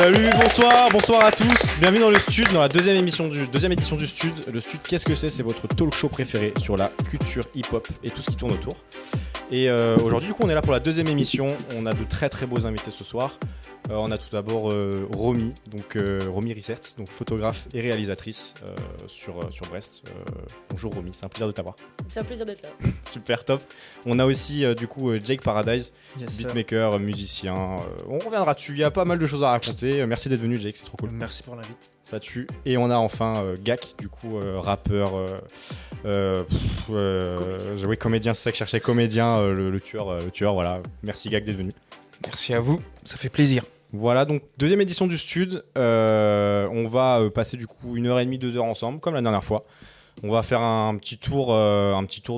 Salut, bonsoir à tous. Bienvenue dans le Stud, dans la deuxième édition du Stud. Le Stud, qu'est-ce que c'est ? C'est votre talk show préféré sur la culture hip-hop et tout ce qui tourne autour. Et aujourd'hui, du coup, on est là pour la deuxième émission. On a de très très beaux invités ce soir. On a tout d'abord Romy, donc Romy Risserts, donc photographe et réalisatrice sur Brest. Bonjour Romy, c'est un plaisir de t'avoir. C'est un plaisir d'être là. Super, top. On a aussi du coup Jake Paradise, beatmaker, musicien. On reviendra dessus, il y a pas mal de choses à raconter. Merci d'être venu Jake, c'est trop cool. Merci pour l'invite. Ça tue. Et on a enfin Gak, du coup rappeur, comédien, c'est ça que je cherchais, comédien, le tueur, voilà. Merci Gak d'être venu. Merci à vous, ça fait plaisir. Voilà, donc deuxième édition du Stud. On va passer du coup 1h30, 2h ensemble, comme la dernière fois. On va faire un petit tour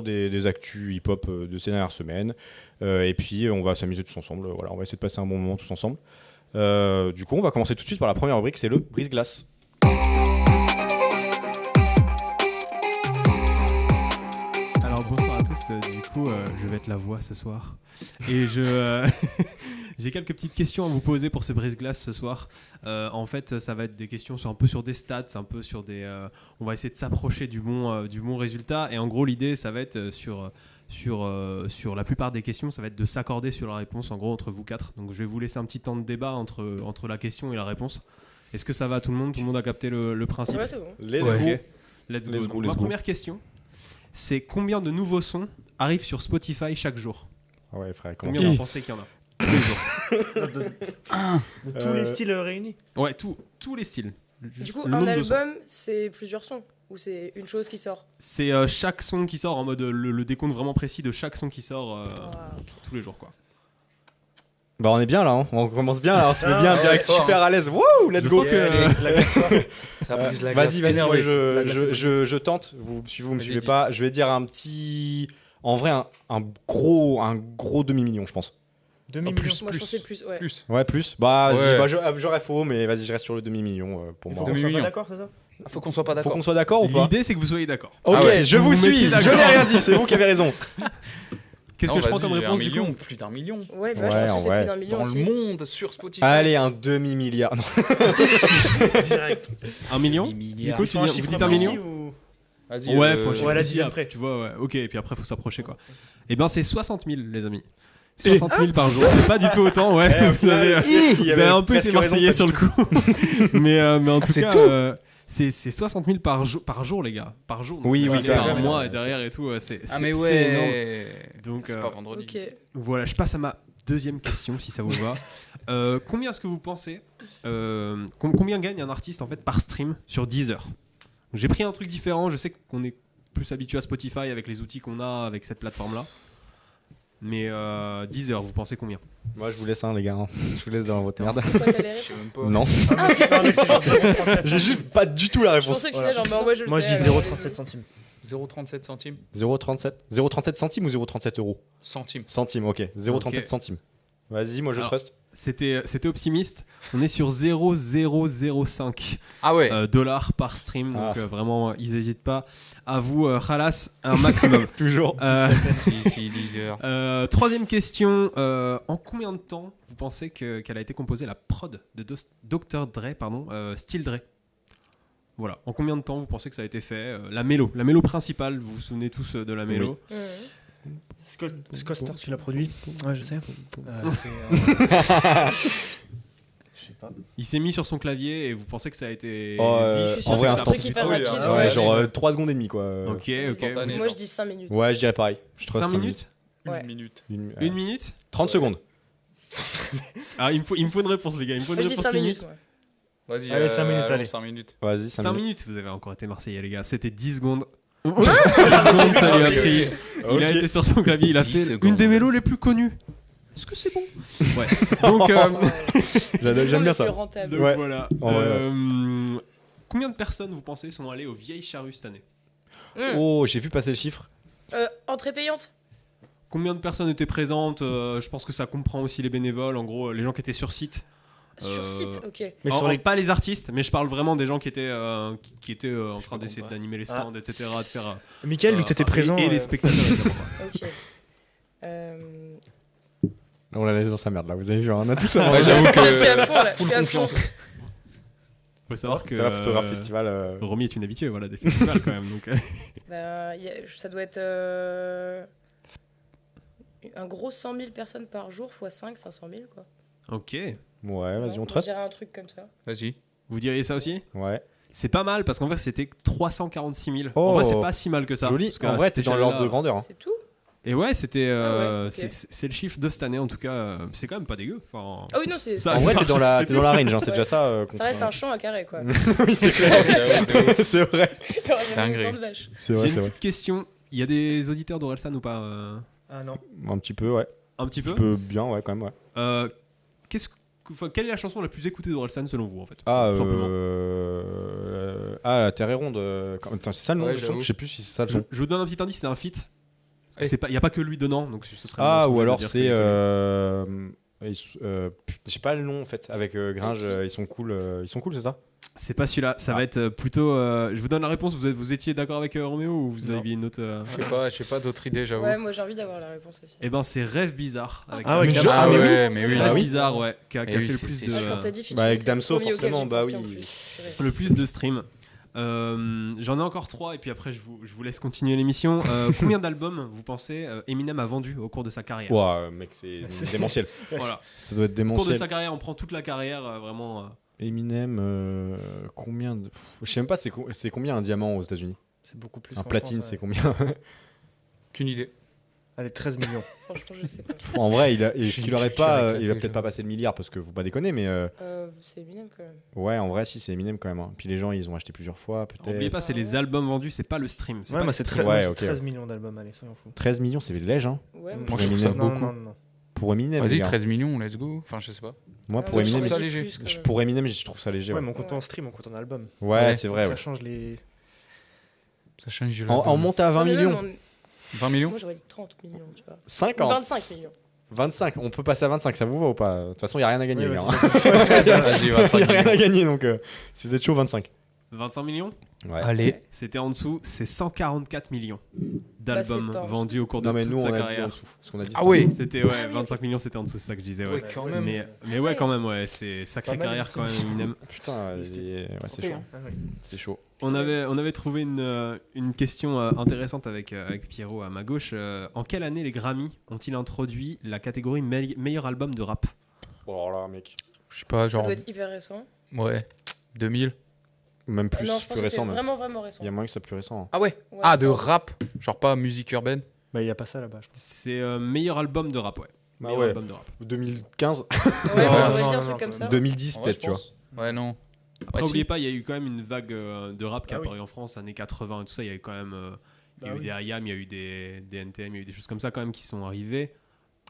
des actus hip-hop de ces dernières semaines. Et puis on va s'amuser tous ensemble. Voilà, on va essayer de passer un bon moment tous ensemble. Du coup, on va commencer tout de suite par la première rubrique, c'est le brise-glace. Alors bonsoir à tous, du coup je vais être la voix ce soir et j'ai quelques petites questions à vous poser pour ce brise-glace ce soir. En fait ça va être des questions un peu sur des stats, un peu sur des... on va essayer de s'approcher du bon résultat et en gros l'idée ça va être sur la plupart des questions, ça va être de s'accorder sur la réponse en gros entre vous quatre. Donc je vais vous laisser un petit temps de débat entre la question et la réponse. Est-ce que ça va à tout le monde ? Tout le monde a capté le principe ? Ouais, c'est bon. Let's go. Ma première question, c'est combien de nouveaux sons arrivent sur Spotify chaque jour ? Ah ouais frère, combien vous pensez qu'il y en a tous les jours ? De tous les styles réunis. Ouais, tous les styles. Du coup, un album, c'est plusieurs sons ? Ou c'est une chose qui sort ? C'est chaque son qui sort en mode le décompte vraiment précis de chaque son qui sort tous les jours quoi. Bah on est bien là, hein. On commence bien là, on se met bien direct, super à l'aise. Wouh, let's go. Ça brise la glace. Vas-y, moi je tente. Vous me suivez pas. Je vais dire un petit, en vrai un gros demi-million, je pense. Demi-million. Moi je pensais plus, ouais. Plus. Bah, j'aurais faux, mais vas-y, je reste sur le demi-million pour moi. Faut qu'on soit pas d'accord, c'est ça ? Faut qu'on soit pas d'accord. Faut qu'on soit d'accord ou pas ? L'idée c'est que vous soyez d'accord. Ok, je vous suis. Je n'ai rien dit, c'est vous qui avez raison. Qu'est-ce que je prends comme réponse du coup ? Plus d'un million. Ouais, bah, je pense que c'est plus d'un million dans aussi. le monde sur Spotify. Allez, un demi-milliard. Non. Direct. 1 million ? Du coup, vous dites 1 million ? Vas-y. Ouais, faut un chiffre la précis, dizaine près. tu vois, ouais. Ok, et puis après, faut s'approcher, quoi. Et ben, c'est 60 000, les amis. 60 000 par jour, c'est pas du tout autant, ouais. Vous avez un peu été marseillais sur le coup. mais en tout cas, c'est 60 000 par jour, les gars. Par jour. Oui, par mois et derrière et tout. C'est énorme. Donc, c'est pas vendredi. Ok. Voilà, je passe à ma deuxième question, si ça vous va. Combien est-ce que vous pensez combien gagne un artiste en fait par stream sur Deezer ? J'ai pris un truc différent, je sais qu'on est plus habitué à Spotify avec les outils qu'on a avec cette plateforme-là. Mais Deezer, vous pensez combien ? Moi, je vous laisse, les gars. Je vous laisse dans votre merde. Pourquoi t'as les Je sais réponses ? même pas. Non. Ah, ok. J'ai juste pas du tout la Je réponse. pensais que tu sais, genre, bah, ouais, je le Moi je sais. dis 0,37 centimes. 0,37 centimes. 0,37 centimes ou 0,37 euros ? Centimes. Centimes, ok. 0,37 Ok. centimes. Vas-y, moi je trust. C'était optimiste. On est sur 0,005 Ah ouais. dollars par stream. Donc vraiment, ils n'hésitent pas à vous khalas un maximum. Toujours. Si, Deezer. Troisième question. En combien de temps vous pensez qu'elle a été composée la prod de Dr. Dre, Still Dre ? Voilà. En combien de temps vous pensez que ça a été fait ? La mélo principale, vous vous souvenez tous de la mélo ? Ouais. Scott Storch qui l'a produit. Ouais, je sais. Je sais pas. Il s'est mis sur son clavier et vous pensez que ça a été... Je suis sûre en vrai, que c'est un instant. truc hyper Oui, rapide. Ouais, genre 3 secondes et demie, quoi. Ok. Instantané. Moi je dis 5 minutes. Ouais, je dirais pareil. Je trust 5 minutes ? Ouais. Une minute. Une minute ? 30 secondes. Ah, il me faut une réponse, les gars. Il me faut une Moi je dis réponse 5 minute. minutes. Vas-y. Allez, 5 minutes, allez. 5 minutes. Vas-y, 5 5 minutes. minutes, vous avez encore été Marseillais, les gars. C'était 10 secondes. 10 secondes, ça lui a pris. Il a été sur son clavier, il a 10 fait secondes. une des mélos les plus connues. Est-ce que c'est bon ? Ouais. Donc, J'aime bien ça. Rentable. Ouais. voilà. Ouais. Combien de personnes, vous pensez, sont allées aux Vieilles Charrues cette année ? Oh, j'ai vu passer le chiffre. Entrée payante ? Combien de personnes étaient présentes ? Je pense que ça comprend aussi les bénévoles, en gros, les gens qui étaient sur site. Sur site, ok. Mais sur les... Pas les artistes, mais je parle vraiment des gens qui étaient en train d'essayer d'animer les stands, etc. De faire, Mickaël, vu que t'étais présent. et les spectateurs, évidemment. Ok. On l'a laissé dans sa merde là, vous avez vu, on a tous Ouais, j'avoue Je suis à que. fond là. Je Full suis à fond. confiance. Faut savoir que C'était la photographe festival. Romy est une habituée voilà, des festivals quand même. Donc, Bah, ça doit être un gros 100 000 personnes par jour x 5, 500 000 quoi. ok. Ouais, vas-y, on On trust. dirait un truc comme ça. Vas-y. Vous diriez ça aussi? Ouais. C'est pas mal parce qu'en vrai c'était 346 000. Oh, En vrai c'est pas si mal que ça. Joli. Parce qu'à En vrai, cette t'es dans échelle-là- l'ordre de grandeur. Hein. C'est tout. Et ouais, c'était. Ah ouais, ok. C'est le chiffre de cette année en tout cas. C'est quand même pas dégueu. Enfin, Ah oui, non, c'est. Ça- En vrai, t'es dans la, C'est t'es dans la range, hein, c'est Ouais. déjà ça. Ça reste un champ à carré quoi. Oui, c'est clair. C'est vrai. Il y aurait jamais Dinguerie. autant de vaches. C'est J'ai vrai, une c'est vrai. petite question. Il y a des auditeurs d'Orelsan ou pas Ah non. Un petit peu, ouais. Un petit Tu peu. peux bien, ouais, quand même, ouais. Quelle est la chanson la plus écoutée d'Orelsan selon vous en fait? Ah, Tout simplement. La Terre est ronde. Attends, c'est ça le nom Ouais, de la chanson j'avoue. Je sais plus si c'est ça le Je nom. vous donne un petit indice, c'est un feat. Eh. Il n'y a pas que lui dedans, donc ce serait. Ah, mensonge ou de alors dire c'est. qu'il est connu. Je sais pas le nom en fait. Avec Gringe, Ok. ils sont cool, c'est ça? C'est pas celui-là, ça va être plutôt. Je vous donne la réponse, vous étiez d'accord avec Roméo ou vous Non. aviez une autre. Je sais pas d'autres idées, j'avoue. Ouais, moi j'ai envie d'avoir la réponse aussi. Eh ben c'est Rêve Bizarre. Avec Ah ouais, Mais Damso. Ah mais ouais, mais c'est oui. Bah Rêve oui. Bizarre, ouais, qui a Eh fait oui, le c'est- plus c'est de. Ah, quand t'as dit featuring, Bah, avec c'est Damso, le premier auquel forcément, j'ai bah pensé oui. en plus. Purée. Le plus de streams. J'en ai encore 3 et puis après je vous laisse continuer l'émission. Combien d'albums vous pensez Eminem a vendu au cours de sa carrière? Ouah, mec, c'est démentiel. Voilà. Ça doit être Au cours de démentiel. sa carrière, on prend toute la carrière vraiment. Eminem, combien de. Je sais même pas, c'est combien un diamant aux États-Unis? C'est beaucoup plus. Un en platine, France, c'est ouais. combien? Qu'une idée. Allez, 13 millions. Franchement, je sais pas. En vrai, est-ce J'ai qu'il une aurait culture pas. éclatée, Il va peut-être j'avoue. pas passer le milliard parce que faut pas déconner, mais C'est Eminem quand même. ouais, en vrai, si, c'est Eminem quand même. Hein. Puis les gens, ils ont acheté plusieurs fois, N'oubliez peut-être. pas, c'est les albums vendus, c'est pas le stream. Ouais, pas moi le c'est stream. 13, Ouais, moi, ok. 13 millions d'albums, allez, soyons fous. 13 millions, c'est léger, hein. Ouais, Moi, je trouve ça Non, beaucoup. non, non. Pour Eminem, les Vas-y, gars. 13 millions, let's go. Enfin, je sais pas. Moi, Ah, pour moi, Eminem, j'aurais ça dit léger. plus, quand même. pour Eminem, je trouve ça léger. Ouais, Ouais, mais on compte pas en stream, on compte en album. Ouais, c'est vrai. Ça Ouais. change les. Ça change de En monte à 20 Mais même, millions. 20 millions. Moi j'aurais dit 30 millions, tu vois. 50. 25 millions. 25. On peut passer à 25, ça vous va ou pas? De toute façon, il n'y a rien à gagner, Ouais, les ouais, gars. Vas-y, Il 25 n'y a rien à millions. gagner, donc si vous êtes chaud, 25. 25 millions. Ouais. Allez. C'était en dessous, c'est 144 millions d'albums Bah, c'est pas en vendus au cours de Non, mais toute nous, sa on a dit en carrière. dessous. Parce qu'on a dit Ah c'était en ouais. dessous. C'était ouais, Ah oui, 25 millions, c'était en dessous, c'est ça que je disais. Ouais. Ouais, quand même. Mais ouais, quand même, ouais, c'est sacrée Pas mal, carrière c'est- quand même, Eminem. Putain, ouais, c'est chaud. Ah, ouais. C'est chaud. On avait trouvé une question intéressante avec Pierrot à ma gauche. En quelle année les Grammy ont-ils introduit la catégorie meilleur album de rap? Bon, alors là, mec. Je sais pas, Ça genre. doit être hyper récent. Ouais. 2000. Même plus, Non, je pense plus que c'est récent, même. vraiment, vraiment récent. Il y a moyen que ça soit plus récent. Hein. Ah ouais. Ouais, Ah, de je pense. rap. Genre pas musique urbaine. Bah, il y a pas ça là-bas, je pense. C'est meilleur album de rap, ouais. Bah Meilleur ouais. album de rap. 2015, Ouais, Non, moi, j'aurais non, dit un non, truc non, comme ça. 2010 Ouais, peut-être, je tu vois. pense. Ouais, non. Après, Ouais, oubliez si. pas, il y a eu quand même une vague de rap qui est Ah oui. apparue en France, années 80 et tout ça. Il y a eu quand même. Il y a Bah eu oui. des IAM, il y a eu des NTM, il y a eu des choses comme ça quand même qui sont arrivées.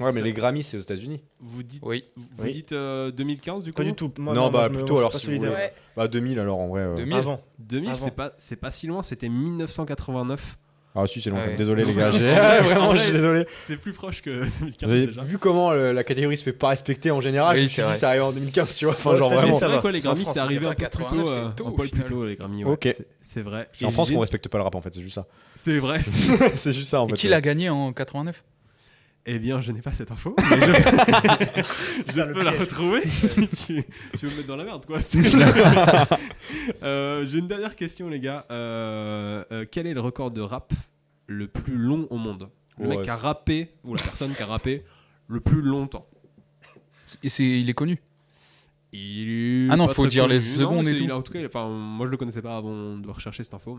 Ouais, mais Ça- les Grammys, c'est aux États-Unis. Vous dites, Oui. vous Oui. dites 2015 du coup? Pas du tout. Moi, Non, bah, moi, plutôt, je alors, suis si pas vous solidaire. voulez. Ouais. Bah, 2000 alors, en vrai. 2000. Avant. 2000, Avant. c'est pas si loin, c'était 1989. Ah, si, c'est long. Ouais. Désolé, les gars. Vraiment, je suis désolé. C'est plus proche que 2015 Vous avez déjà. vu comment la catégorie se fait pas respecter en général? Oui, je me suis c'est dit, vrai. ça arrive en 2015, tu vois. Enfin, Ouais, genre c'est vraiment. Mais c'est ça vrai va. quoi, les C'est en Grammy France, c'est arrivé un peu 89, plus tôt, c'est tôt, un au poil plus final. tôt les Grammy. Ouais. Ok. C'est vrai. C'est en Et France j'ai- qu'on respecte pas le rap en fait, c'est juste ça. C'est vrai. C'est juste ça en Et fait. qui l'a gagné en 89? Eh bien, je n'ai pas cette info. Mais je le peux la piège. retrouver si tu veux me mettre dans la merde, quoi. J'ai une dernière question, les gars. Quel est le record de rap le plus long au monde? Le Ouais, mec qui a c'est- rappé, ou la personne qui a rappé le plus longtemps. Il est connu. Il est Ah non, pas faut très dire les connu. secondes Non, et tout. En tout cas, enfin, moi je le connaissais pas avant de rechercher cette info,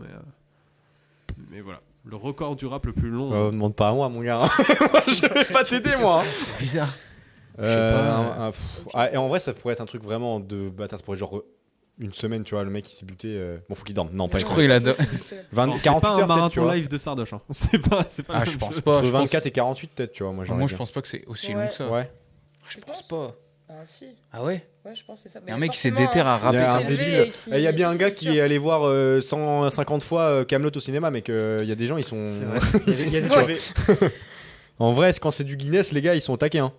mais voilà. Le record du rap le plus long. Demande pas à moi, mon gars. Moi, je vais pas t'aider, moi. Bizarre. Je sais pas. Et en vrai, ça pourrait être un truc vraiment de bâtard. Ça pourrait être genre une semaine, tu vois. Le mec il s'est buté. Bon, faut qu'il dorme. Non, pas Je une crois semaine. qu'il a. Alors, c'est 48 pas un heures, peut-être, tu marathon vois. live de Sardoche. Hein. C'est pas la Ah, même je pense chose. pas. Entre je pense- 24 et 48, peut-être, tu vois. Moi, Moi, je pense pas que c'est aussi long Ouais. que ça. Ouais. Je pense pas. Ah si, Ah ouais? ouais, je pense que c'est ça. Y a un mec qui s'est forcément, déterré à Il y a un rapper. s'est élevé débile. et qui- Il y a bien un si, gars c'est qui sûr. est allé voir 150 fois Camelot au cinéma, mec. Il y a des gens, ils sont. C'est vrai. Il y a des Ouais. théories. En vrai, quand c'est du Guinness, les gars, ils sont au taquet. Hein.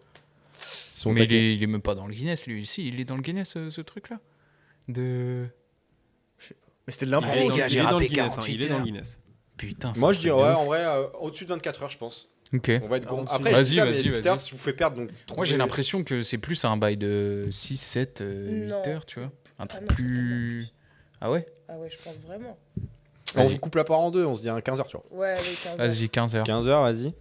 Ils sont au Mais taquet. il est même pas dans le Guinness, lui. Si, il est dans le Guinness, ce truc-là. De. Mais c'était de l'impro. Ah, les gars, j'ai il est dans le rappé Guinness, 48 il est dans le heures. Guinness. Putain, c'est Moi, un je truc dirais, de ouais, ouf. en vrai, au-dessus de 24 heures, je pense. Ok. On va être gourmand. Ah, Après, vas-y, je dis ça, mais vas-y, tout à l'heure, vas-y. si vous fait perdre, donc. Moi, j'ai l'impression que c'est plus un bail de 6, 7, 8 Non. heures, tu vois. Un truc non, plus. Ah ouais? Ah ouais, je pense vraiment. On Vas-y. vous coupe la part en deux, on se dit un 15h, tu vois. Ouais, avec 15 heures. Vas-y, 15 heures. 15h, vas-y.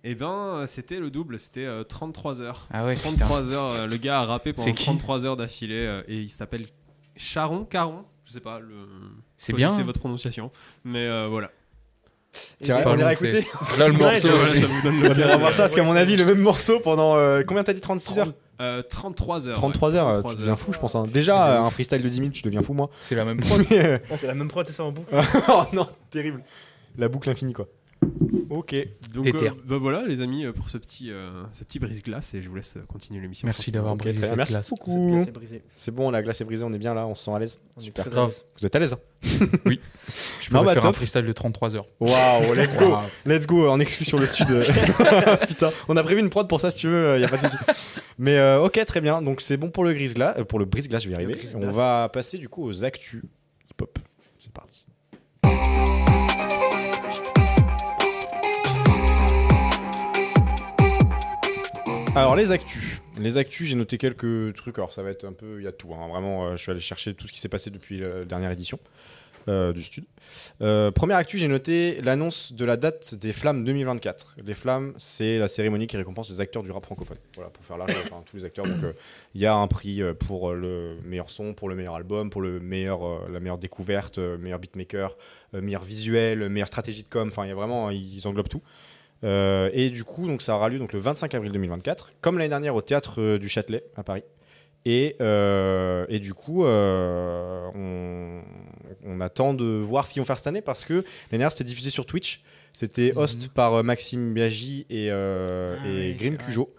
Eh ben, c'était le double, c'était 33 heures. Ah ouais, putain. 33 heures, le gars a rappé pendant C'est qui 33 heures d'affilée et il s'appelle Caron, je sais pas, C'est choisissez bien. votre prononciation, mais voilà. Tiens, Pas on ira long, écouter. Là, le Ouais, morceau. Voilà, ça vous donne On ira voir ça, parce qu'à mon avis, le même morceau pendant. Combien t'as dit 36 heures 33 heures. 33 ouais, heures, 33 tu deviens fou, je pense. Hein. Déjà, De ouf. un freestyle de 10 minutes, tu deviens fou, moi. C'est la même prod. Mais, Ah, c'est la même prod, c'est ça en boucle. oh non, terrible. La boucle infinie, quoi. Ok. Donc Déter. bah voilà les amis pour ce petit brise-glace et je vous laisse continuer l'émission. Merci d'avoir Ok, brisé très bien. cette Merci glace. beaucoup. Glace est brisée. C'est bon, la glace est brisée, on est bien là, on se sent à l'aise. On est Super. très Grave. à l'aise. Vous êtes à l'aise, hein? Je Non, pourrais bah, faire top. un freestyle de 33 heures. Waouh, let's go. Waouh. Let's go, en exclu sur le stud. Putain, on a prévu une prod pour ça si tu veux, y a pas de souci. Mais ok, très bien. Donc c'est bon pour le brise-glace, pour le brise-glace, je vais y arriver. brise-glace. On va passer du coup aux actus hip-hop. C'est parti. Alors les actus, j'ai noté quelques trucs. Alors ça va être un peu, il y a tout. Hein. Vraiment, je suis allé chercher tout ce qui s'est passé depuis la dernière édition du stud. Première actu, j'ai noté l'annonce de la date des Flammes 2024. Les Flammes, c'est la cérémonie qui récompense les acteurs du rap francophone. Voilà, pour faire large, enfin, tous les acteurs. Donc il y a un prix pour le meilleur son, pour le meilleur album, pour le meilleur, la meilleure découverte, meilleur beatmaker, meilleur visuel, meilleure stratégie de com. Enfin, il y a vraiment, ils englobent tout. Et du coup, donc ça aura lieu donc, le 25 avril 2024, comme l'année dernière au théâtre du Châtelet à Paris. Et du coup, on attend de voir ce qu'ils vont faire cette année parce que l'année dernière c'était diffusé sur Twitch. C'était host par Maxime Biaggi et oui, Grim c'est Cujo.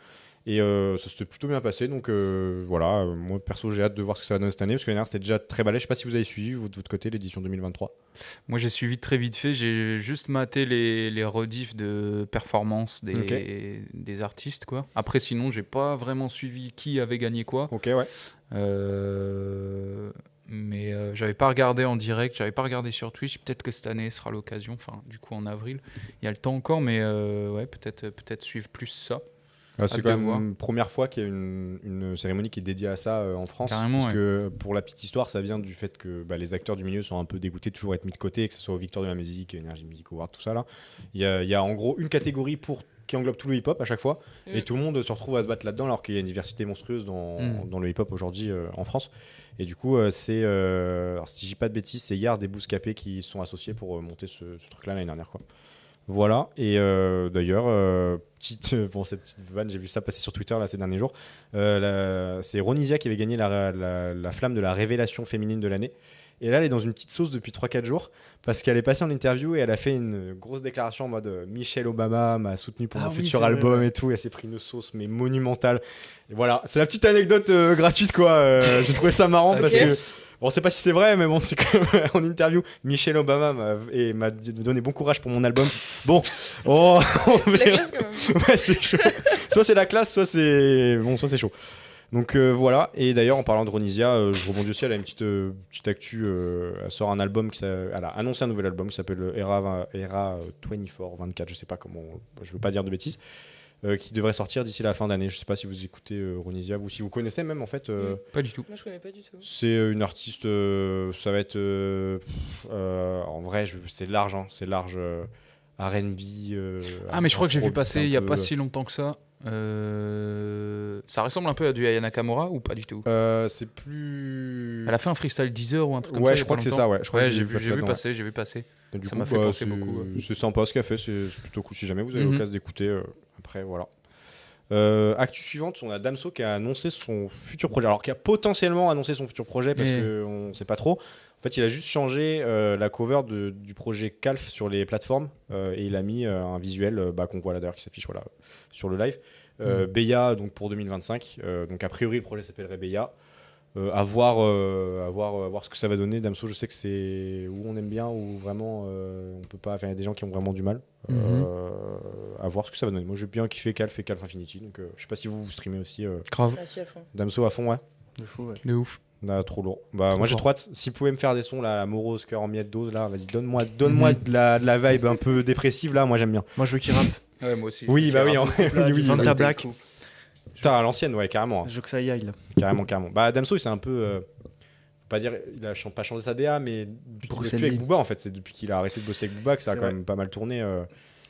Et ça s'était plutôt bien passé. Donc voilà, moi perso j'ai hâte de voir ce que ça va donner cette année parce que l'année dernière c'était déjà très balai. Je sais pas si vous avez suivi vous, de votre côté l'édition 2023. Moi, j'ai suivi très vite fait. J'ai juste maté les rediffs de performance des artistes, quoi. Après, sinon, j'ai pas vraiment suivi qui avait gagné quoi. Ok, ouais. Mais j'avais pas regardé en direct, j'avais pas regardé sur Twitch. Peut-être que cette année sera l'occasion. Enfin, du coup, en avril, il y a le temps encore, mais ouais, peut-être suivre plus ça. C'est Hâte quand de même voir. une première fois qu'il y a une cérémonie qui est dédiée à ça en France. Carrément, parce que pour la petite histoire, ça vient du fait que les acteurs du milieu sont un peu dégoûtés de toujours être mis de côté, que ce soit aux Victoires de la musique, Energy Music Award, tout ça là. Il y a en gros une catégorie qui englobe tout le hip-hop à chaque fois, et tout le monde se retrouve à se battre là-dedans alors qu'il y a une diversité monstrueuse dans le hip-hop aujourd'hui en France. Et du coup, alors si je dis pas de bêtises, c'est Yard et Bouscapé qui sont associés pour monter ce truc-là l'année dernière, quoi. Voilà, et d'ailleurs, cette petite vanne, j'ai vu ça passer sur Twitter là, ces derniers jours. C'est Ronisia qui avait gagné la flamme de la révélation féminine de l'année. Et là, elle est dans une petite sauce depuis 3-4 jours parce qu'elle est passée en interview et elle a fait une grosse déclaration en mode Michelle Obama m'a soutenu pour mon futur album et tout. Et elle s'est pris une sauce mais monumentale. Et voilà, c'est la petite anecdote gratuite, quoi. J'ai trouvé ça marrant parce que. Bon, on sait pas si c'est vrai, mais bon, c'est quand même en interview. Michelle Obama m'a donné bon courage pour mon album. Bon, on C'est la verra. classe quand même. Ouais, c'est chaud. Soit c'est la classe, soit c'est chaud. Donc voilà. Et d'ailleurs, en parlant de Ronisia, je rebondis aussi. Elle a une petite actu. Elle sort un album elle a annoncé un nouvel album qui s'appelle Era 24, je sais pas comment. Je veux pas dire de bêtises. Qui devrait sortir d'ici la fin d'année. Je sais pas si vous écoutez Ronisia, ou si vous connaissez même en fait. Pas du tout. Moi, je connais pas du tout. C'est une artiste, ça va être en vrai, c'est large, hein, c'est large. R&B. Ah, mais je crois que j'ai vu afro, passer un il y a peu, pas si longtemps que ça. Ça ressemble un peu à du Aya Nakamura ou pas du tout? c'est plus. Elle a fait un freestyle 10 heures ou un truc comme ça. Ouais, il y je a crois pas que c'est longtemps. ça, ouais. Je crois que J'ai vu là-dedans, passer, j'ai vu passer. Et du Ça coup, m'a fait penser beaucoup, ouais. C'est sympa ce qu'elle fait, c'est plutôt cool si jamais vous avez Mhm. l'occasion d'écouter. Après, voilà. Actu suivante, on a Damso qui a annoncé son futur projet. Alors, qui a potentiellement annoncé son futur projet parce qu'on ne sait pas trop. En fait, il a juste changé la cover du projet Calf sur les plateformes et il a mis un visuel qu'on voit là d'ailleurs qui s'affiche voilà, sur le live. Beya donc pour 2025. Donc, a priori, le projet s'appellerait Beya. À voir ce que ça va donner. Damso, je sais que c'est où on aime bien, ou vraiment on peut pas. Enfin, il y a des gens qui ont vraiment du mal. À voir ce que ça va donner. Moi, j'ai bien kiffé Calf et Calf Infinity. Donc, je sais pas si vous streamez aussi Grave. Ah, si, à fond. Damso à fond, ouais. De fou, ouais. De ouf. Trop lourd. Moi, j'ai fort. trop hâte. Si vous pouvez me faire des sons, là, la morose, cœur en miettes, dose, là, vas-y, donne-moi de la vibe un peu dépressive, là. Moi, j'aime bien. Moi, je veux qu'il rappe. Ouais, moi aussi. Oui, bah oui, en Là, oui, du oui. Vanta ça a été Black. le coup. Putain, à l'ancienne, ouais, carrément. Je veux que ça y aille là. Carrément. Bah, Damso, c'est un peu. Faut pas dire, il a pas changé sa DA, mais depuis qu'il bosse plus avec Booba, en fait. C'est depuis qu'il a arrêté de bosser avec Booba que ça a C'est quand vrai. même pas mal tourné.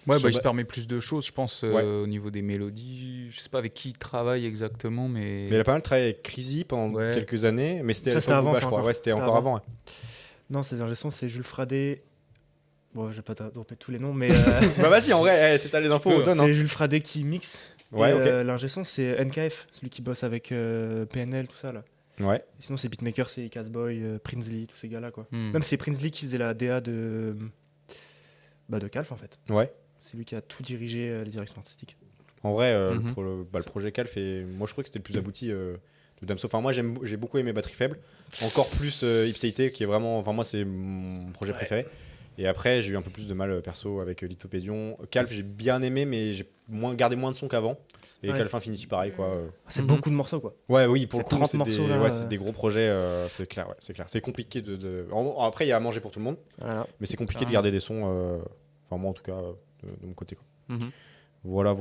Ouais, sur- il se permet plus de choses, je pense, Ouais. au niveau des mélodies. Je sais pas avec qui il travaille exactement, mais. Mais il a pas mal travaillé avec Crazy pendant Ouais. quelques années, mais c'était Ça, à c'était l'époque avant, Booba, ça, je crois. encore. Ouais, c'était C'était encore avant. Ouais. Non, ces ingé sons, c'est Jules Fradé. Bon, je vais pas dropper tous les noms, mais Bah, vas-y, en vrai, c'est t'as les infos, peux, donne. Hein. c'est Jules Fradé qui mixe. Ouais, Et, ok. l'ingé son, c'est NKF, celui qui bosse avec PNL, tout ça là. Ouais. Et sinon, c'est beatmaker, c'est Casboy, Prinsley, tous ces gars-là quoi. Hmm. Même c'est Prinsley qui faisait la DA de Calf en fait. Ouais. C'est lui qui a tout dirigé les directions artistiques. En vrai, Mhm. le projet Calf, moi je trouvais que c'était le plus abouti de Damso. Enfin, moi j'ai beaucoup aimé Batterie Faible. Encore plus Ipséité, qui est vraiment. Enfin, moi c'est mon projet préféré. Et après, j'ai eu un peu plus de mal perso avec Lithopédion. Calf, j'ai bien aimé, mais j'ai gardé moins de sons qu'avant. Et Ouais. Calf Infinity, pareil quoi. C'est Mhm. beaucoup de morceaux quoi. Ouais, oui, pour le C'est coup, 30 c'est morceaux, des, là, ouais, c'est des gros projets, c'est clair, ouais, c'est clair. C'est compliqué Après, il y a à manger pour tout le monde, Voilà. mais c'est compliqué de Carrément. garder des sons, enfin moi en tout cas, de mon côté. Quoi. Mhm. Voilà,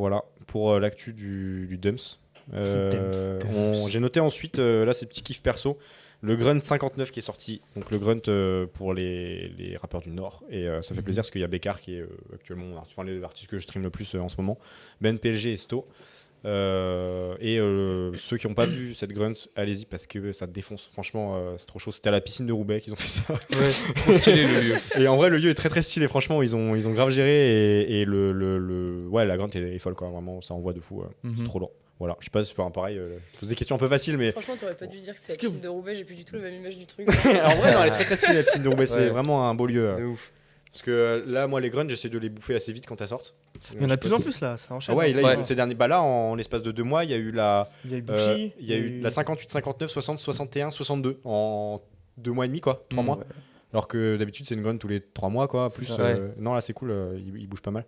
pour l'actu du Dumps. Dumps. J'ai noté ensuite, là c'est petit kiff perso, le Grunt 59 qui est sorti, donc le Grunt pour les rappeurs du Nord, et ça fait plaisir parce qu'il y a Bécard qui est actuellement l'artiste que je stream le plus en ce moment, Ben PLG et Sto. Ceux qui n'ont pas vu cette Grunt, allez-y parce que ça défonce. Franchement, c'est trop chaud. C'était à la piscine de Roubaix qu'ils ont fait ça. Ouais, trop stylé le lieu. Et en vrai, le lieu est très très stylé. Franchement, ils ont grave géré et ouais, la Grunt est folle quoi. Vraiment, ça envoie de fou. C'est Mhm. trop lourd. Voilà, je sais pas, enfin pareil, je pose des questions un peu faciles, mais Franchement, t'aurais pas dû dire que c'est la Est-ce que piscine de Roubaix, j'ai plus du tout la même image du truc. en vrai, non, elle est très très stylée la piscine de Roubaix. C'est Ouais. vraiment un beau lieu. De ouf. Parce que là, moi, les grunts, j'essaie de les bouffer assez vite quand elles sortent. Il y en a de plus en plus là, ça enchaîne. Ah ouais, là, Ouais. ces derniers, bah là, en l'espace de 2 mois, il y a eu la, Il y a eu Bucci, il y a eu la 58, 59, 60, 61, 62 en 2 mois et demi, quoi, 3 Mm, mois. ouais. Alors que d'habitude, c'est une grunt tous les 3 mois, quoi. Plus, ça. non, là, c'est cool, il bouge pas mal.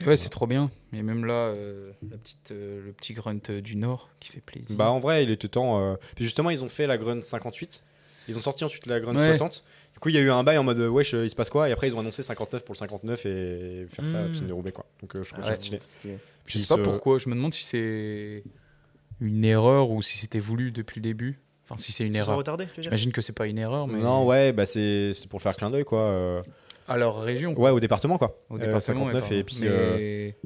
Mais ouais, c'est trop bien. Et même là, le petit grunt du Nord qui fait plaisir. Bah, en vrai, il était temps. Puis justement, ils ont fait la grunt 58. Ils ont sorti ensuite la grunt Ouais. 60. Du coup, il y a eu un bail en mode wesh, il se passe quoi? Et après, ils ont annoncé 59 pour le 59 et faire ça à la piscine de Roubaix, quoi. Donc, je trouve ça Ouais. stylé. Je Puis sais pas ce- pourquoi. Je me demande si c'est une erreur ou si c'était voulu depuis le début. Enfin, si c'est une Ils sont erreur. retardés, tu veux dire J'imagine que c'est pas une erreur, mais Non, ouais, bah c'est pour faire clin d'œil, quoi. à leur région. Ouais, au département, quoi. Au département, 59 ouais, et puis.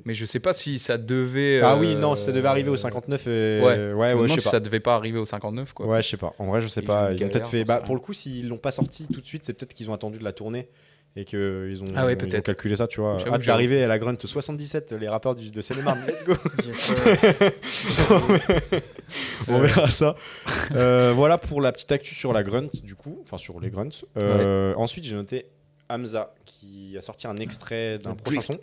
mais je sais pas si ça devait. Ah oui, non, si ça devait arriver au 59. Ouais, Ouais, je me ouais, je demande sais si pas. ça devait pas arriver au 59, quoi. Ouais, je sais pas. En vrai, je sais Ils pas. ont une Ils ont peut-être galère, fait. j'en sais Bah, rien. pour le coup, s'ils l'ont pas sorti tout de suite, c'est peut-être qu'ils ont attendu de la tournée et qu'ils ont, Ah ouais, ils ont peut-être. calculé ça, tu vois. J'avoue, Hâte j'avoue. d'arriver à la grunt 77, les rappeurs de Seine-et-Marne. Let's go. On verra ça. Voilà pour la petite actu sur la grunt, du coup. Enfin, sur les grunts. Ensuite, j'ai noté Hamza qui a sorti un extrait d'un prochain son.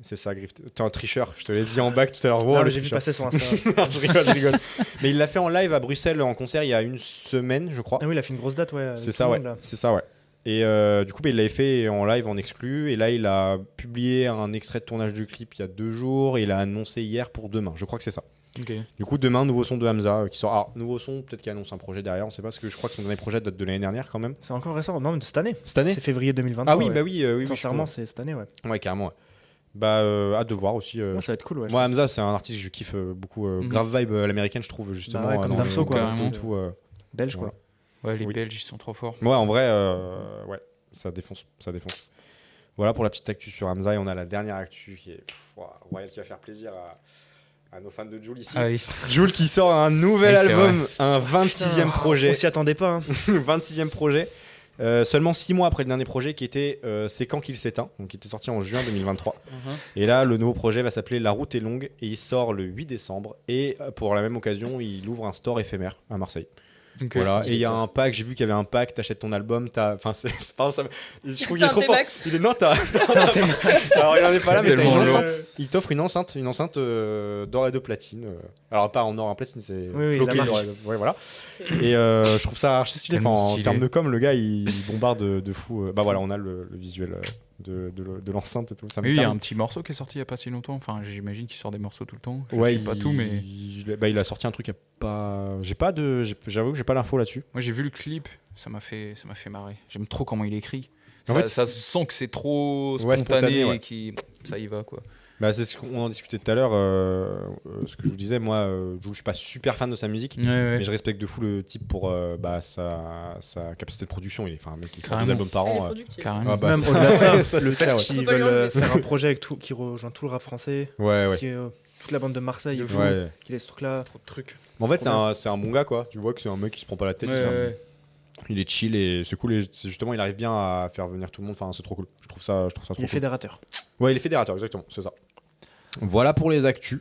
C'est ça, Grift. T'es un tricheur, je te l'ai dit en bac tout à l'heure. Non, le mais j'ai vu tricheur. passer son Insta. Je rigole. Mais il l'a fait en live à Bruxelles en concert il y a une semaine, je crois. Ah oui, il a fait une grosse date, ouais. avec C'est tout ça, le ouais. monde, là. C'est ça, ouais. Et du coup, bah, il l'avait fait en live, en exclu. Et là, il a publié un extrait de tournage du clip il y a 2 jours. Et il a annoncé hier pour demain. Je crois que c'est ça. Ok. Du coup, demain, nouveau son de Hamza qui sort. Alors, nouveau son, peut-être qu'il annonce un projet derrière. On sait pas, parce que je crois que son dernier projet date de l'année dernière quand même. C'est encore récent. Non, mais de cette année. Cette année C'est février 2023. Ah oui, ouais. bah oui, oui. Sincèrement, c'est cette année, ouais. Ouais, carrément. Ouais. Bah, hâte de voir aussi. Ouais, ça va être cool, ouais. Moi, Hamza, c'est un artiste que je kiffe beaucoup. Mhm. Grave vibe à l'américaine, je trouve, justement. Bah ouais, comme dans Damso, le- quoi. dans le tout, Belge, quoi. Ouais, les Oui. Belges, ils sont trop forts. Ouais, en vrai, ouais, ça défonce, ça défonce. Voilà pour la petite actu sur Hamza et on a la dernière actu qui est Royal qui va faire plaisir à nos fans de Jul ici. Ah oui. Jul qui sort un nouvel Oui, c'est album, un 26e Putain, projet. On s'y attendait pas, hein. 26e projet. Seulement 6 mois après le dernier projet qui était C'est quand qu'il s'éteint, donc qui était sorti en juin 2023. Et là, le nouveau projet va s'appeler La route est longue et il sort le 8 décembre. Et pour la même occasion, il ouvre un store éphémère à Marseille. Ok. Voilà, et il y a un pack, j'ai vu qu'il y avait un pack, t'achètes ton album, enfin c'est pas ça, je trouve qu'il T'as est un trop fort. T-Max. Il est non, t'as alors il en est pas là, mais t'as Tellement une long. enceinte. Il t'offre une enceinte d'or et de platine. Alors pas en or et en platine, c'est Oui, floqué la d'or marque. et de- ouais, voilà. Et je trouve ça archi stylé. Tellement Enfin, en stylé. termes de com, le gars il bombarde de fou. Bah voilà, on a le visuel de l'enceinte et tout. Ça me Mais oui, il y a termine. un petit morceau qui est sorti il y a pas si longtemps. Enfin, j'imagine qu'il sort des morceaux tout le temps. Je Ouais, sais pas tout, mais il a sorti un truc il y a pas. J'avoue que j'ai pas l'info là-dessus. moi j'ai vu le clip, ça m'a fait marrer. J'aime trop comment il écrit. En Ça, fait, ça se sent que c'est trop Ouais, spontané, spontané, ouais. et qui ça y va quoi. Bah, c'est ce qu'on en discutait tout à l'heure. Ce que je vous disais, moi, je suis pas super fan de sa musique, Ouais. mais je respecte de fou le type pour sa capacité de production. Il est un mec qui sort Carrément. des albums par Elle est an. productive. Carrément. Ah bah, Même ça- au-delà de ça, ça, le c'est fait clair, ouais. qu'ils Faut pas lui veulent enlever. faire un projet qui rejoint tout le rap français, Ouais, ouais. qui est toute la bande de Marseille, De fou. Ouais. qui laisse ce truc-là. Trop de trucs. Mais en fait, Trop c'est un bon gars, quoi. Tu vois que c'est un mec qui se prend pas la tête. Il est chill et c'est cool. Et justement, il arrive bien à faire venir tout le monde. Enfin, c'est trop cool. Je trouve ça trop Il est cool. fédérateur. Ouais, il est fédérateur, exactement. C'est ça. Voilà pour les actus.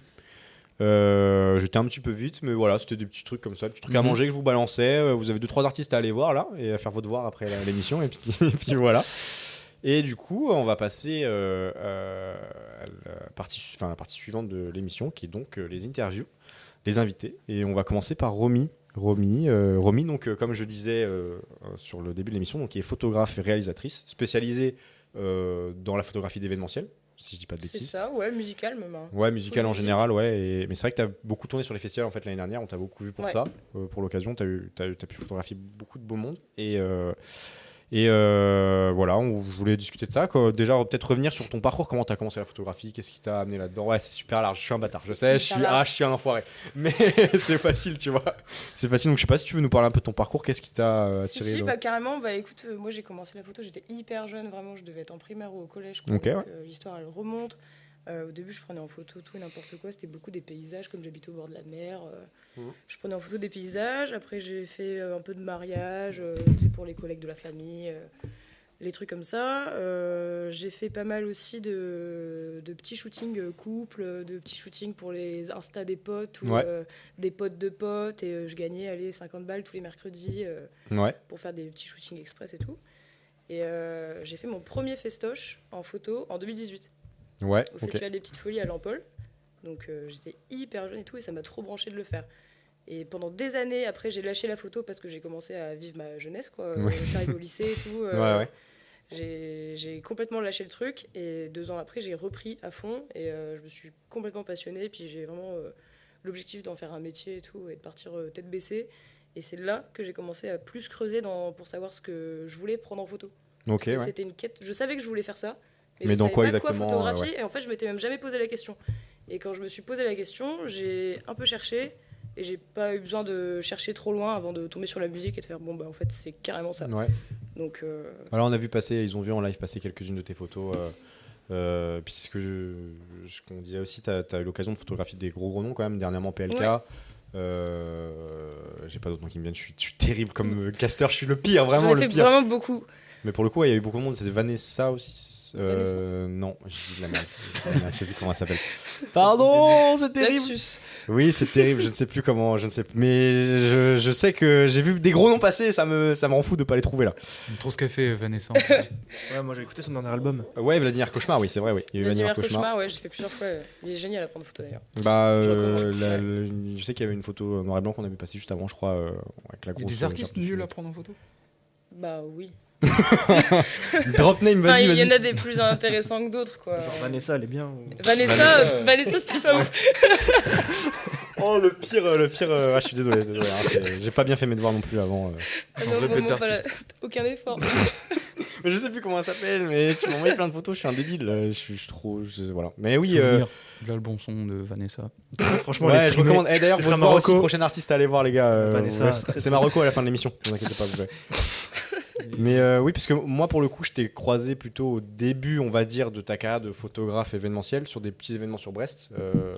J'étais un petit peu vite, mais voilà, c'était des petits trucs comme ça, des petits trucs à manger que je vous balançais. Vous avez 2-3 artistes à aller voir là et à faire vos devoirs après l'émission. Et puis voilà. Et du coup, on va passer à la partie suivante de l'émission, qui est donc les interviews, les invités. Et on va commencer par Romy. Romy, donc, comme je disais sur le début de l'émission, donc, qui est photographe et réalisatrice, spécialisée dans la photographie d'événementiel, si je dis pas de C'est bêtises. ça, ouais, musical même. Hein. Ouais, musical en Musique. général, ouais. Mais c'est vrai que tu as beaucoup tourné sur les festivals en fait, l'année dernière, on t'a beaucoup vu pour Ouais. ça. Pour l'occasion, tu as pu photographier beaucoup de beau monde. Et voilà, je voulais discuter de ça. Déjà, peut-être revenir sur ton parcours, comment tu as commencé la photographie, qu'est-ce qui t'a amené là-dedans. Ouais, c'est super large, je suis un bâtard, je sais, je suis un enfoiré. Mais c'est facile, tu vois. C'est facile, donc je sais pas si tu veux nous parler un peu de ton parcours, qu'est-ce qui t'a attiré Si, dans- bah carrément, bah écoute, moi j'ai commencé la photo, j'étais hyper jeune, vraiment, je devais être en primaire ou au collège. Quoi, Ok, donc, ouais. l'histoire elle remonte. Au début, je prenais en photo tout et n'importe quoi, c'était beaucoup des paysages, comme j'habitais au bord de la mer. Je prenais en photo des paysages, après j'ai fait un peu de mariage, tu sais, pour les collègues de la famille, les trucs comme ça. J'ai fait pas mal aussi de petits shootings couples, de petits shootings pour les Insta des potes ou Ouais. des potes de potes, et je gagnais 50 balles tous les mercredis. Ouais, Pour faire des petits shootings express et tout. Et j'ai fait mon premier festoche en photo en 2018 ouais, au ok. Festival des Petites Folies à Lampol. Donc j'étais hyper jeune et tout, et ça m'a trop branché de le faire. Et pendant des années, après, j'ai lâché la photo parce que j'ai commencé à vivre ma jeunesse, quoi. Oui. J'arrive au lycée et tout. Ouais. J'ai complètement lâché le truc, et 2 ans après, j'ai repris à fond, et je me suis complètement passionnée. Puis j'ai vraiment l'objectif d'en faire un métier et tout, et de partir tête baissée. Et c'est là que j'ai commencé à plus creuser pour savoir ce que je voulais prendre en photo. Ok, Parce que ouais. c'était une quête. Je savais que je voulais faire ça, Mais je dans savais quoi pas exactement, quoi photographier. Et en fait, je m'étais même jamais posé la question. Et quand je me suis posé la question, j'ai un peu cherché, et j'ai pas eu besoin de chercher trop loin avant de tomber sur la musique et de faire bon bah en fait c'est carrément ça. Ouais. Donc Alors, ils ont vu en live passer quelques-unes de tes photos. Puis ce qu'on disait aussi, tu as eu l'occasion de photographier des gros noms quand même, dernièrement PLK. Ouais. J'ai pas d'autres noms qui me viennent, je suis terrible comme caster, je suis le pire, vraiment j'en ai le fait pire. vraiment beaucoup. Mais pour le coup, il y a eu beaucoup de monde, c'était Vanessa aussi. Vanessa. Non, je dis de la merde. Je sais plus comment elle s'appelle. Pardon, c'est terrible. Lapsus. Oui, c'est terrible, je ne sais plus comment, je ne sais plus. Mais je sais que j'ai vu des gros noms passer, ça me rend fou de pas les trouver là. Trop ce qu'a fait Vanessa. Ouais, moi j'ai écouté son dernier album. Ouais, Vladimir Cauchemar, oui, c'est vrai, oui. Il y a eu Vladimir Cauchemar, ouais, j'ai fait plusieurs fois. Il est génial à prendre photo d'ailleurs. Bah, Je recommande. je sais qu'il y avait une photo noir et blanc qu'on a vu passer juste avant, je crois, avec la Il y a grosse. des artistes jarre nuls dessus. à prendre en photo. Bah oui. Drop name, Enfin, vas-y, il y en vas-y. a des plus intéressants que d'autres quoi. Genre Vanessa, elle est bien. ou- Vanessa c'était pas ouf. Oh, le pire. Ah, je suis désolé. Hein, j'ai pas bien fait mes devoirs non plus avant. Ah Un non, vrai bête vraiment pas d'artiste. aucun effort. Mais je sais plus comment elle s'appelle, mais tu m'as envoyé plein de photos, je suis un débile. Je suis trop. Voilà. Mais oui. Souvenir. Là, le bon son de Vanessa. Franchement, Ouais, les je streamés, recommande. Et d'ailleurs, ce votre sera devoir aussi, Marocco. prochain artiste à aller voir, les gars. Vanessa, ouais, très, c'est Marocco à la fin de l'émission, ne vous inquiétez pas, vous verrez. Mais oui, parce que moi, pour le coup, je t'ai croisé plutôt au début, on va dire, de ta carrière de photographe événementiel sur des petits événements sur Brest.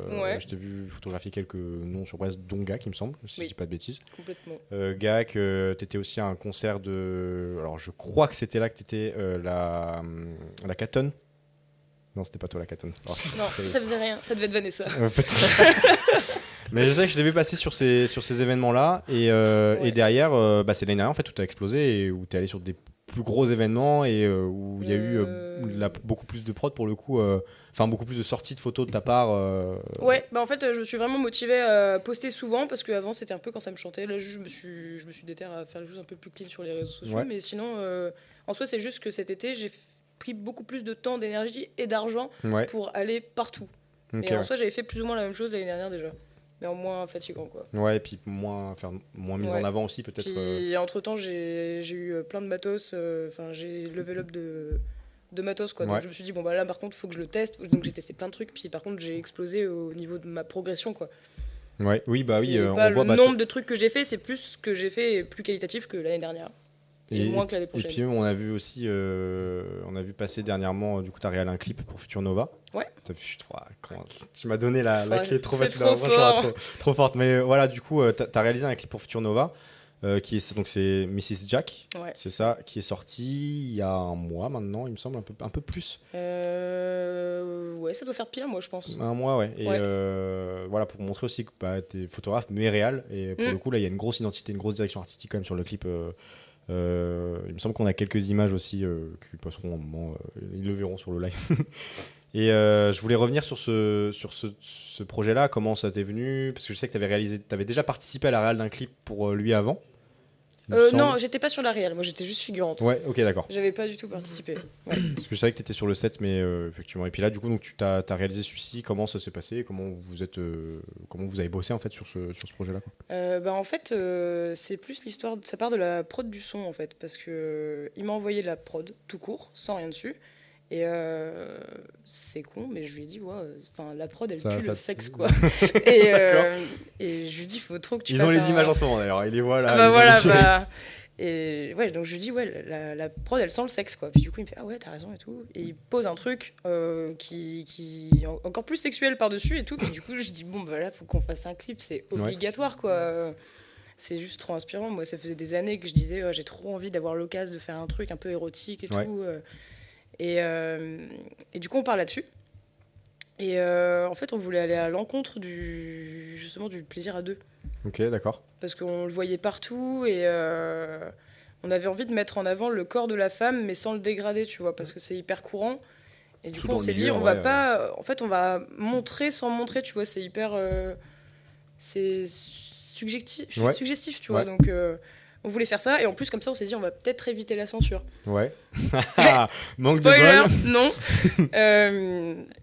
Ouais. Je t'ai vu photographier quelques noms sur Brest, dont Gak, il me semble, si Oui. je dis pas de bêtises. Complètement. Gak, t'étais aussi à un concert de. Alors, je crois que c'était là que t'étais la Caton. Non, c'était pas toi la Caton. Oh, Non, ça me dit rien. Ça devait être Vanessa. Mais je sais que je l'ai vu passer sur ces événements-là. Et derrière, c'est l'année dernière en fait, où tu as explosé et où tu es allé sur des plus gros événements et où il y a eu beaucoup plus de prod pour le coup. Enfin, beaucoup plus de sorties de photos de ta part. Ouais, bah en fait, je me suis vraiment motivée à poster souvent parce qu'avant, c'était un peu quand ça me chantait. Là, je me suis déterre à faire les choses un peu plus clean sur les réseaux sociaux. Ouais. Mais sinon, en soi, c'est juste que cet été, j'ai pris beaucoup plus de temps, d'énergie et d'argent Ouais. pour aller partout. Ok, Et en ouais. soi, j'avais fait plus ou moins la même chose l'année dernière déjà. Mais en moins fatigant, quoi. Ouais, et puis moins mise Ouais. en avant aussi, peut-être. Puis entre-temps, j'ai eu plein de matos. Enfin, j'ai level up de de matos, quoi. Ouais. Donc je me suis dit, bon, bah là, par contre, il faut que je le teste. Donc j'ai testé plein de trucs, puis par contre, j'ai explosé au niveau de ma progression, quoi. Ouais, oui, bah oui, C'est on pas voit. le nombre de trucs que j'ai fait, c'est plus ce que j'ai fait et plus qualitatif que l'année dernière. Et moins que l'année Et prochaine. puis on a vu aussi, on a vu passer dernièrement, du coup, t'as réalisé un clip pour Future Nova. Ouais. Tu m'as donné la Ouais, clé trop c'est facile, trop franchement, fort. trop forte. Mais voilà, du coup, t'as réalisé un clip pour Future Nova, donc c'est Mrs. Jack, Ouais. c'est ça, qui est sorti il y a un mois maintenant, il me semble, un peu plus. Ouais, ça doit faire pile, moi, je pense. Un mois, ouais. Et Ouais. voilà, pour montrer aussi que bah, t'es photographe, mais réel. Et pour Mm. le coup, là, il y a une grosse identité, une grosse direction artistique quand même sur le clip. Il me semble qu'on a quelques images aussi qui passeront un moment. Ils le verront sur le live. Et je voulais revenir sur ce projet-là. Comment ça t'est venu? Parce que je sais que t'avais déjà participé à la réal d'un clip pour lui avant. il me semble. Non, j'étais pas sur la réal, moi j'étais juste figurante. Ouais, ok, d'accord. J'avais pas du tout participé. Ouais. Parce que je savais que t'étais sur le set, mais effectivement. Et puis là, du coup, donc, tu t'as réalisé celui-ci. Comment ça s'est passé? Comment vous avez bossé en fait sur ce projet-là, quoi? Bah en fait, c'est plus l'histoire, ça part de la prod du son en fait, parce que il m'a envoyé la prod tout court, sans rien dessus. Et c'est con, mais je lui ai dit, ouais, la prod elle Ça- pue ça- le sexe quoi. et, et je lui ai dit, faut trop que tu Ils fasses ont les un- images en ce moment d'ailleurs. Ils les voient là. Ah bah ils ont voilà, les- bah. Et ouais, donc je lui dis, ouais, la prod elle sent le sexe quoi. Puis du coup, il me fait, ah ouais, t'as raison et tout. Et il pose un truc qui est encore plus sexuel par-dessus et tout. Puis du coup, je dis, bon, bah là, faut qu'on fasse un clip, c'est obligatoire quoi. C'est juste trop inspirant. Moi, ça faisait des années que je disais, j'ai trop envie d'avoir l'occasion de faire un truc un peu érotique et Ouais. tout. Et du coup, on part là-dessus. Et en fait, on voulait aller à l'encontre justement du plaisir à deux. Ok, d'accord. Parce qu'on le voyait partout et on avait envie de mettre en avant le corps de la femme, mais sans le dégrader, tu vois, parce que c'est hyper courant. Et du Surtout coup, on dans le s'est dit, milieu, on en va vrai, pas. En fait, on va montrer sans montrer, tu vois, c'est hyper. C'est suggestif, Ouais. suggestif, tu vois. Ouais. Donc, on voulait faire ça. Et en plus, comme ça, on s'est dit, on va peut-être éviter la censure. Ouais. Manque Spoiler, de bol. non.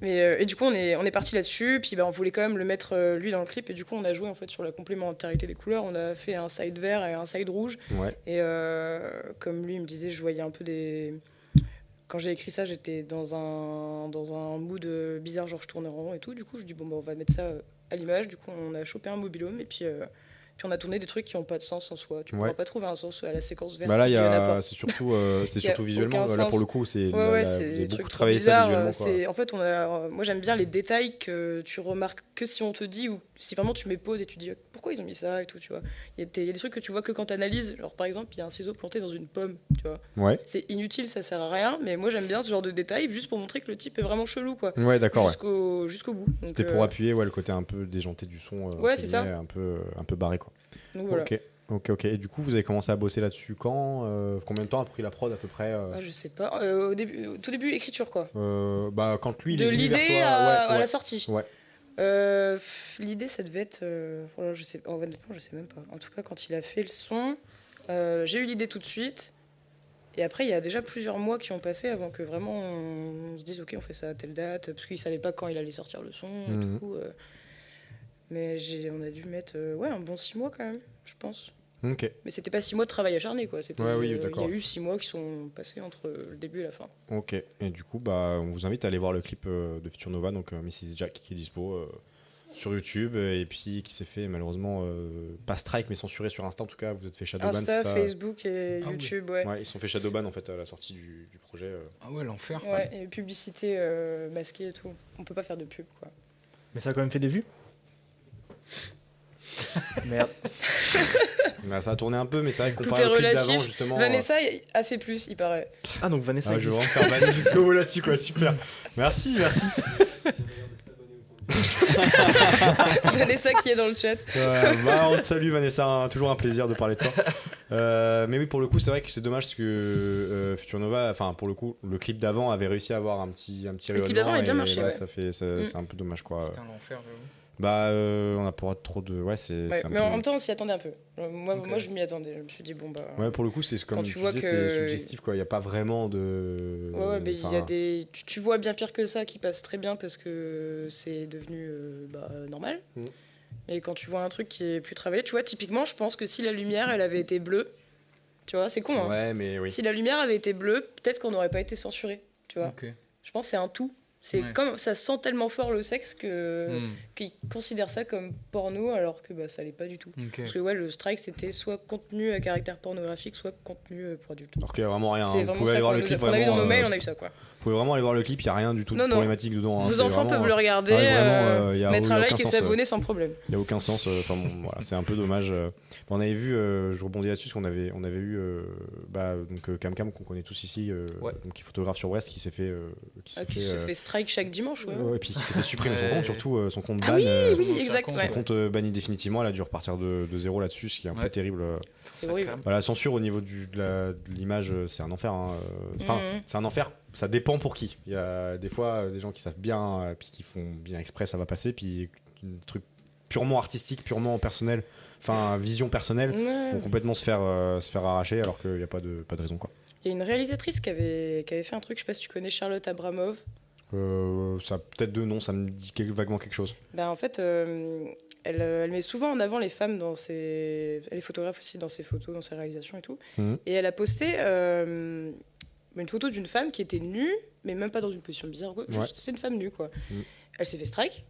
Et du coup, on est parti là-dessus. Puis on voulait quand même le mettre lui dans le clip. Et du coup, on a joué en fait sur la complémentarité des couleurs. On a fait un side vert et un side rouge. Ouais. Et comme lui, il me disait, je voyais un peu des. Quand j'ai écrit ça, j'étais dans un mood bizarre, genre je tourne en rond et tout. Du coup, je dis, bon, bah, on va mettre ça à l'image. Du coup, on a chopé un mobilhome et puis on a tourné des trucs qui n'ont pas de sens en soi. Tu ne pourras pas trouver un sens à la séquence verte. Bah là, il y en a pas. c'est surtout visuellement. aucun Là, pour sens. le coup, c'est Ouais, vous c'est avez des beaucoup trucs travaillé trop ça bizarres. visuellement, quoi. En fait, moi j'aime bien les détails que tu remarques que si on te dit ou si vraiment tu mets pause et tu dis pourquoi ils ont mis ça et tout, tu vois. Il y a des trucs que tu vois que quand tu analyses. Genre par exemple, il y a un ciseau planté dans une pomme, tu vois. Ouais. C'est inutile, ça sert à rien, mais moi j'aime bien ce genre de détails juste pour montrer que le type est vraiment chelou, quoi. Ouais, d'accord. Ouais. Jusqu'au bout. Donc, C'était pour appuyer le côté un peu déjanté du son. Ouais, entre c'est ça. guillemets, un peu barré, quoi. donc voilà. Ok. Et du coup, vous avez commencé à bosser là-dessus quand? Combien de temps a pris la prod à peu près? Ah, je sais pas. Au tout début, écriture, quoi. Bah, quand lui, il De est venu vers l'idée toi, à ouais. la sortie. Ouais. L'idée, ça devait être. Voilà, je sais, honnêtement, je sais même pas. En tout cas, quand il a fait le son, j'ai eu l'idée tout de suite. Et après, il y a déjà plusieurs mois qui ont passé avant que vraiment on se dise, ok, on fait ça à telle date, parce qu'il savait pas quand il allait sortir le son et Mhm. tout. Mais on a dû mettre un bon 6 mois quand même, je pense. Ok. Mais c'était pas 6 mois de travail acharné, quoi. C'était, Ouais, oui, il y d'accord. a eu 6 mois qui sont passés entre le début et la fin. Ok. Et du coup, bah, on vous invite à aller voir le clip de Future Nova, donc Mrs. Jack, qui est dispo sur YouTube, et puis qui s'est fait malheureusement pas strike, mais censuré sur Insta. En tout cas, vous êtes fait shadowban, c'est Insta, ça? Facebook et Ah oui. YouTube, ouais. Ouais, ils se sont fait shadowban en fait à la sortie du projet. Ah ouais, l'enfer. Ouais, et publicité masquée et tout. On peut pas faire de pub, quoi. Mais ça a quand même fait des vues. Merde. Bah, ça a tourné un peu, mais c'est vrai qu'on Tout parlait est au clip relatif. d'avant justement. Vanessa a fait plus, il paraît. Ah, donc Vanessa Ah, je vais existe. vraiment faire vanner jusqu'au bout là-dessus, quoi. Super. Merci. Vanessa qui est dans le chat. Bah, on te salue, Vanessa. Hein, toujours un plaisir de parler de toi. Mais oui, pour le coup, c'est vrai que c'est dommage parce que Future Nova, enfin, pour le coup, le clip d'avant avait réussi à avoir un petit rayonnement. clip d'avant a bien et marché, là, ouais. c'est un peu dommage, quoi. Putain, l'enfer, j'avoue. Bah, on a pas trop de. Ouais, c'est Ouais, un mais peu. en même temps, on s'y attendait un peu. Moi, Ok. moi je m'y attendais. Je me suis dit, bon, bah. Ouais, pour le coup, c'est comme Quand tu tu vois disais, que- c'est suggestif, quoi. Il n'y a pas vraiment de. Ouais, mais il y a Enfin, des. Tu vois bien pire que ça qui passe très bien parce que c'est devenu normal. Mm. Et quand tu vois un truc qui est plus travaillé, tu vois, typiquement, je pense que si la lumière, elle avait été bleue, tu vois, c'est con, hein. Ouais, mais oui. Si la lumière avait été bleue, peut-être qu'on n'aurait pas été censuré. tu vois. Ok. Je pense que c'est un tout. C'est Ouais. comme ça sent tellement fort le sexe que qu'ils considèrent ça comme porno alors que bah, ça l'est pas du tout. Ok. Parce que ouais, le strike c'était soit contenu à caractère pornographique, soit contenu pour adultes. Alors qu'il y a vraiment rien. C'est Vous vraiment pouvez ça aller voir qu'on le clip. qu'on a eu dans nos Vraiment, mails, on a eu ça quoi. vous pouvez vraiment aller voir le clip, il n'y a rien du tout de Non, non. problématique dedans. hein. Vos C'est enfants vraiment, peuvent le regarder, vraiment, y a mettre un aucun like et sens, s'abonner sans problème. Il n'y a aucun sens. Enfin, bon, voilà, c'est un peu dommage. On avait vu, je rebondis là-dessus, parce qu'on avait eu donc, Cam qu'on connaît tous ici, Ouais. donc, qui est photographe sur Brest, qui s'est fait. Qui se fait strike chaque dimanche, ouais. et puis qui s'est fait supprimer son Ouais. compte, surtout son compte ban. Ah oui, Son exact. compte, Ouais. Son compte banni définitivement, elle a dû repartir de zéro là-dessus, ce qui est un peu Ouais. terrible. C'est horrible. Voilà, la censure au niveau de l'image, c'est un enfer. Hein. Enfin, c'est un enfer. Ça dépend pour qui. Il y a des fois des gens qui savent bien, puis qui font bien exprès, ça va passer. Puis un truc purement artistique, purement personnel, enfin vision personnelle, Ouais. vont complètement se faire arracher alors qu'il n'y a pas de raison quoi. Il y a une réalisatrice qui avait fait un truc, je sais pas si tu connais Charlotte Abramov. Ça peut-être deux noms, ça me dit vaguement quelque chose. Ben, en fait, elle met souvent en avant les femmes dans ses... Elle est photographe aussi dans ses photos, dans ses réalisations et tout. Mhm. Et elle a posté une photo d'une femme qui était nue, mais même pas dans une position bizarre. Quoi. Ouais. Juste, c'était une femme nue, quoi. Mhm. Elle s'est fait strike,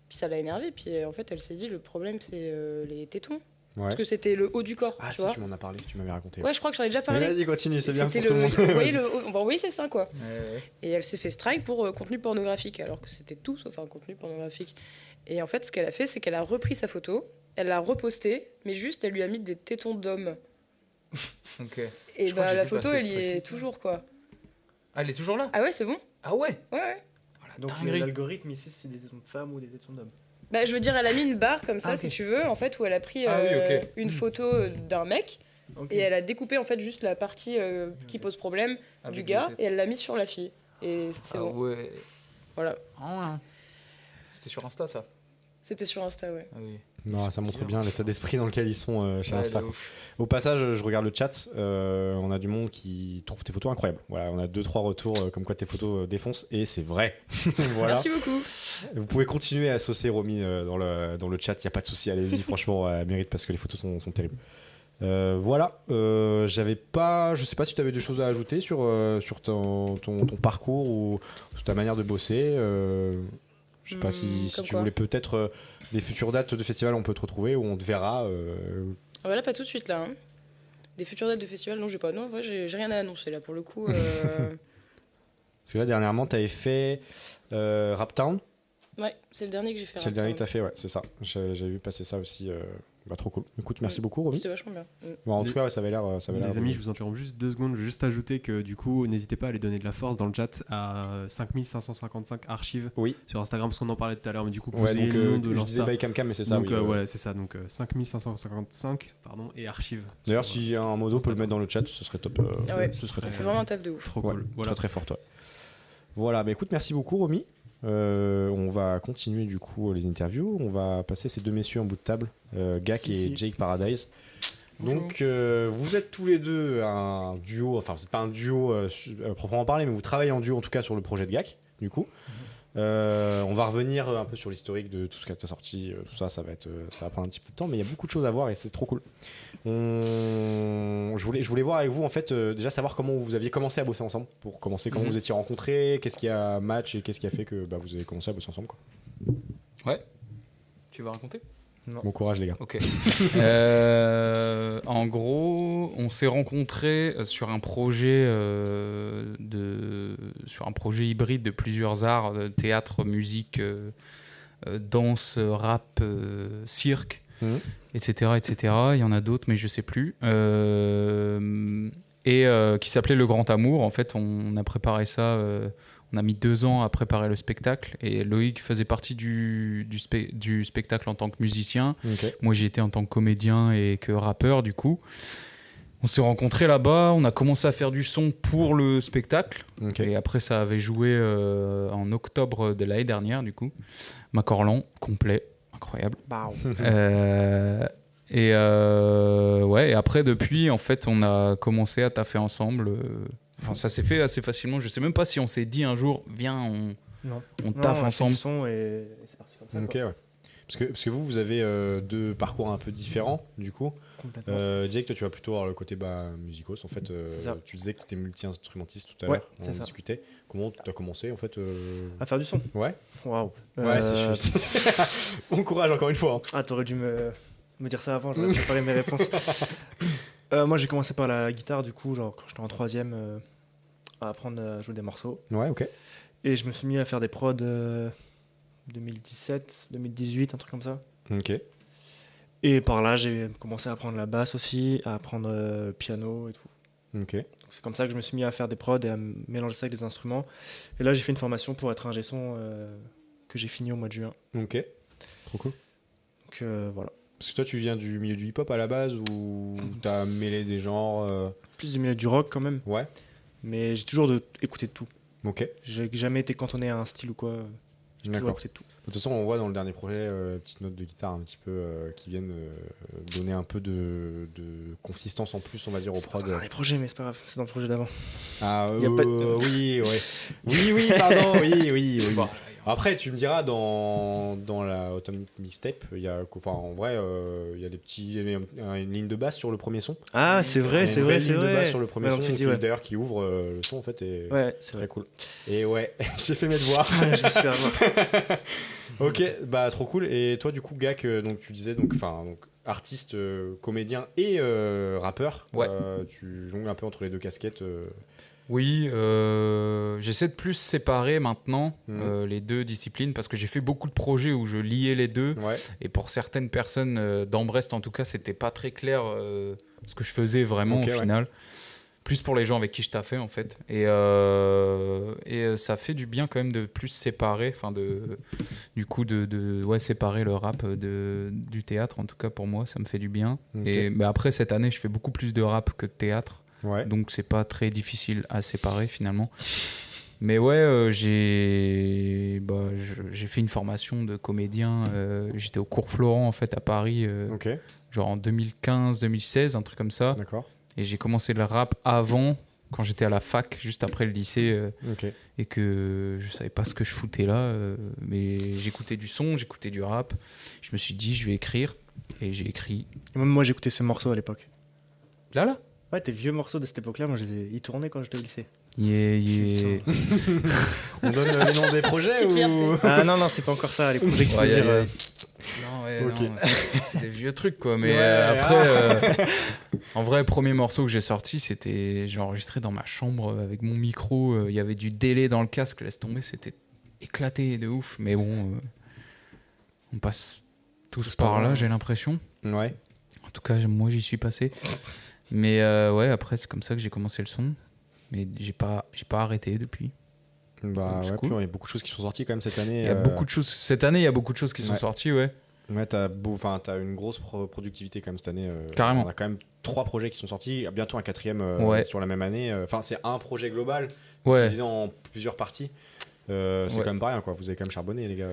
puis ça l'a énervée. Puis en fait, elle s'est dit, le problème, c'est les tétons. Ouais. Parce que c'était le haut du corps, Ah tu si, vois. tu m'en as parlé, tu m'avais raconté. Ouais, je crois que j'en ai déjà Mais parlé. vas-y, continue, c'est bien pour C'était tout le monde. vous voyez Vas-y. on va envoyer ses seins, quoi. Ouais. Et elle s'est fait strike pour contenu pornographique, alors que c'était tout sauf un contenu pornographique. Et en fait, ce qu'elle a fait, c'est qu'elle a repris sa photo, elle l'a repostée, mais juste, elle lui a mis des tétons d'homme. Ok. Et Je crois que j'ai la vu photo, passer elle ce y truc. est toujours, quoi. Ah, elle est toujours là. Ah ouais, c'est bon. Ah ouais. Ouais. Donc dinguerie. l'algorithme ici, c'est des tétons de femmes ou des tétons d'hommes. Bah, je veux dire, elle a mis une barre comme ça, Ah, ok. si tu veux, en fait, où elle a pris Ah oui, ok. une photo d'un mec, et elle a découpé, en fait, juste la partie qui pose problème Avec du les gars, têtes. et elle l'a mise sur la fille. Et c'est Ah bon. ouais. Voilà. Ah ouais. C'était sur Insta ça. C'était sur Insta, ouais. Ah oui. Non, ça montre bien l'état d'esprit dans lequel ils sont chez Ouais, Insta. de ouf. Au passage, je regarde le chat. On a du monde qui trouve tes photos incroyables. Voilà, on a 2-3 retours comme quoi tes photos défoncent et c'est vrai. Voilà. Merci beaucoup. Vous pouvez continuer à saucer Romy dans le chat. Il y a pas de souci. Allez-y, franchement, elle mérite parce que les photos sont terribles. Voilà. J'avais pas. Je sais pas si tu avais des choses à ajouter sur ton parcours ou sur ta manière de bosser. Je sais pas si comme tu quoi voulais peut-être des futures dates de festival, on peut te retrouver ou on te verra. Ah bah là, pas tout de suite, là. Hein. Des futures dates de festival, non, j'ai pas. Non, en vrai, j'ai rien à annoncer, là, pour le coup. Parce que là, dernièrement, tu avais fait Raptown. Ouais, c'est le dernier que j'ai fait. C'est le dernier que tu Raptown. as fait, ouais, c'est ça. J'avais vu passer ça aussi. Trop cool. Écoute, merci beaucoup, Romy. C'était vachement bien. Bon, en Les- tout cas, ouais, ça avait l'air. Les amis, je vous interromps juste 2 secondes. Je veux juste ajouter que du coup, n'hésitez pas à aller donner de la force dans le chat à 5555 archives Oui. sur Instagram, parce qu'on en parlait tout à l'heure, mais du coup, que Ouais, vous ayez donc le nom de je disais l'Insta. by Cam, mais c'est ça. Donc, oui, ouais, c'est ça. Donc, 5555 pardon, et archives. D'ailleurs, si un modo peut le mettre dans le chat, ce serait top. Ah ouais, ce serait ça très fait vraiment un taf de ouf. trop Ouais, cool. Voilà. Très très fort, toi. Voilà, bah écoute, merci beaucoup, Romy. On va continuer du coup les interviews. On va passer ces deux messieurs en bout de table, Gak Si, et si. Jake Paradise. Bonjour. Donc, vous êtes tous les deux un duo, enfin, vous n'êtes pas un duo proprement parlé, mais vous travaillez en duo en tout cas sur le projet de Gak, du coup. On va revenir un peu sur l'historique de tout ce qui a été sorti, tout ça, ça va prendre un petit peu de temps, mais il y a beaucoup de choses à voir et c'est trop cool. Je voulais voir avec vous en fait, déjà savoir comment vous aviez commencé à bosser ensemble, pour commencer, comment Mhm. vous étiez rencontrés, qu'est-ce qui a match et qu'est-ce qui a fait que vous avez commencé à bosser ensemble, quoi. Ouais. Tu vas raconter? Bon courage les gars. Ok. En gros, on s'est rencontrés sur un projet sur un projet hybride de plusieurs arts, théâtre, musique, danse, rap, cirque, Mhm. etc., etc. Il y en a d'autres, mais je sais plus. Qui s'appelait Le Grand Amour. En fait, on a préparé ça. On a mis 2 ans à préparer le spectacle et Loïc faisait partie du spectacle en tant que musicien. Ok. Moi, j'y étais en tant que comédien et que rappeur, du coup. On s'est rencontrés là-bas, on a commencé à faire du son pour le spectacle. Ok. Et après, ça avait joué en octobre de l'année dernière, du coup. Macorlan, complet, incroyable. Et après, depuis, en fait, on a commencé à taffer ensemble. Enfin, ça s'est fait assez facilement. Je sais même pas si on s'est dit un jour, viens, Non. on taffe a fait ensemble. le son et c'est parti comme ça. Ok, quoi. ouais. Parce que vous avez deux parcours un peu différents, du coup. Complètement. Jake, toi, tu vas plutôt avoir le côté musicos. En fait, C'est ça. tu disais que tu étais multi-instrumentiste tout à Ouais, l'heure. On c'est en ça. discutait. Comment tu as commencé, en fait À faire du son. Ouais, Waouh. ouais, c'est bon courage, encore une fois. Hein. Ah, t'aurais dû me dire ça avant, j'aurais préparé mes réponses. Moi, j'ai commencé par la guitare, du coup, genre quand j'étais en troisième, à apprendre à jouer des morceaux. Ouais, ok. Et je me suis mis à faire des prods 2017, 2018, un truc comme ça. Ok. Et par là, j'ai commencé à apprendre la basse aussi, à apprendre piano et tout. Ok. Donc, c'est comme ça que je me suis mis à faire des prods et à mélanger ça avec des instruments. Et là, j'ai fait une formation pour être ingé son que j'ai fini au mois de juin. Ok. Trop cool. Donc voilà. Parce que toi, tu viens du milieu du hip-hop à la base ou t'as mêlé des genres Plus du milieu du rock quand même. Ouais. Mais j'ai toujours écouté de tout. Ok. J'ai jamais été cantonné à un style ou quoi. J'ai toujours D'accord. écouté de tout. De toute façon, on voit dans le dernier projet petites notes de guitare un petit peu qui viennent donner un peu de consistance en plus, on va dire, au C'est pas prod. dans les projets, mais c'est pas grave, c'est dans le projet d'avant. Ah Y a pas de- oui, ouais. Oui, pardon, oui. Après, tu me diras, dans la Autumn Mixtape, il y a, enfin, en vrai, il y a il y avait une ligne de basse sur le premier son. Ah, c'est Il y vrai, a c'est une vrai, belle c'est ligne de vrai. basse sur le premier Ouais, son, donc tu dis, qui, ouais. d'ailleurs, qui ouvre le son, en fait, et Ouais, c'est très vrai. cool. Et ouais, j'ai fait mes devoirs. Je me suis fait avoir. Ok, bah trop cool. Et toi, du coup, Gak, donc tu disais, donc artiste, comédien et rappeur. Ouais. Tu jongles un peu entre les deux casquettes. Oui, j'essaie de plus séparer maintenant Mhm. les deux disciplines parce que j'ai fait beaucoup de projets où je liais les deux. Ouais. Et pour certaines personnes d'Ambrest, en tout cas, c'était pas très clair ce que je faisais vraiment Ok, au ouais. final. Plus pour les gens avec qui je taffais en fait. Et ça fait du bien quand même de plus séparer, enfin du coup de séparer le rap du théâtre. En tout cas pour moi, ça me fait du bien. Ok. Et bah, après cette année, je fais beaucoup plus de rap que de théâtre. Ouais. Donc c'est pas très difficile à séparer finalement. Mais ouais, j'ai fait une formation de comédien. J'étais au cours Florent en fait à Paris, Ok, genre en 2015-2016, un truc comme ça. d'accord. Et j'ai commencé le rap avant, quand j'étais à la fac, juste après le lycée, Ok. et que je savais pas ce que je foutais là. Mais j'écoutais du son, j'écoutais du rap. Je me suis dit, je vais écrire. Et j'ai écrit. Et même moi, j'écoutais ces morceaux à l'époque. Là Ouais, tes vieux morceaux de cette époque-là, moi, ils tournaient quand j'étais au lycée. Yeah. On donne les noms des projets Petite ou... fierté. Ah non, c'est pas encore ça, les projets qu'il faut Ouais, dire. Non, ouais, Ok. non, c'est des vieux trucs quoi. Mais Ouais, après, en vrai, premier morceau que j'ai sorti, j'ai enregistré dans ma chambre avec mon micro. Il y avait du délai dans le casque, laisse tomber, c'était éclaté de ouf. Mais bon, on passe tous par là, j'ai l'impression. Ouais. En tout cas, moi j'y suis passé. Mais ouais, après, c'est comme ça que j'ai commencé le son. Mais j'ai pas arrêté depuis. Bah Donc, c'est ouais, cool. puis il y a beaucoup de choses qui sont sorties quand même cette année. Il y a beaucoup de choses. Cette année, il y a beaucoup de choses qui sont Ouais. sorties, ouais. Ouais, t'as une grosse productivité quand même cette année. Carrément. On a quand même 3 projets qui sont sortis, bientôt un 4e Ouais. sur la même année. Enfin, c'est un projet global, Ouais. divisé en plusieurs parties. C'est Ouais. quand même pas rien, quoi. Vous avez quand même charbonné, les gars.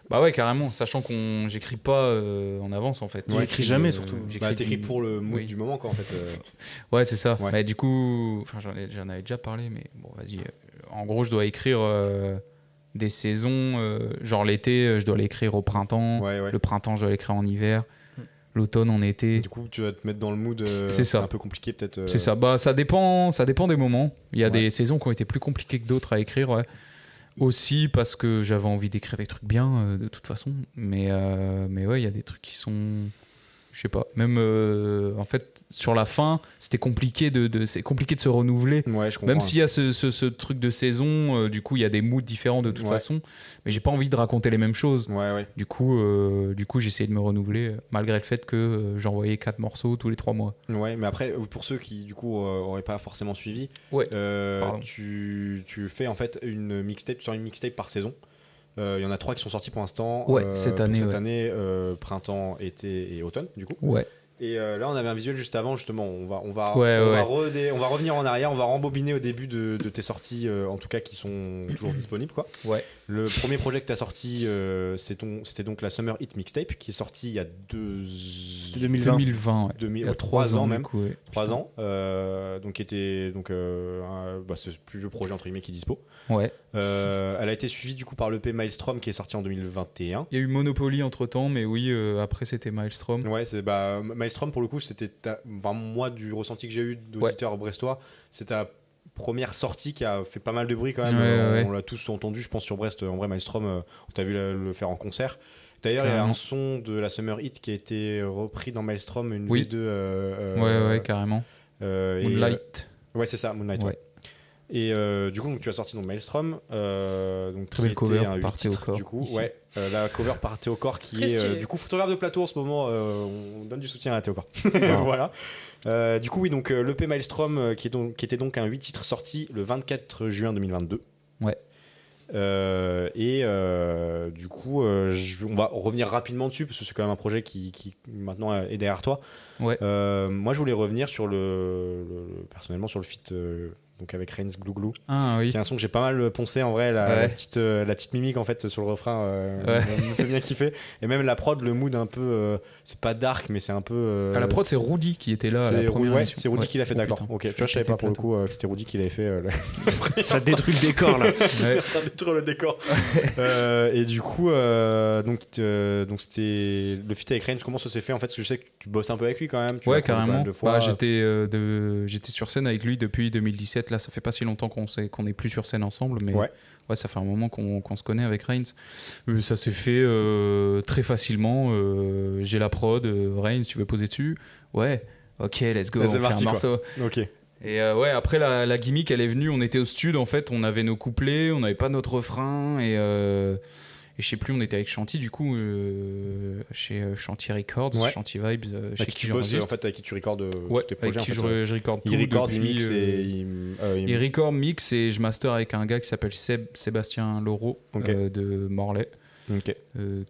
Bah ouais, carrément. Sachant qu'on j'écris pas en avance en fait. Ouais, j'écris jamais, surtout. Bah, t'écris pour le mood oui. du moment, quoi, en fait. Ouais, c'est ça. Ouais. Mais du coup, enfin, j'en avais déjà parlé, mais bon, vas-y. En gros, je dois écrire des saisons. Genre l'été, je dois l'écrire au printemps. Ouais, ouais. Le printemps, je dois l'écrire en hiver. L'automne, en été. Du coup, tu vas te mettre dans le mood. C'est ça. un peu compliqué, peut-être. C'est ça. Bah, ça dépend des moments. Il y a Ouais. des saisons qui ont été plus compliquées que d'autres à écrire. Ouais. Aussi parce que j'avais envie d'écrire des trucs bien de toute façon. Mais ouais, il y a des trucs qui sont. Je sais pas. Même en fait, sur la fin, c'était compliqué c'est compliqué de se renouveler. Ouais, je comprends. Même s'il y a ce truc de saison, du coup, il y a des moods différents de toute Ouais. façon. Mais j'ai pas envie de raconter les mêmes choses. Ouais, ouais. Du coup, j'ai essayé de me renouveler malgré le fait que j'envoyais 4 morceaux tous les 3 mois. Ouais, mais après, pour ceux qui, du coup, auraient pas forcément suivi, Ouais. Pardon. tu fais en fait une mixtape sur une mixtape par saison. Il y en a 3 qui sont sortis pour l'instant. Ouais, cette année, Cette ouais. année, printemps, été et automne, du coup. Ouais. Et là, on avait un visuel juste avant, justement. On va revenir en arrière, on va rembobiner au début de tes sorties, en tout cas qui sont toujours disponibles, quoi. Ouais. Le premier projet que tu as sorti, c'était donc la Summer Hit Mixtape, qui est sorti il y a 2020. 2020, ouais. Il y a 3 ans même. du coup, ouais. 3 ans. Donc, qui était ce plus vieux projet, entre guillemets, qui est dispo. Ouais. Elle a été suivie du coup par l'EP Maelstrom qui est sorti en 2021. Il y a eu Monopoly entre temps, mais oui, après c'était Maelstrom. Ouais, Maelstrom pour le coup, c'était moi du ressenti que j'ai eu d'auditeurs brestois, c'est ta première sortie qui a fait pas mal de bruit quand même. Ouais. On l'a tous entendu, je pense, sur Brest. En vrai, Maelstrom, on t'a vu le faire en concert. D'ailleurs, il y a un son de la Summer Hit qui a été repris dans Maelstrom, une V2. Ouais, carrément. Moonlight. Ouais, c'est ça, Moonlight. Ouais. Et du coup, donc, tu as sorti donc Maelstrom, donc très belle cover, un Partez au corps. Du coup, ici. ouais, la cover par Théo Corps qui Très est stylé. du coup photographe de plateau en ce moment. On donne du soutien à Théo Corps. Wow. Voilà. Du coup, oui, donc l'EP Maelstrom qui était donc un 8 titres sorti le 24 juin 2022. Ouais. Du coup, on va revenir rapidement dessus parce que c'est quand même un projet qui maintenant est derrière toi. Ouais. Moi, je voulais revenir sur personnellement sur le feat donc avec Reigns Glou Glou, Ah oui. qui est un son que j'ai pas mal poncé en vrai, la petite mimique en fait sur le refrain me fait bien kiffer, et même la prod, le mood un peu c'est pas dark mais c'est un peu À la prod, c'est Rudy qui était là à la première émission. c'est Rudy qui l'a fait, d'accord. putain. Ok, tu vois, je savais pas pour le coup que c'était Rudy qui l'avait fait. Ça détruit le décor là. Ça détruit le décor. Et du coup, donc c'était le feat avec Reigns. Comment ça s'est fait en fait? Parce que je sais que tu bosses un peu avec lui quand même. Tu l'as croisé pas Carrément. mal de fois. J'étais sur scène avec lui depuis 2017. Là, ça fait pas si longtemps qu'on n'est plus sur scène ensemble, mais Ouais. ça fait un moment qu'on se connaît avec Reigns. Ça s'est fait très facilement. J'ai la prod, Reigns, tu veux poser dessus? Ouais. Ok, let's go. Là, On c'est fait parti, un morceau. Ok. Et après la gimmick, elle est venue. On était au stud en fait. On avait nos couplets, on n'avait pas notre refrain et je sais plus. On était avec Chanty du coup chez Chanty Records, Ouais. Chanty Vibes, chez Avec qui tu bosses, en j'enregistre. fait, avec qui tu recordes Ouais, tous tes avec projets. qui en fait, je recorde tout. il record, il depuis, mixe et il record, mix et je master avec un gars qui s'appelle Sébastien Laureau Ok. de Morlaix, Ok.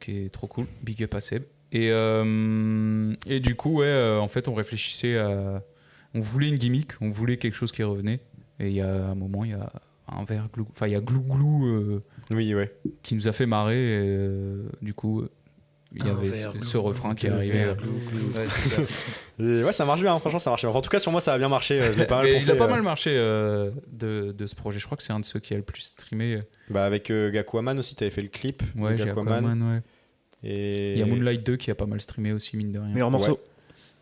qui est trop cool. Big up à Seb. Et du coup, en fait, on réfléchissait à. On voulait une gimmick, on voulait quelque chose qui revenait. Et il y a un moment, il y a un verre glou. Enfin, il y a Glou Glou Oui, ouais. qui nous a fait marrer. Et, du coup, il y Un avait verre ce glou, refrain qui est deux arrivé. verres glou, glou. Ouais, c'est ça. Et ouais, ça marche bien, hein, franchement, ça marche bien. En tout cas, sur moi, ça a bien marché. Je l'ai pas mal Mais pensé. il a pas mal marché de ce projet. Je crois que c'est un de ceux qui a le plus streamé. Avec Gakuaman aussi, t'avais fait le clip. Ouais, j'ai Aquaman, ouais. Et Il y a Moonlight 2 qui a pas mal streamé aussi, mine de rien. Meilleur morceau.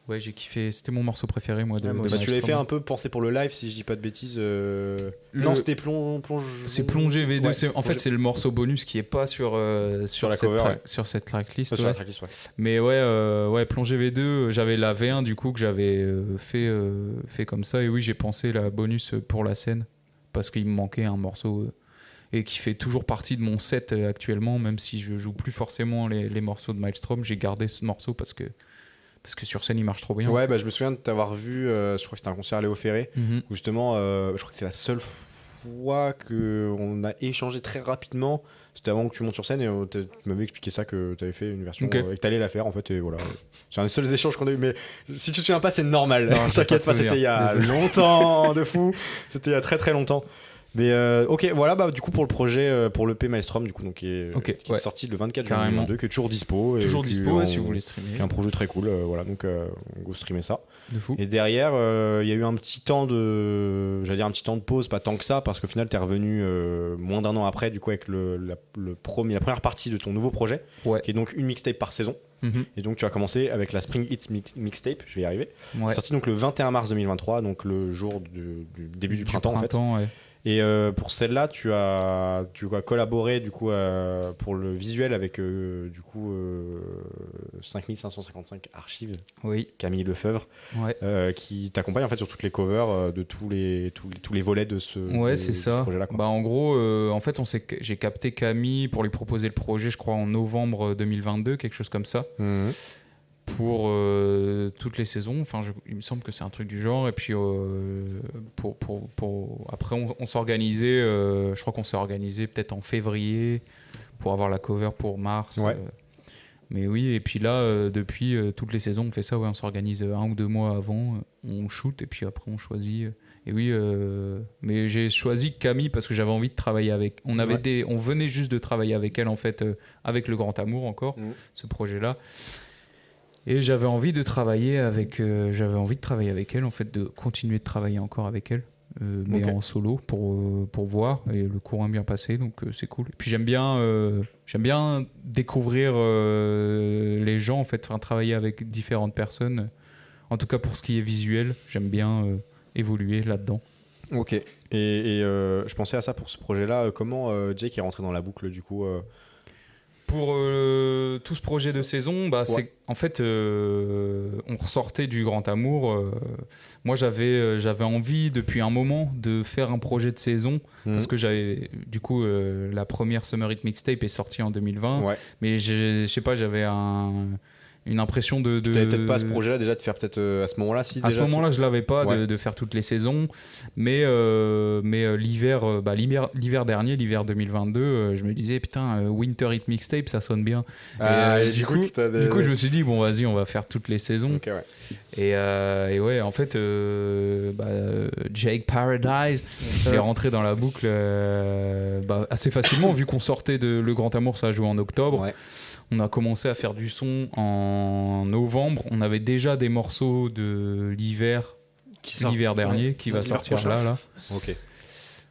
Ouais, j'ai kiffé. C'était mon morceau préféré, moi. Ouais, moi de aussi. Tu l'avais fait Maelstrom. un peu penser pour le live, si je dis pas de bêtises. Non, c'était plonge. C'est Plongé V2. Ouais, En fait, Plongé. c'est le morceau bonus qui est pas sur la cette cover, ouais. sur cette tracklist. Sur ouais. la tracklist, ouais. Mais ouais, Plongé V2, j'avais la V1 du coup que j'avais fait comme ça. Et oui, j'ai pensé la bonus pour la scène parce qu'il me manquait un morceau et qui fait toujours partie de mon set actuellement, même si je joue plus forcément les morceaux de Maelstrom. J'ai gardé ce morceau parce que sur scène il marche trop bien. Ouais, je me souviens de t'avoir vu, je crois que c'était un concert à Léo Ferré, Mhm. où justement, je crois que c'est la seule fois qu'on a échangé très rapidement. C'était avant que tu montes sur scène et tu m'avais expliqué ça, que tu avais fait une version Ok. et que t'allais la faire en fait. Et voilà. C'est un des seuls échanges qu'on a eu. Mais si tu te souviens pas, c'est normal. Non, j'ai T'inquiète pas pas, de c'était il y a souvenir. Désolé. longtemps de fou. C'était il y a très très longtemps. Mais ok, voilà, du coup pour le projet, pour l'EP Maelstrom, du coup, donc, qui est ouais. sorti le 24 juin Carrément. 2022, qui est toujours dispo. et Toujours qui dispo en- si vous voulez streamer. qui est un projet très cool, voilà, donc go streamer ça. De fou. Et derrière, il y a eu un petit temps de pause, pas tant que ça, parce qu'au final, t'es revenu moins d'un an après, du coup, avec la première partie de ton nouveau projet, Ouais. qui est donc une mixtape par saison. Mhm. Et donc, tu as commencé avec la Spring Hits Mixtape, je vais y arriver. Ouais. Sorti donc le 21 mars 2023, donc le jour du début du printemps, en fait. ouais. Et pour celle-là, tu as collaboré du coup pour le visuel avec 5555 archives, Oui. Camille Lefebvre, Ouais. qui t'accompagne en fait sur toutes les covers de tous les volets de ce Ouais, de c'est ce ça. projet-là, quoi. Bah, en gros, en fait, j'ai capté Camille pour lui proposer le projet, je crois, en novembre 2022, quelque chose comme ça, Mhm. pour toutes les saisons. Enfin, il me semble que c'est un truc du genre. Et puis, après, on s'organisait, je crois qu'on s'est organisé peut-être en février pour avoir la cover pour mars. Ouais. Mais oui, et puis là, depuis toutes les saisons, on fait ça, ouais, on s'organise 1 ou 2 mois avant, on shoot, et puis après on choisit. Et oui, mais j'ai choisi Camille parce que j'avais envie de travailler avec. On venait juste de travailler avec elle, en fait, avec Le Grand Amour encore, ce projet-là. Et j'avais envie de travailler avec elle, en fait, de continuer de travailler encore avec elle. Mais en solo pour voir, et le courant est bien passé, donc c'est cool. Et puis j'aime bien découvrir les gens, en fait, enfin, travailler avec différentes personnes, en tout cas pour ce qui est visuel, j'aime bien évoluer là-dedans. Ok, et je pensais à ça pour ce projet-là, comment Jake est rentré dans la boucle du coup Pour tout ce projet de saison, c'est en fait on ressortait du Grand Amour. Moi j'avais envie depuis un moment de faire un projet de saison parce que j'avais du coup la première Summer Hit Mixtape est sortie en 2020, mais je sais pas, j'avais une impression de... Tu n'avais peut-être pas ce projet-là déjà de faire peut-être à ce moment-là si à déjà, ce moment-là, je l'avais pas de faire toutes les saisons, mais l'hiver dernier, l'hiver 2022, je me disais putain, Winter Hit Mixtape, ça sonne bien. Et du coup, je me suis dit bon vas-y, on va faire toutes les saisons. Okay, ouais. Et ouais, en fait, Jake Paradise est rentré dans la boucle assez facilement vu qu'on sortait de Le Grand Amour, ça a joué en octobre. Ouais. On a commencé à faire du son en novembre. On avait déjà des morceaux de l'hiver dernier qui va sortir là. Ok.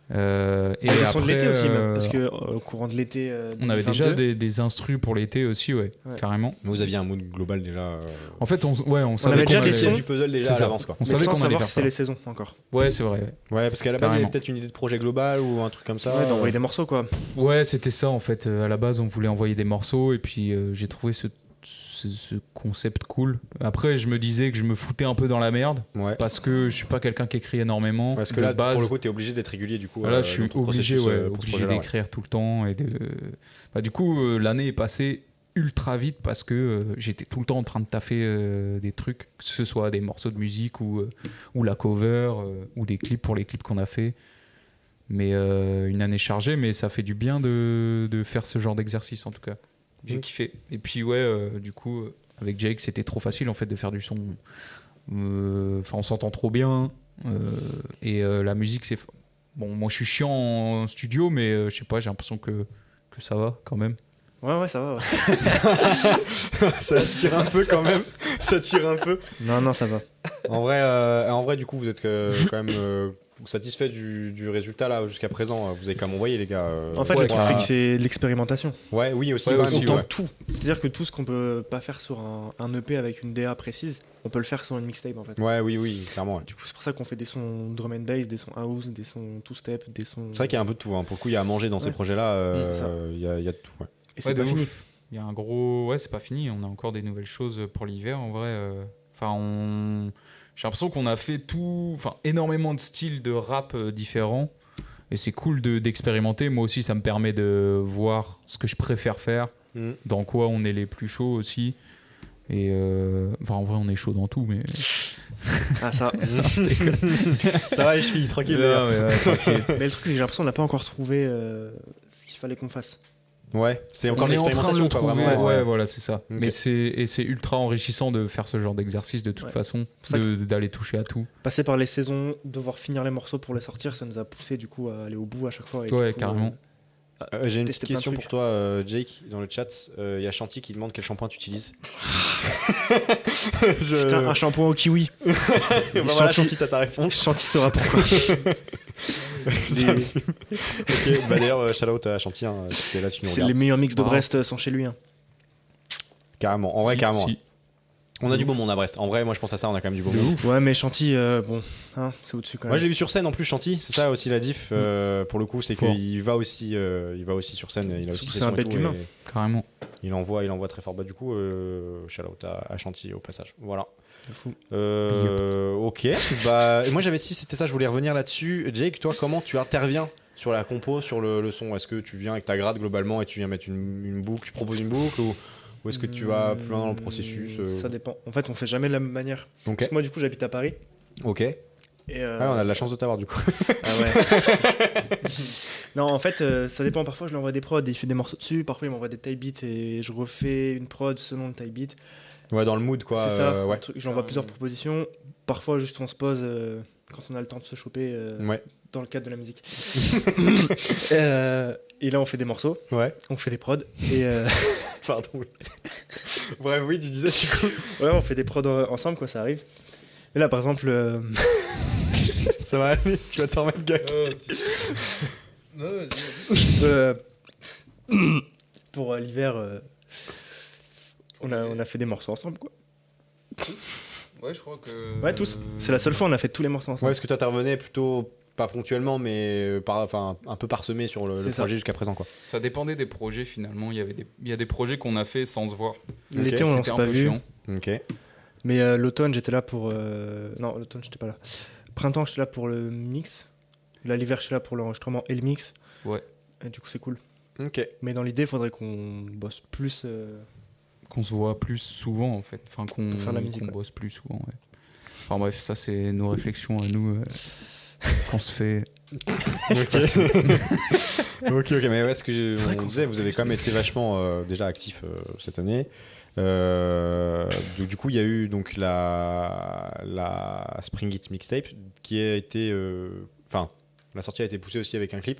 Et des sons de l'été aussi, même, parce qu'au courant de l'été. On avait déjà des instrus pour l'été aussi, carrément. Mais vous aviez un mood global déjà. En fait, on savait avait déjà des pièces du puzzle déjà à l'avance, quoi. On savait qu'on allait faire ça. Les saisons encore. Ouais, c'est vrai. Ouais, parce qu'à la base, il y avait peut-être une idée de projet global ou un truc comme ça. Ouais, d'envoyer des morceaux, quoi. Ouais, c'était ça en fait. À la base, on voulait envoyer des morceaux et puis j'ai trouvé ce concept cool. Après, je me disais que je me foutais un peu dans la merde parce que je suis pas quelqu'un qui écrit énormément. Parce que là, pour le coup, t'es obligé d'être régulier du coup. Là, je suis obligé d'écrire tout le temps et du coup, l'année est passée ultra vite parce que j'étais tout le temps en train de taffer des trucs, que ce soit des morceaux de musique ou la cover ou des clips pour les clips qu'on a fait. Mais une année chargée, mais ça fait du bien de faire ce genre d'exercice en tout cas. J'ai kiffé. Et puis du coup, avec Jake, c'était trop facile en fait de faire du son. Enfin, on s'entend trop bien. Et la musique, c'est... Bon, moi je suis chiant en studio, mais je sais pas, j'ai l'impression que ça va quand même. Ouais, ça va. Ouais. Ça tire un peu quand même. Ça tire un peu. Non, ça va. En vrai, du coup, vous êtes quand même... satisfait du résultat là jusqu'à présent, vous avez quand même envoyé les gars. En fait, le truc c'est que c'est de l'expérimentation. Ouais, oui aussi. On tente tout. C'est-à-dire que tout ce qu'on peut pas faire sur un EP avec une DA précise, on peut le faire sur une mixtape en fait. Ouais, oui, clairement. Ouais. Du coup, c'est pour ça qu'on fait des sons drum and bass, des sons house, des sons two-step, des sons. C'est vrai qu'il y a un peu de tout. Hein. Pour le coup, il y a à manger dans ces projets-là. Il y a de tout. Ouais. Et c'est pas fini. Il y a un gros. Ouais, c'est pas fini. On a encore des nouvelles choses pour l'hiver en vrai. J'ai l'impression qu'on a fait énormément de styles de rap différents et c'est cool d'expérimenter. Moi aussi, ça me permet de voir ce que je préfère faire, dans quoi on est les plus chauds aussi. Et en vrai, on est chaud dans tout, mais... Ah, ça... ça va les chevilles, tranquille. Tranquille. Mais le truc, c'est que j'ai l'impression qu'on n'a pas encore trouvé ce qu'il fallait qu'on fasse. Ouais, c'est encore on est en train de le trouver. Vraiment, ouais, voilà, c'est ça. Okay. Mais c'est ultra enrichissant de faire ce genre d'exercice de toute façon, d'aller toucher à tout. Passer par les saisons, devoir finir les morceaux pour les sortir, ça nous a poussé du coup à aller au bout à chaque fois. Et ouais, coup, carrément. J'ai une petite question pour toi, Jake, dans le chat. Il y a Chanty qui demande quel shampoing tu utilises. Putain, un shampoing au kiwi. Voilà, Chanty, t'as ta réponse. Chanty saura pourquoi. Ok, d'ailleurs, shout out à Chanty. Hein, là, c'est les meilleurs mix de Brest sont chez lui. Hein. Carrément, en vrai, carrément. Si. On a du beau monde à Brest. En vrai, moi je pense à ça, on a quand même du beau monde. Ouais, mais Chanty, c'est au-dessus quand même. Moi je l'ai vu sur scène en plus, Chanty. C'est ça aussi la diff. Pour le coup, c'est qu'il va aussi sur scène. Il a aussi c'est un bête d'humain. Carrément. Il envoie très fort. Du coup, shout out à Chanty au passage. Voilà. Fou. Ok. Moi j'avais c'était ça, je voulais revenir là-dessus. Jake, toi, comment tu interviens sur la compo, sur le son? Est-ce que tu viens avec ta grade globalement et tu viens mettre une boucle, tu proposes une boucle ou est-ce que tu vas plus loin dans le processus? Ça dépend. En fait, on fait jamais de la même manière. Okay. Parce que moi, du coup, j'habite à Paris. Ok. Et, Ouais, on a de la chance de t'avoir du coup. Ah ouais. Non, en fait, ça dépend. Parfois, je lui envoie des prods et il fait des morceaux dessus. Parfois, il m'envoie des type beats et je refais une prod selon le type beat. Ouais, dans le mood quoi. C'est ça. Ouais. J'envoie plusieurs propositions. Parfois, juste on se pose quand on a le temps de se choper Ouais. dans le cadre de la musique. Et là, on fait des morceaux, Ouais. on fait des prods. Et Pardon. Bref, oui, tu disais du coup. ouais, on fait des prods ensemble, quoi, ça arrive. Et là, par exemple, Ça va aller, tu vas t'en remettre gars. pour l'hiver, on a fait des morceaux ensemble, quoi. Ouais, je crois que. Ouais, tous. C'est la seule fois où on a fait tous les morceaux Ouais, ensemble. parce que toi t'intervenais plutôt pas ponctuellement, mais un peu parsemé sur le C'est ça. projet jusqu'à présent quoi. Ça dépendait des projets finalement. Il y a des projets qu'on a fait sans se voir. L'été, on C'était s'est un pas peu vu. chiant. Ok. Mais l'automne, j'étais là pour. Non, l'automne, j'étais pas là. Printemps, j'étais là pour le mix. Là, l'hiver, j'étais là pour l'enregistrement et le mix. Ouais. Et du coup, c'est cool. Ok. Mais dans l'idée, il faudrait qu'on bosse plus. Qu'on se voit plus souvent en fait. Enfin, qu'on Pour faire de la musique, qu'on ouais. bosse plus souvent. Ouais. Enfin bref, ça c'est nos réflexions à nous qu'on se fait. Ok, mais ouais, ce que Faudrait on qu'on disait, vous avez quand même été vachement déjà actif cette année. Du coup, il y a eu donc la Spring It mixtape qui a été, enfin, la sortie a été poussée aussi avec un clip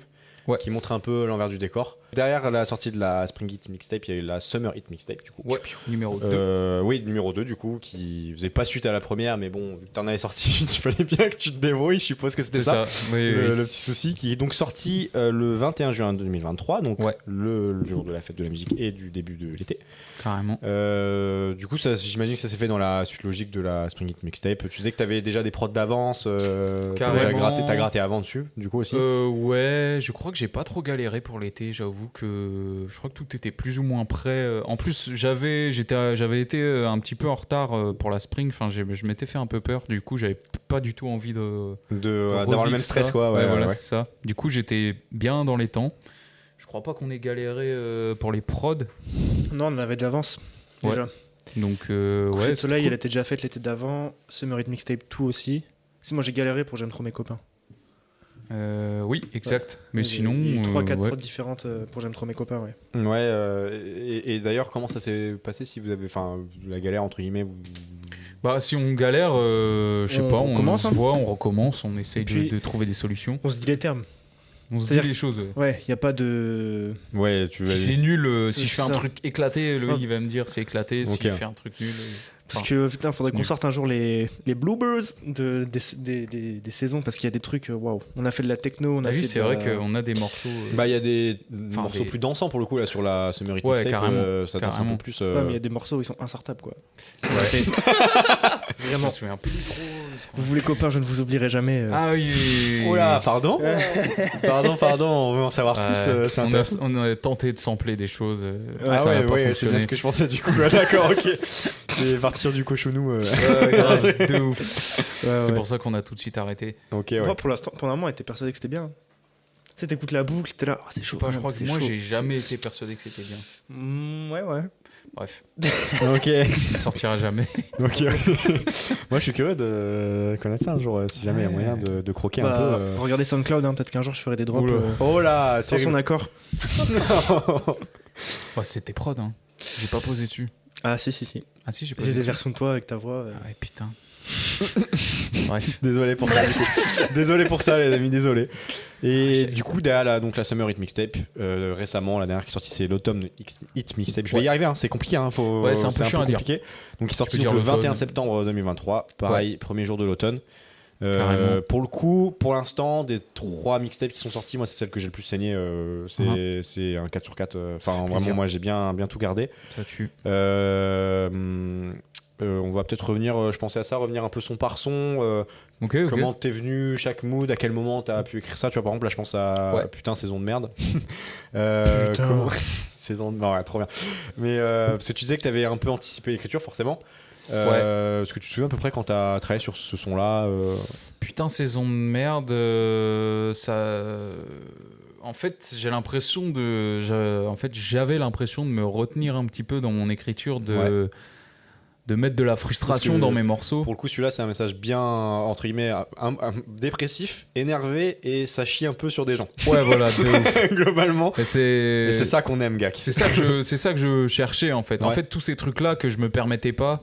qui montre un peu l'envers du décor. Derrière la sortie de la Spring It mixtape, il y a eu la Summer It mixtape du coup. Ouais, numéro 2. Oui, numéro 2 du coup, qui faisait pas suite à la première, mais bon, vu que t'en avais sorti une, il fallait bien que tu te débrouilles, je suppose que c'était C'est ça. Oui, Le petit souci, qui est donc sorti le 21 juin 2023, donc Ouais. le jour de la fête de la musique et du début de l'été. Carrément. Du coup, j'imagine que ça s'est fait dans la suite logique de la Spring It mixtape. Tu disais que t'avais déjà des prods d'avance, Carrément. t'as gratté avant dessus, du coup aussi. Ouais, je crois que j'ai pas trop galéré pour l'été. J'avoue que je crois que tout était plus ou moins prêt. En plus, j'avais été un petit peu en retard pour la spring. Enfin, je m'étais fait un peu peur. Du coup, j'avais pas du tout envie D'avoir le revivre même stress, ça. quoi. Ouais, voilà, ouais. c'est ça. Du coup, j'étais bien dans les temps. Je crois pas qu'on ait galéré pour les prods. Non, on en avait de l'avance. Ouais. Déjà. Donc, Coucher ouais. de soleil, c'était elle était déjà faite l'été d'avant. Summer It mixtape, tout aussi. Si, moi, j'ai galéré pour J'aime trop mes copains. cool. Oui, exact. Mais Il y a sinon. eu 3-4 ouais. prods différentes pour J'aime trop mes copains, ouais. Ouais, et d'ailleurs, comment ça s'est passé si vous avez, enfin, la galère entre guillemets Bah, si on galère, je sais On pas, on recommence, se hein. voit, on recommence, on essaye Puis- de trouver des solutions. On se dit les termes. On se dit C'est-à-dire les choses. Ouais, il n'y a pas de. Ouais, tu Si c'est nul, si C'est je fais un ça. truc éclaté, Loïc Ouais. il va me dire c'est éclaté. Si Ok. je fais un truc nul. Parce que putain, faudrait qu'on nul. sorte un jour les bloopers des saisons parce qu'il y a des trucs, waouh. On a fait de la techno, on a T'as vu, fait c'est de vrai la- qu'on a des morceaux. Bah, il y a des Enfin, morceaux des- plus dansants pour le coup là sur la Summer It Ouais, mixtape. carrément, Ça danse un carrément. peu plus. Ouais, mais il y a des morceaux où ils sont insortables, quoi. Ouais. Je Vraiment. me souviens plus trop. de ce qu'on a Vous les copains, je ne vous oublierai jamais. Ah oui, oui, oui, oui. Oh là, pardon Pardon, on veut en savoir Ouais, plus. C'est intéressant. on a tenté de sampler des choses. Ah ça ouais, n'a pas ouais, c'est fonctionné. bien ce que je pensais du coup. Ouais, d'accord, ok. C'est parti sur du cochonou. Grave, de ouf. Ouais, C'est ouais. pour ça qu'on a tout de suite arrêté. Ok, ouais. Moi, pour l'instant, pendant un moment, on était persuadé que c'était bien. Tu sais, t'écoutes la boucle, t'es là, oh, c'est chaud. Je quand crois même, que c'est moi chaud. j'ai jamais été persuadé que c'était bien. Ouais. Bref, Ok. ça sortira jamais. Ok. Moi, je suis curieux de connaître ça un jour, si jamais il y a moyen de croquer un Bah, peu. regardez SoundCloud, hein, peut-être qu'un jour je ferai des drops Oula. Oh là, sans son accord. Bah, c'était prod, hein. J'ai pas posé dessus. Ah, si. Ah si, j'ai J'ai posé des dessus. versions de toi avec ta voix. Ah ouais, putain. Bref. Désolé pour ça. du coup. Désolé pour ça, les amis, désolé. Et c'est- du coup, derrière donc la Summer Hit Mixtape, récemment, la dernière qui est sortie, c'est l'Automne Hit Mixtape. Je vais y arriver, hein, c'est compliqué. Hein, Ouais, c'est un peu chiant à dire. compliqué. Donc, il est sorti peux donc, dire le 21 l'automne. septembre 2023. Pareil, premier jour de l'automne. Carrément. Pour le coup, pour l'instant, des 3 mixtapes qui sont sortis, moi, c'est celle que j'ai le plus saigné. C'est un 4 sur 4. Enfin, fait vraiment, plaisir. moi, j'ai bien tout gardé. Ça tue. On va peut-être revenir, je pensais à ça, revenir un peu son par son. Ok, ok. Comment t'es venu, chaque mood, à quel moment t'as pu écrire ça, tu vois, par exemple, là je pense à Ouais. putain, saison de merde. Putain. Saison de merde, ouais, trop bien. Mais parce que tu disais que t'avais un peu anticipé l'écriture, forcément. Est-ce que tu te souviens à peu près quand t'as travaillé sur ce son-là Putain, saison de merde, ça. En fait, j'avais l'impression de me retenir un petit peu dans mon écriture mettre de la frustration Parce que dans mes morceaux. Pour le coup, celui-là, c'est un message bien, entre guillemets, dépressif, énervé, et ça chie un peu sur des gens. Ouais, voilà, de ouf. Globalement. Et Et c'est ça qu'on aime, gars. c'est ça que je cherchais en fait. En Ouais. fait, tous ces trucs-là que je me permettais pas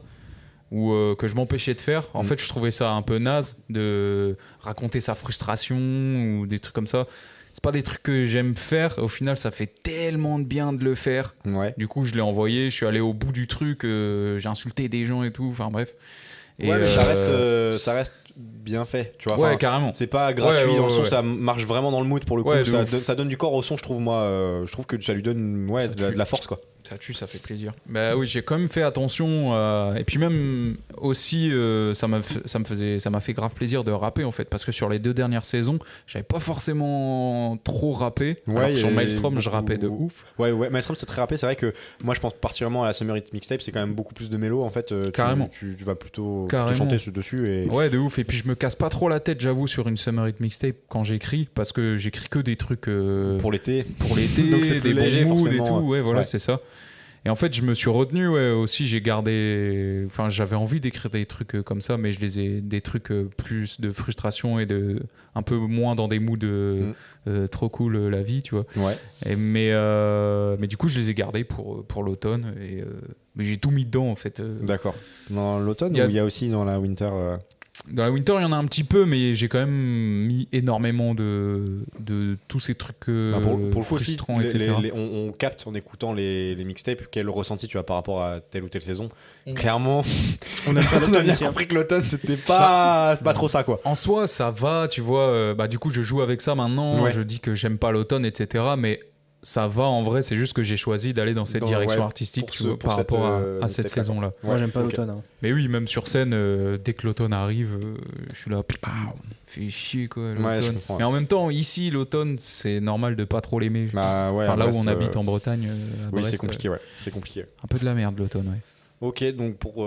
ou que je m'empêchais de faire, en fait, je trouvais ça un peu naze de raconter sa frustration ou des trucs comme ça. C'est pas des trucs que j'aime faire. Au final, ça fait tellement de bien de le faire. Ouais. Du coup, je l'ai envoyé. Je suis allé au bout du truc. J'ai insulté des gens et tout. Enfin bref. Et, Ouais, mais ça reste bien fait, tu vois. ouais, Enfin, carrément. c'est pas gratuit Ouais, dans le son, ouais. ça marche vraiment dans le mood pour le coup. Ouais, de ça, ouf. ça donne du corps au son, je trouve, moi. Je trouve que ça lui donne Ça de tue. la force, quoi. Ça tue, ça fait plaisir. Bah oui, j'ai quand même fait attention. Et puis même aussi, ça m'a fait grave plaisir de rapper en fait, parce que sur les 2 dernières saisons, j'avais pas forcément trop rappé. Ouais, Alors que sur et Maelstrom, je beaucoup- rappais de ouf. Ouais, Maelstrom, c'est très rappé. C'est vrai que moi, je pense particulièrement à la Summer Hit Mixtape, c'est quand même beaucoup plus de mélo. En fait, Carrément. tu vas plutôt Carrément. chanter dessus. Et... Ouais, de ouf. Et puis je me casse pas trop la tête, j'avoue, sur une Summer Hit Mixtape quand j'écris, parce que j'écris que des trucs Pour l'été. pour l'été, Donc c'est des plus bons léger, moods et forcément. tout. Ouais, voilà, Ouais. c'est ça. Et en fait, je me suis retenu aussi. J'ai gardé. Enfin, j'avais envie d'écrire des trucs comme ça, mais des trucs plus de frustration et un peu moins dans des moods trop cool la vie, tu vois. Ouais. Mais du coup, je les ai gardés pour l'automne. Mais j'ai tout mis dedans, en fait. D'accord. Dans l'automne, Il y a- ou il y a aussi dans la winter Dans la winter, il y en a un petit peu, mais j'ai quand même mis énormément de tous ces trucs pour le coup aussi, frustrants, etc. on capte en écoutant les mixtapes quel ressenti tu as par rapport à telle ou telle saison. Clairement, On n'aime pas on a l'automne bien ici. Hein. compris que l'automne c'était pas, c'est pas trop ça, quoi. En soi, ça va, tu vois. Du coup, je joue avec ça maintenant. Ouais. Je dis que j'aime pas l'automne, etc. Mais ça va en vrai. C'est juste que j'ai choisi d'aller dans cette direction ouais, artistique pour tu ce- vois, pour par cette, rapport à mixtape-là, cette saison-là. Moi, j'aime pas ok. l'automne. Hein. Mais oui, même sur scène, dès que l'automne arrive, je suis là, putain, fait chier quoi. Ouais, je L'automne. comprends. Mais en même temps, ici, l'automne, c'est normal de pas trop l'aimer. Bah, ouais, Enfin, à là Brest, où on habite en Bretagne, à oui, Brest, c'est compliqué, ouais. C'est compliqué. un peu de la merde l'automne, ouais. Ok, donc pour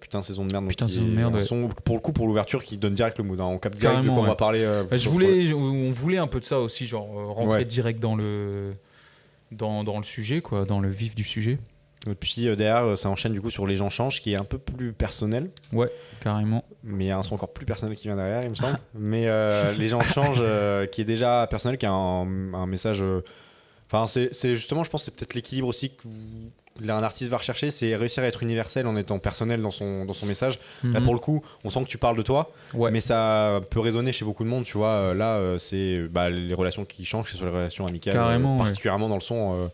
putain saison de merde. donc Putain, qui saison de est merde, un ouais. son, pour le coup, pour l'ouverture, qui donne direct le mood. Hein. On capte direct de Carrément, quoi on va ouais. parler. On voulait un peu de ça aussi, genre rentrer Ouais. direct dans le sujet, quoi, dans le vif du sujet. Et puis derrière, ça enchaîne du coup sur Les gens changent, qui est un peu plus personnel. Ouais, carrément. Mais il y a un son encore plus personnel qui vient derrière, il me semble. Mais Les gens changent, qui est déjà personnel, qui a un message. Enfin, c'est justement, je pense, c'est peut-être l'équilibre aussi qu'un artiste va rechercher, c'est réussir à être universel en étant personnel dans son message. Là, Mhm. pour le coup, on sent que tu parles de toi, Ouais. mais ça peut résonner chez beaucoup de monde, tu vois. Là, c'est les relations qui changent, c'est sur les relations amicales, Carrément, ouais. particulièrement dans le son.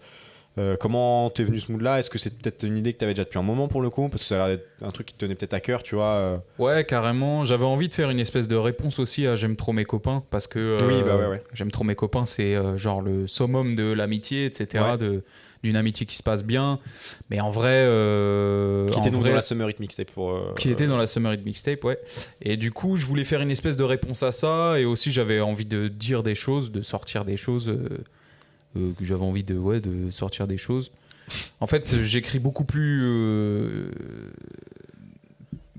Comment t'es venu ce mood-là? Est-ce que c'est peut-être une idée que t'avais déjà depuis un moment pour le coup? Parce que ça a l'air d'être un truc qui te tenait peut-être à cœur, tu vois. Ouais, carrément. J'avais envie de faire une espèce de réponse aussi à J'aime trop mes copains, parce que Oui, bah ouais. J'aime trop mes copains, c'est genre le summum de l'amitié, etc. Ouais. D'une amitié qui se passe bien. Mais en vrai. Qui en était donc vrai, dans la Summer Hit Mixtape pour. qui était dans la Summer Hit Mixtape, ouais. Et du coup, je voulais faire une espèce de réponse à ça, et aussi j'avais envie de dire des choses, de sortir des choses, que j'avais envie de sortir des choses. En fait, j'écris beaucoup plus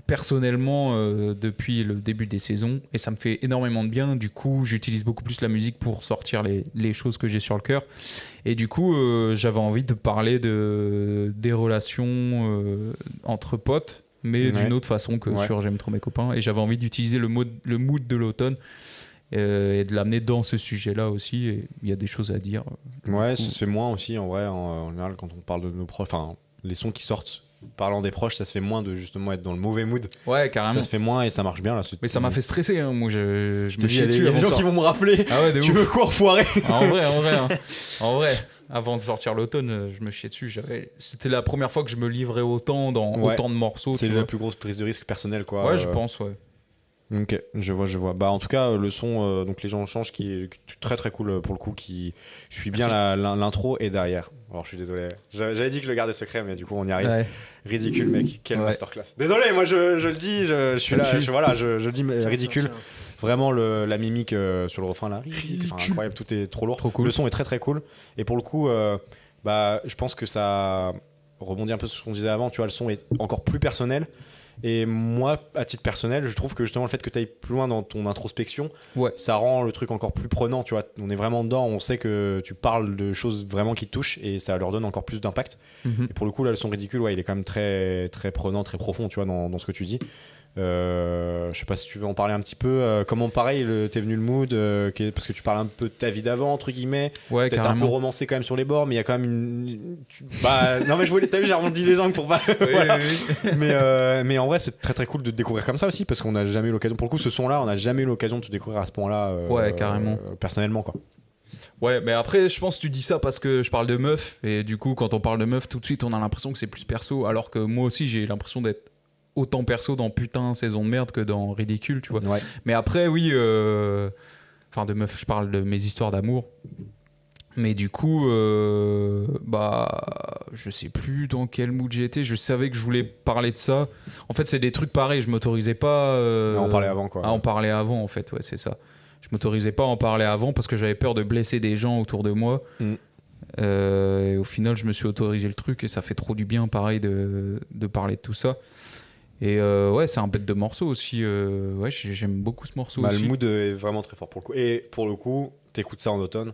personnellement depuis le début des saisons, et ça me fait énormément de bien. Du coup, j'utilise beaucoup plus la musique pour sortir les choses que j'ai sur le cœur. Et du coup, j'avais envie de parler des relations entre potes, mais Ouais. d'une autre façon que Ouais. sur J'aime trop mes copains. Et j'avais envie d'utiliser le mood de l'automne et de l'amener dans ce sujet-là aussi. Et il y a des choses à dire. Ouais, Du coup- ça se fait moins aussi en vrai. En général, quand on parle de nos proches, enfin, les sons qui sortent parlant des proches, ça se fait moins de justement être dans le mauvais mood. Ouais, carrément. Ça se fait moins et ça marche bien là. Mais ça m'a fait stresser, hein. Moi je Je me il y a chiais des, dessus il y a avant des de gens qui vont me rappeler. Ah ouais, de Tu ouf. veux quoi, enfoiré? Ah, en vrai, hein. En vrai, avant de sortir l'automne, je me chiais dessus. C'était la première fois que je me livrais autant dans Ouais. autant de morceaux. C'est tu la vois. plus grosse prise de risque personnelle, quoi. Ouais, je pense, ouais. Ok, je vois. Bah, en tout cas, le son, donc Les gens changent, qui est très très cool pour le coup, qui suit bien l'intro et derrière. Alors, je suis désolé. J'avais dit que je le gardais secret, mais du coup, on y arrive. Ouais. Ridicule, mec. Quelle Ouais. masterclass. Désolé, moi, je le dis, je suis là, Tu- je dis mais ridicule. Vraiment, la mimique sur le refrain là, enfin, incroyable, tout est trop lourd. Trop cool. Le son est très très cool. Et pour le coup, bah, je pense que ça rebondit un peu sur ce qu'on disait avant. Tu vois, le son est encore plus personnel. Et moi, à titre personnel, je trouve que justement le fait que tu ailles plus loin dans ton introspection, Ouais. ça rend le truc encore plus prenant, tu vois. On est vraiment dedans, on sait que tu parles de choses vraiment qui te touchent et ça leur donne encore plus d'impact. Mhm. Et pour le coup, là, le son ridicule, ouais, il est quand même très, très prenant, très profond, tu vois, dans ce que tu dis. Je sais pas si tu veux en parler un petit peu. Comment, pareil, t'es venu le mood parce que tu parles un peu de ta vie d'avant, entre guillemets. Ouais, Peut-être un peu carrément. romancé quand même sur les bords, mais il y a quand même Bah, non, mais je voulais. T'as vu, j'ai arrondi les angles pour pas. Voilà. Mais en vrai, c'est très très cool de te découvrir comme ça aussi, parce qu'on n'a jamais eu l'occasion. Pour le coup, ce son-là, on n'a jamais eu l'occasion de te découvrir à ce point-là. Ouais, carrément. Personnellement, quoi. Ouais, mais après, je pense que tu dis ça parce que je parle de meuf, et du coup, quand on parle de meuf, tout de suite, on a l'impression que c'est plus perso, alors que moi aussi, j'ai l'impression d'être autant perso dans Putain, saison de merde que dans Ridicule, tu vois. Ouais. Mais après, oui, enfin, de meuf, je parle de mes histoires d'amour. Mais du coup, bah, je sais plus dans quel mood j'étais. Je savais que je voulais parler de ça. En fait, c'est des trucs pareils. Je m'autorisais pas À en parler avant, quoi. à en parler avant, en fait. Ouais, c'est ça. Je m'autorisais pas à en parler avant parce que j'avais peur de blesser des gens autour de moi. Et au final, je me suis autorisé le truc et ça fait trop du bien, pareil, de parler de tout ça. Et ouais, c'est un bête de morceau aussi. Ouais, j'aime beaucoup ce morceau Bah, aussi. le mood est vraiment très fort pour le coup. Et pour le coup, t'écoutes ça en automne,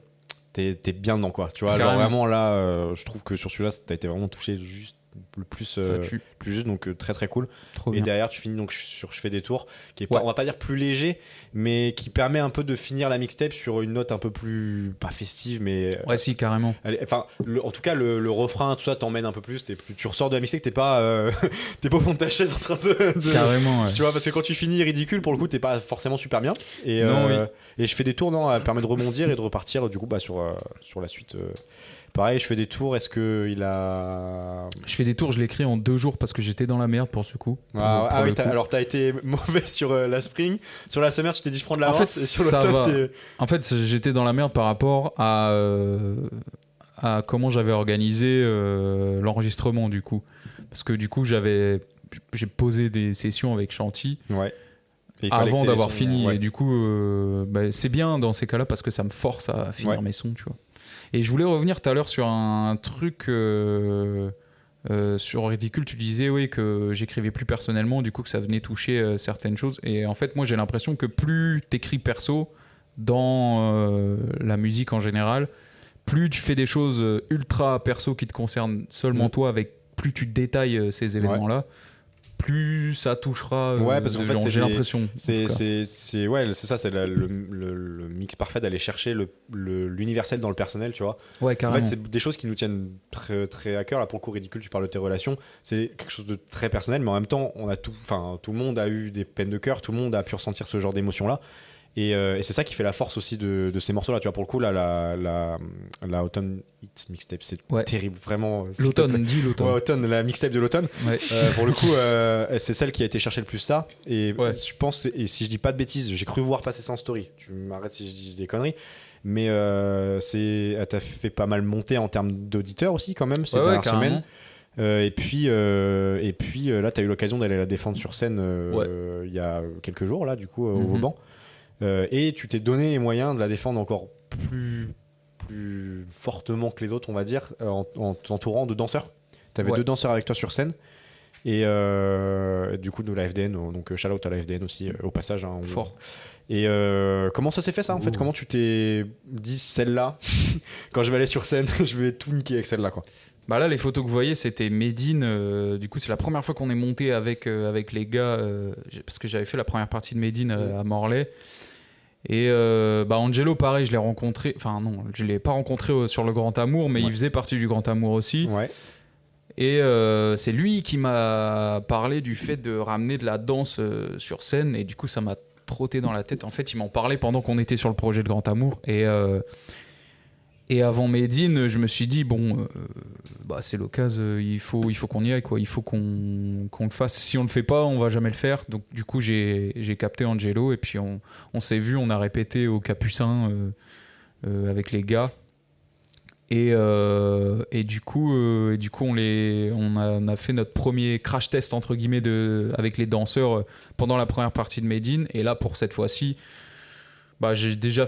t'es bien dedans, quoi. Tu vois, genre Carrément. vraiment là, je trouve que sur celui-là, t'as été vraiment touché juste le plus, Ça tue. plus juste, donc très très cool. Trop Et bien. derrière, tu finis donc sur Je fais des tours, qui est pas, Ouais. on va pas dire plus léger, mais qui permet un peu de finir la mixtape sur une note un peu plus, pas festive, mais Ouais, si, carrément. enfin, en tout cas, le refrain, tout ça t'emmène un peu plus. Tu ressors de la mixtape, t'es pas au fond de ta chaise en train de Carrément, ouais. tu vois, parce que quand tu finis ridicule, pour le coup, t'es pas forcément super bien. Et, Non, oui. et je fais des tours, non, ça permet de rebondir et de repartir du coup bah, sur la suite. Pareil, je fais des tours. Est-ce que il a. Je fais des tours, je l'ai écrit en 2 jours parce que j'étais dans la merde pour ce coup. Pour Oui, le coup. alors t'as été mauvais sur la spring. Sur la summer, tu t'es dit je prends de l'avance. En fait, et sur ça l'automne, va. t'es. En fait, j'étais dans la merde par rapport à comment j'avais organisé l'enregistrement du coup. Parce que du coup, j'ai posé des sessions avec Chanty Ouais. Et il fallait avant que t'aies d'avoir les sons, fini. ouais. Et du coup, bah, c'est bien dans ces cas-là parce que ça me force à finir Ouais. mes sons, tu vois. Et je voulais revenir tout à l'heure sur un truc sur Ridicule. Tu disais oui, que j'écrivais plus personnellement, du coup que ça venait toucher certaines choses. Et en fait, moi j'ai l'impression que plus t'écris perso dans la musique en général, plus tu fais des choses ultra perso qui te concernent seulement toi, avec plus tu détailles ces événements-là, plus ça touchera Ouais, parce qu'en de fait, gens, c'est j'ai des- l'impression. en tout cas. ouais, c'est ça, c'est le mix parfait d'aller chercher l'universel dans le personnel, tu vois. Ouais, En carrément. fait, c'est des choses qui nous tiennent très, très à cœur. Là, pour le coup, ridicule, tu parles de tes relations. C'est quelque chose de très personnel, mais en même temps, tout le monde a eu des peines de cœur, tout le monde a pu ressentir ce genre d'émotions-là. Et c'est ça qui fait la force aussi de ces morceaux-là. Tu vois, pour le coup, là, la Autumn Hit mixtape, c'est Ouais. terrible, vraiment. s'il te plaît. L'automne, dis l'automne. Ouais, Automne, la mixtape de l'automne. Ouais. Pour le coup, c'est celle qui a été chercher le plus ça. Et Ouais. je pense, et si je dis pas de bêtises, j'ai cru voir passer ça en story. Tu m'arrêtes si je dis des conneries. Mais elle t'a fait pas mal monter en termes d'auditeurs aussi, quand même, ces Ouais, dernières carrément. semaines. Et puis là, tu as eu l'occasion d'aller la défendre sur scène il y a quelques jours, là, du coup, au Mhm. Vauban. Et tu t'es donné les moyens de la défendre encore plus fortement que les autres, on va dire, en t'entourant de danseurs. Tu avais Ouais. 2 danseurs avec toi sur scène. Et du coup, de la FDN, donc shout out à la FDN aussi, au passage. Hein, Fort. Et comment ça s'est fait ça en fait? Comment tu t'es dit celle-là, quand je vais aller sur scène, je vais tout niquer avec celle-là quoi? Bah là, les photos que vous voyez, c'était Medine. Du coup, c'est la première fois qu'on est monté avec les gars, parce que j'avais fait la première partie de Medine à Morlaix. Et bah Angelo, pareil, je l'ai rencontré. Enfin, non, je l'ai pas rencontré sur le Grand Amour, mais Ouais. il faisait partie du Grand Amour aussi. Ouais. Et c'est lui qui m'a parlé du fait de ramener de la danse sur scène. Et du coup, ça m'a trotté dans la tête. En fait, il m'en parlait pendant qu'on était sur le projet de Grand Amour. Et avant Medine, je me suis dit, bon, bah, c'est l'occasion, il faut qu'on y aille, quoi. Il faut qu'on le fasse. Si on le fait pas, on va jamais le faire. Donc, du coup, j'ai capté Angelo et puis on s'est vu, on a répété au Capucin avec les gars. Et du coup, on a fait notre premier crash test, entre guillemets, avec les danseurs pendant la première partie de Medine. Et là, pour cette fois-ci, Bah, j'avais déjà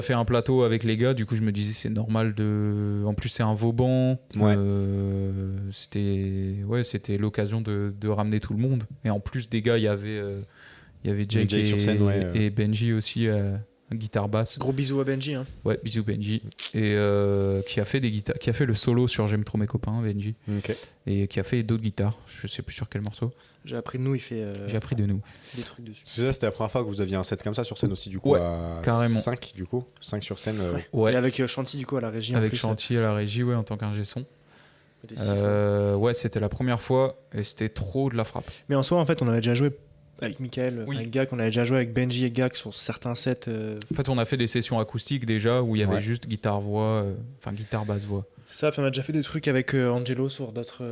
fait un plateau avec les gars, du coup je me disais c'est normal de. En plus c'est un Vauban, Ouais. C'était l'occasion de ramener tout le monde. Et en plus des gars, il y avait Jake, Jake sur scène, ouais. et Benji aussi, guitare basse. Gros bisous à Benji. Hein. Ouais, bisous Benji. Et qui a fait le solo sur J'aime trop mes copains, Benji. Ok. Et qui a fait d'autres guitares. Je sais plus sur quel morceau. J'ai appris de nous, il fait J'ai appris de nous. des trucs dessus. C'est ça, c'était la première fois que vous aviez un set comme ça sur scène aussi, du coup, Ouais, à carrément. 5 du coup, 5 sur scène. Ouais. Et avec Chanty du coup à la régie. en Avec plus, Chantier à la régie, ouais, en tant qu'ingé son. des 6. Ouais, c'était la première fois et c'était trop de la frappe. Mais en soi, en fait, on avait déjà joué avec Michael, Oui. avec Gak, on avait déjà joué avec Benji et Gak sur certains sets. En fait, on a fait des sessions acoustiques déjà où il y avait Ouais. juste guitare-voix, guitare basse-voix. C'est ça, puis on a déjà fait des trucs avec Angelo sur d'autres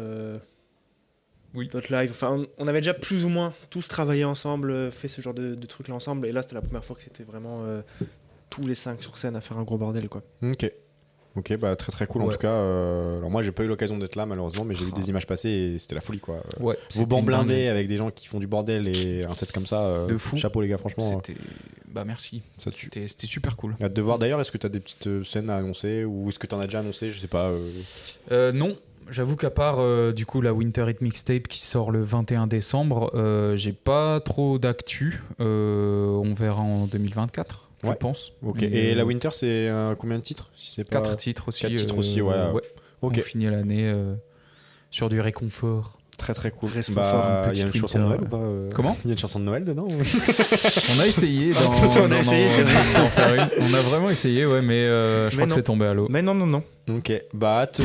d'autres lives. Enfin, on avait déjà plus ou moins tous travaillé ensemble, fait ce genre de trucs là ensemble. Et là, c'était la première fois que c'était vraiment tous les 5 sur scène à faire un gros bordel, quoi. Ok, bah très très cool en Ouais. tout cas. Alors moi j'ai pas eu l'occasion d'être là malheureusement, mais j'ai vu des images passer et c'était la folie quoi. Ouais, Vos bancs une blindés dinguerie. avec des gens qui font du bordel et un set comme ça, De fou. chapeau les gars, franchement. C'était. Bah merci. Ça tue. C'était super cool. Hâte de voir d'ailleurs, est-ce que tu as des petites scènes à annoncer ou est-ce que tu en as déjà annoncé, je sais pas. Non, j'avoue qu'à part du coup la Winter Hit Mixtape qui sort le 21 décembre, j'ai pas trop d'actu. On verra en 2024, je Ouais. pense. Ok. Mais, Et la Winter c'est combien de titres si c'est pas... 4 titres aussi. 4 titres aussi, ouais. Ok. On finit l'année sur du réconfort. Très très cool. Restons Bah, forts, il y a une petite chanson de Winter, Noël ou pas Comment Il y a une chanson de Noël dedans ou... On a essayé On a essayé, c'est vrai. d'en faire une. On a vraiment essayé, ouais, mais je Mais crois que non. c'est tombé à l'eau. Mais non. Ok, bah hâte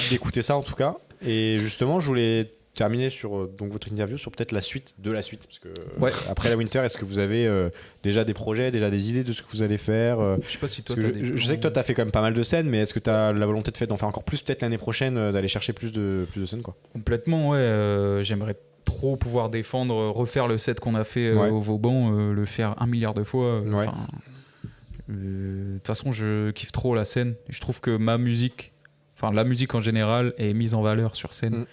d'écouter ça en tout cas. Et justement, je voulais terminer sur donc votre interview sur peut-être la suite de la suite, parce que Ouais. après la Winter, est-ce que vous avez déjà des projets, déjà des idées de ce que vous allez faire Je sais pas si toi Parce t'as que des je sais que toi t'as fait quand même pas mal de scènes, mais est-ce que t'as la volonté d'en faire encore plus peut-être l'année prochaine, d'aller chercher plus de scènes quoi? Complètement, ouais. J'aimerais trop pouvoir défendre, refaire le set qu'on a fait Ouais. au Vauban, le faire 1 milliard de fois. Ouais. De toute façon, je kiffe trop la scène. Je trouve que ma musique, enfin la musique en général, est mise en valeur sur scène. Mm.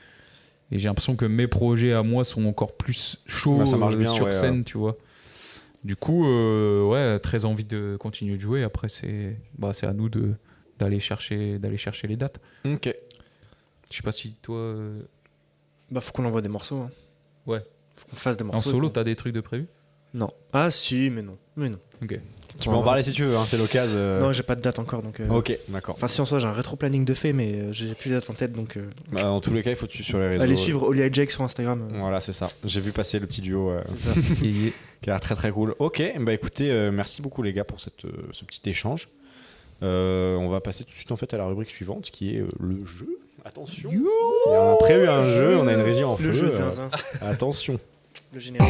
Et j'ai l'impression que mes projets à moi sont encore plus chauds Bah, ça marche bien, sur ouais, scène, tu vois. Du coup, ouais, très envie de continuer de jouer. Après, c'est à nous d'aller chercher les dates. Ok. Je sais pas si toi, Bah, faut qu'on envoie des morceaux. Hein. Ouais. Faut qu'on fasse des morceaux. en solo, quoi. t'as des trucs de prévu? Non. Ah, si, mais non. Ok. Tu peux en parler si tu veux, hein, c'est l'occasion. Non, j'ai pas de date encore, donc. Ok, d'accord. Enfin, si en soi, j'ai un rétro-planning de fait, mais j'ai plus de date en tête, donc. Bah, dans tous les cas, il faut que tu sur les réseaux. Allez suivre Oli et Jake sur Instagram. Voilà, c'est ça. J'ai vu passer le petit duo C'est ça. Et- qui a l'air très très cool. Ok, bah écoutez, merci beaucoup les gars pour ce petit échange. On va passer tout de suite en fait à la rubrique suivante qui est le jeu. Attention, on a prévu un jeu, on a une régie en feu. Le jeu de zinzin. Attention. Le générique.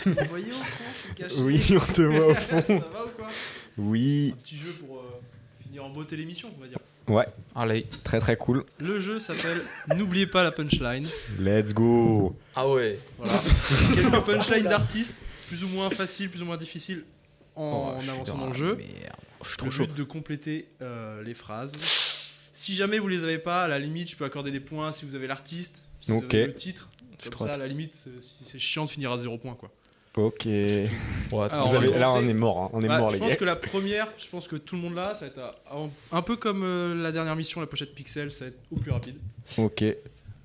Vous voyez au fond, je suis caché. Oui, on te voit au fond. Ça va ou quoi? Oui. Un petit jeu pour finir en beauté l'émission, on va dire. Ouais, Allez. très très cool. Le jeu s'appelle N'oubliez pas la punchline. Let's go. Ah ouais. Voilà. Quelques punchlines d'artistes, plus ou moins faciles, plus ou moins difficiles en avançant dans le jeu. Je suis Le but de compléter les phrases. Si jamais vous les avez pas, à la limite, je peux accorder des points si vous avez l'artiste, si vous Ok. avez le titre. suis Comme trop ça, à la limite, si c'est chiant de finir à 0 points, quoi. Ok. Ouais, Alors, Vous on avez- va là, on commencer. est mort, hein. On est Ouais, mort je les pense gars. que la première, je pense que tout le monde là, ça va être un peu comme la dernière mission, la pochette Pixel, ça va être au plus rapide. Ok.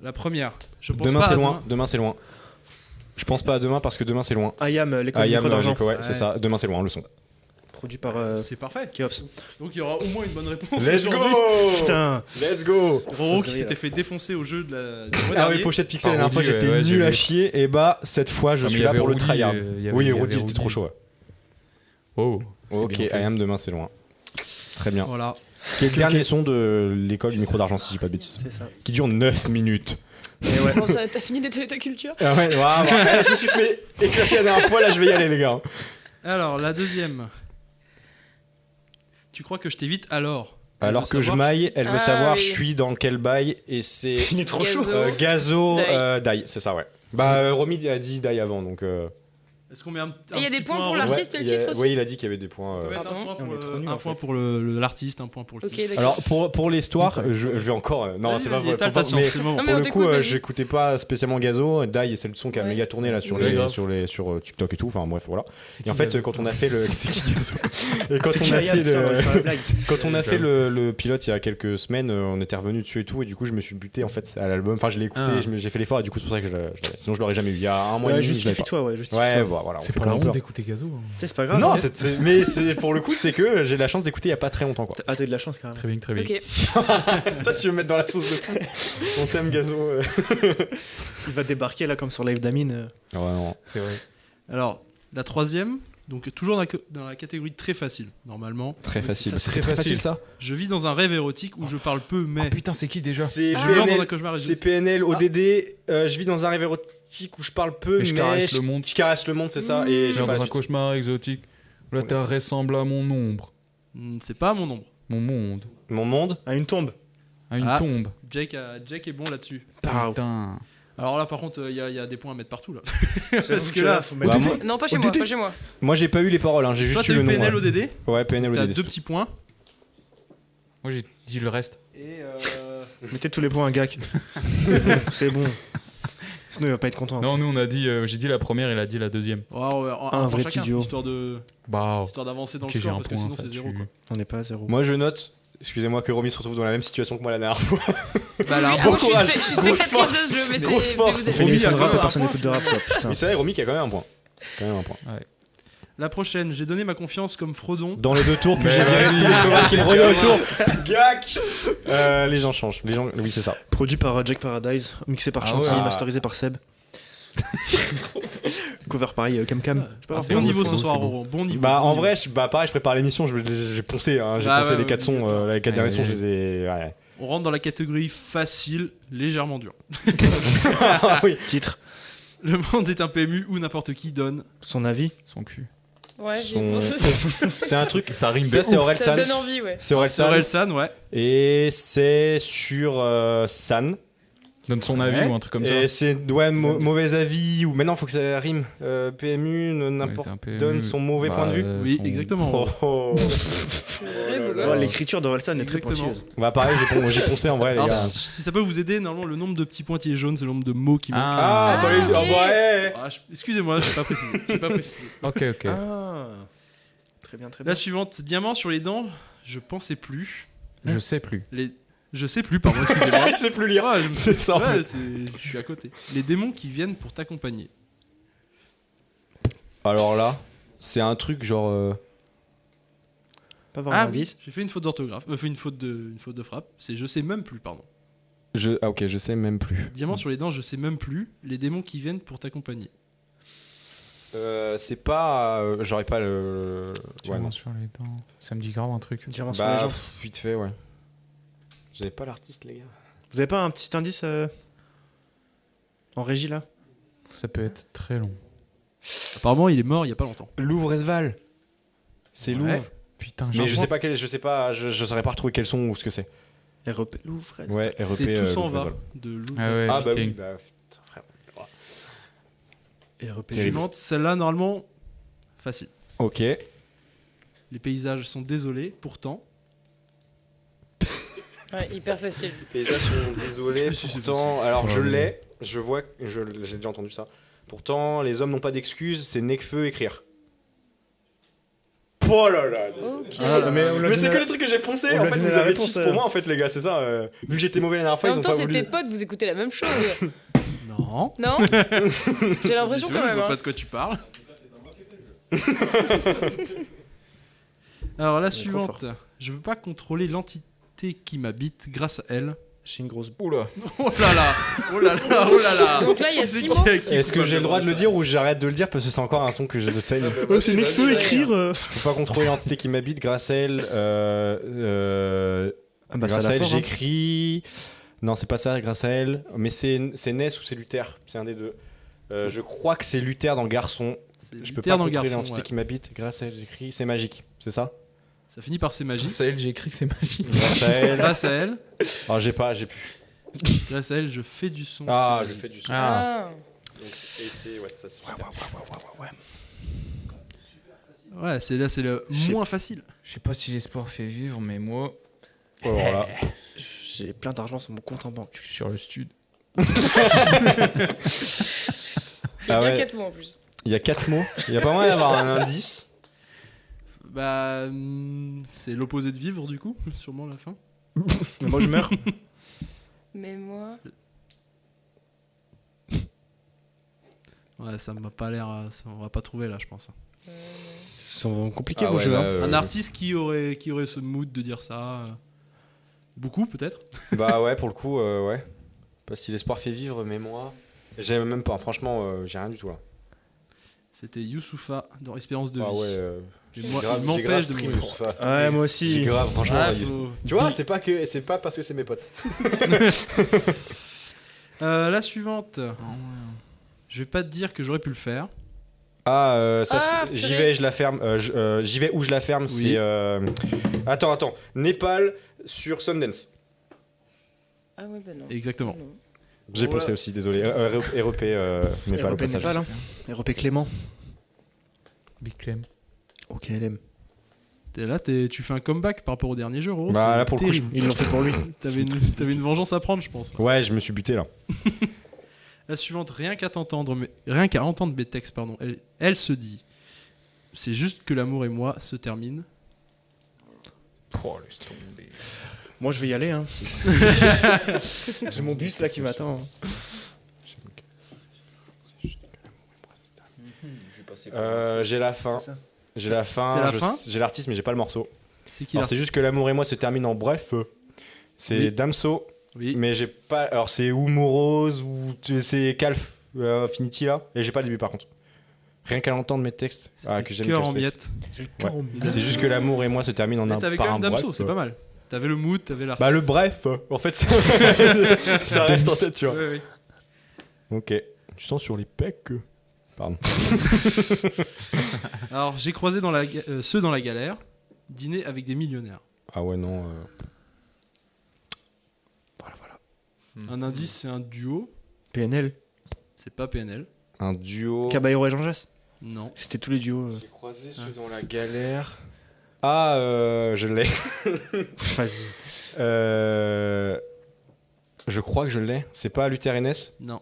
La première, je pense Demain pas c'est à loin. Demain c'est loin. Je pense pas à demain parce que demain c'est loin. Ayam, l'école du Ayam, micro d'argent. Nico, ouais, c'est Ouais. ça. Demain c'est loin, le son. Produit par C'est parfait. Keops. Donc il y aura au moins une bonne réponse. Let's aujourd'hui. go. Putain. Let's go. Roro qui Faut se s'était fait défoncer au jeu du mois Ah oui, dernier. pochette pixel, la Ah, dernière fois Rudy, j'étais ouais, j'ai nul à vu. chier, et bah cette fois je Ah, mais suis il y là avait pour le Rudy, tryhard. il y avait- Oui, il y avait Rudy c'était Rudy. trop chaud. Ouais. Oh. c'est Ok, bien fait. Ayam demain c'est loin. Très bien. Voilà. Qui est le dernier son de l'école du micro d'argent si je dis pas de bêtises. C'est ça. Qui dure 9 minutes. Et ouais. Bon, ça, t'as fini d'étaler ta culture? Ah ouais, waouh, je me suis fait éclater la dernière fois, là je vais y aller les gars. Alors la deuxième. Tu crois que je t'évite alors? Alors Elle que veut je savoir- maille, elle veut Ah, savoir oui. je suis dans quel bail et c'est Il est trop Gazo. chaud. Gazo Dai. Dai, c'est ça ouais. Bah Romy a dit Dai avant donc Est-ce qu'on met un Et il y a petit des points pour point l'artiste et le titre aussi. Oui, il a dit qu'il y avait des points. On peut mettre Pardon. un point On est trop nuls, un en point fait. pour l'artiste, un point pour le Ok, titre. d'accord. Alors pour l'histoire, je vais encore. Non, Vas-y, c'est pas vas-y, vrai. étale faut pas- ta science, mais c'est le moment. Non, mais pour on le coup, t'écoute, vas-y. j'écoutais pas spécialement Gazo. Dai, c'est le son qui a Ouais. méga tourné là sur Oui, les grave. sur TikTok et tout. Enfin bref, voilà. C'est Et en qui, fait, Gazo quand on a fait le c'est qui Gazo Et quand C'est on qui, a Ayam, fait putain, on va le faire la blague. quand on a fait le pilote il y a quelques semaines, on était revenu dessus et tout, et du coup je me suis buté en fait à l'album. Enfin, je l'ai écouté, Ah. j'ai fait l'effort, et du coup c'est pour ça que sinon je l'aurais jamais eu. Il y a un mois et Ouais, demi, je l'avais justifie-toi, ouais, pas. justifie-toi. Ouais, voilà. on C'est fait pas comme la on honte peut. d'écouter Gazo. Tu sais, c'est pas grave. Non, hein. mais c'est pour le coup, c'est que j'ai la chance d'écouter il y a pas très longtemps quoi. Ah, t'as eu de la chance, carrément. Très bien, très bien. Ok. Toi, tu veux me mettre dans la sauce de fou. On t'aime Gazo. Il va débarquer là, comme sur Live d'Amine. Ouais, non. C'est vrai. Alors, la troisième, donc toujours dans la catégorie très facile, normalement. Très facile. ça, C'est très facile ça. Je vis dans un rêve érotique où je parle peu, mais Oh putain, c'est qui déjà C'est je meurs dans un PNL, cauchemar et je... c'est PNL, ODD. Je vis dans un rêve érotique où je parle peu, Et je mais caresse le monde. je caresse le monde, c'est ça. Et Je j'ai viens pas dans la un suite. cauchemar exotique où la terre ressemble à mon ombre, C'est pas mon nombre. mon monde, Mon monde. À une tombe. à une Ah. tombe. Jake est bon là-dessus. Pow. Putain. Alors là, par contre, il y a des points à mettre partout là. Parce que là, faut Bah, mettre. moi, Non, pas chez ODD. moi, pas chez moi. moi, j'ai pas eu les paroles, hein, j'ai Toi, juste t'as eu le eu nom. PNL ouais. ODD. Ouais, PNL, T'as ODD. 2 petits points. Moi j'ai dit le reste. Et Mettez tous les points à Gak. C'est bon. Sinon, il va pas être content. Non, nous on a dit, j'ai dit la première, il a dit la deuxième. un vrai chacun, petit duo. histoire Bah, d'avancer dans ok, le j'ai score un parce que point, sinon ça c'est zéro tue. quoi. On n'est pas à 0. Moi, je note. Excusez-moi que Romy se retrouve dans la même situation que moi la dernière fois. Bah là, Oui, un ah, bon moi, je suis courage. je suis Grosse spectatrice force. de ce jeu, mais c'est. Grosse force. mais vous êtes- Romy, Romy, il fait de à rap quoi, et personne un n'écoute de rap, quoi. Putain. Mais c'est vrai, Romy qui a quand même un point. Quand même un point. La prochaine, j'ai donné ma confiance comme Frodon. Dans les deux tours, puis Mais j'ai viré oui. tous les copains qui me revenaient autour. Gac Les gens changent. Les gens... Oui, c'est ça. Produit par Jack Paradise, mixé par Ah Chantilly, ouais. masterisé par Seb. Cover pareil, Cam Cam. Je peux Ah, avoir bon un niveau peu ce de soir, son, Aurore. Bon niveau. Bah, bon en niveau. vrai, pareil, je prépare l'émission, j'ai poncé. Hein, j'ai Bah, poncé ouais, les 4 sons. obligatoire. Les 4 derniers sons, Ouais. je les ai. Ouais. On rentre dans la catégorie facile, légèrement dur. Ah oui. Titre, Le monde est un PMU où n'importe qui donne. son avis. son cul. Ouais, j'y ai Son- pensé. C'est un truc. Ça rime Ça, c'est Ça Orelsan. donne envie, ouais. C'est Orelsan. Orelsan, ouais. Et c'est sur San. Donne son avis Ouais. ou un truc comme ça. Et c'est mauvais avis ou maintenant faut que ça rime. PMU, n'importe. Ouais, c'est un peu- Donne son mauvais Bah, point de vue. Oui, son- exactement. Oh, oh. Ouais, beau là gosse. là. L'écriture d'Orelsan est très Exactement. pointilleuse. Bah pareil, j'ai poncé en vrai les Alors, gars. si ça peut vous aider, normalement, le nombre de petits pointillés jaunes, c'est le nombre de mots qui manquent. Ah, Ah, fallait ok. ah, bah, ouais. Ah, excusez-moi, j'ai pas précisé. J'ai pas précisé. Ok, ok. Ah. Très bien, très bien. La suivante, diamant sur les dents, je pensais plus. Je sais plus. Je sais plus, pardon, excusez-moi. C'est plus lire. Ouais, C'est ça. en ouais, fait. je suis à côté. Les démons qui viennent pour t'accompagner. Alors là, c'est un truc genre. Pas avoir un oui, indice. j'ai fait une faute d'orthographe, une faute de frappe. C'est je sais même plus, pardon. Ah ok, je sais même plus. Diamant sur les dents, je sais même plus. Les démons qui viennent pour t'accompagner. C'est pas. J'aurais pas le. Ouais, Diamant non. sur les dents. Ça me dit grave un truc. Diamant sur les Bah, jambes. vite fait, ouais. J'avais pas l'artiste, les gars. Vous avez pas un petit indice en régie là? Ça peut être très long. Apparemment, il est mort il y a pas longtemps. Louvre-Esval. C'est Ouais. Louvre. Putain, Mais je sais pas je saurais pas retrouver quel son ou ce que c'est. REP Louvre. Ouais, REP. C'était Tout s'en va Louvre-Esval. de Louvre. Ah ouais, Ah bah putain. oui, bah putain, frère. REP. Terrible. Suivante, celle-là, normalement, facile. Ok. Les paysages sont désolés, pourtant. Ouais, hyper facile. Les paysages sont désolés, Si, c'est pourtant. Alors Ouais, je ouais. l'ai, je vois, j'ai déjà entendu ça. Pourtant, les hommes n'ont pas d'excuses, c'est Necfeu écrire. Oh là là. Ok. Ah là, mais on l'a Mais c'est donné- que les trucs que j'ai poncés. on En lui a fait, donné vous la avez réponse, titre pour moi, en fait, les gars, c'est ça. Vu que j'étais mauvais la dernière fois, En ils même ont temps, pas c'est voulu. tes potes, vous écoutez la même chose. Non. Non J'ai l'impression Du quand tout, je même. vois hein. pas de quoi tu parles. Alors la trop suivante. Je peux pas contrôler l'entité qui m'habite grâce à elle. J'ai une grosse. Oula. Oh là là. Oh là là. Oh là là. Donc là, il y a C'est 6 qui mots. qui Est-ce que écoute j'ai le droit de le ça dire ou j'arrête de le dire parce que c'est encore un son que je sais. Oh, c'est Necfeu vas-y. écrire. Je peux pas contrôler l'entité qui m'habite grâce à elle. Ah bah ça Grâce à la elle, fort. hein. j'écris. Non, c'est pas ça, grâce à elle. Mais c'est Ness ou c'est Luther. C'est un des deux. Je crois que c'est Luther dans Garçon. C'est Je peux Luther pas dans le contrôler garçon. l'entité Ouais. qui m'habite. Grâce à elle, j'écris. C'est magique. C'est ça? Ça finit par c'est magique. Ça, j'ai écrit que c'est magique. Grâce à elle. Grâce à elle. Ah, j'ai pu. Grâce à elle, je fais du son. Ah, c'est je magique. fais du son. Ah. Ah. et c'est ça. Ouais, c'est le moins facile. Je sais pas si l'espoir fait vivre, mais moi, Alors là, J'ai plein d'argent sur mon compte en banque. je suis sur le stud. Il y a Ah bien ouais. 4 mots en plus. il y a 4 mots. Il y a pas moyen d'avoir un indice. Bah, c'est l'opposé de vivre du coup, sûrement la fin. Mais moi, je meurs. Mais moi. Ouais, ça m'a pas l'air. On va pas trouver là, je pense. Ils sont compliqués Ah vos ouais, jeux. là, hein. Un artiste qui aurait ce mood de dire ça. Beaucoup peut-être. Bah ouais, pour le coup, ouais. Pas si l'espoir fait vivre, mais moi. J'ai même pas, franchement, j'ai rien du tout là. C'était Youssoupha dans Espérance de vie. Ah ouais. Et moi, grave- il j'ai m'empêche grave de stream mourir. pour ça. Ouais, moi J'ai aussi. grave, franchement. Ah, il- faut- Tu vois, c'est pas parce que c'est mes potes. La suivante. Je vais pas te dire que j'aurais pu le faire. Ah, ça, Ah, j'y purée. vais, je la ferme. J'y vais où je la ferme, Oui. c'est. Attends. Népal sur Sundance. Ah ouais, bah non. Exactement. Non. J'ai Voilà. pensé aussi, désolé. REP, Népal au REP passage. Népal, hein. REP Clément. Big Clem. Ok, LM. T'es là, tu fais un comeback par rapport au dernier jeu, Roro. Bah c'est là, pour le coup, terrible. Ils l'ont fait pour lui. T'avais une vengeance à prendre, je pense. Ouais, je me suis buté là. La suivante, rien qu'à entendre mes textes, pardon, elle se dit, c'est juste que l'amour et moi se terminent. Oh, laisse tomber. Moi, je vais y aller. Hein. J'ai mon bus là qui m'attend. hein. J'ai la fin. C'est ça. J'ai la fin. T'as la fin J'ai l'artiste, mais j'ai pas le morceau. C'est qui Alors, là c'est juste que l'amour et moi se terminent en bref. C'est Oui. Damso, Oui. mais j'ai pas. Alors, c'est ou Morose ou c'est Calf Infinity là. Et j'ai pas le début par contre. Rien qu'à l'entendre mes textes. C'était que j'aime cœur que en c'est- miettes. C'est juste que l'amour et moi se terminent en Mais un t'avais par quand un même bref. Damso, c'est pas mal. T'avais le mood, t'avais l'artiste. Bah le bref, en fait, ça reste en tête, tu vois. Ouais, ouais. Ok. Tu sens sur les pecs. Pardon. Alors, j'ai croisé ceux dans la galère, dîner avec des millionnaires. Ah ouais, non. Un indice, c'est un duo. PNL. C'est pas PNL. Un duo. Caballero et Jean Jass. Non. C'était tous les duos. J'ai croisé ceux dans la galère. Ah, je l'ai. Vas-y. Je crois que je l'ai. C'est pas Luther NS? Non.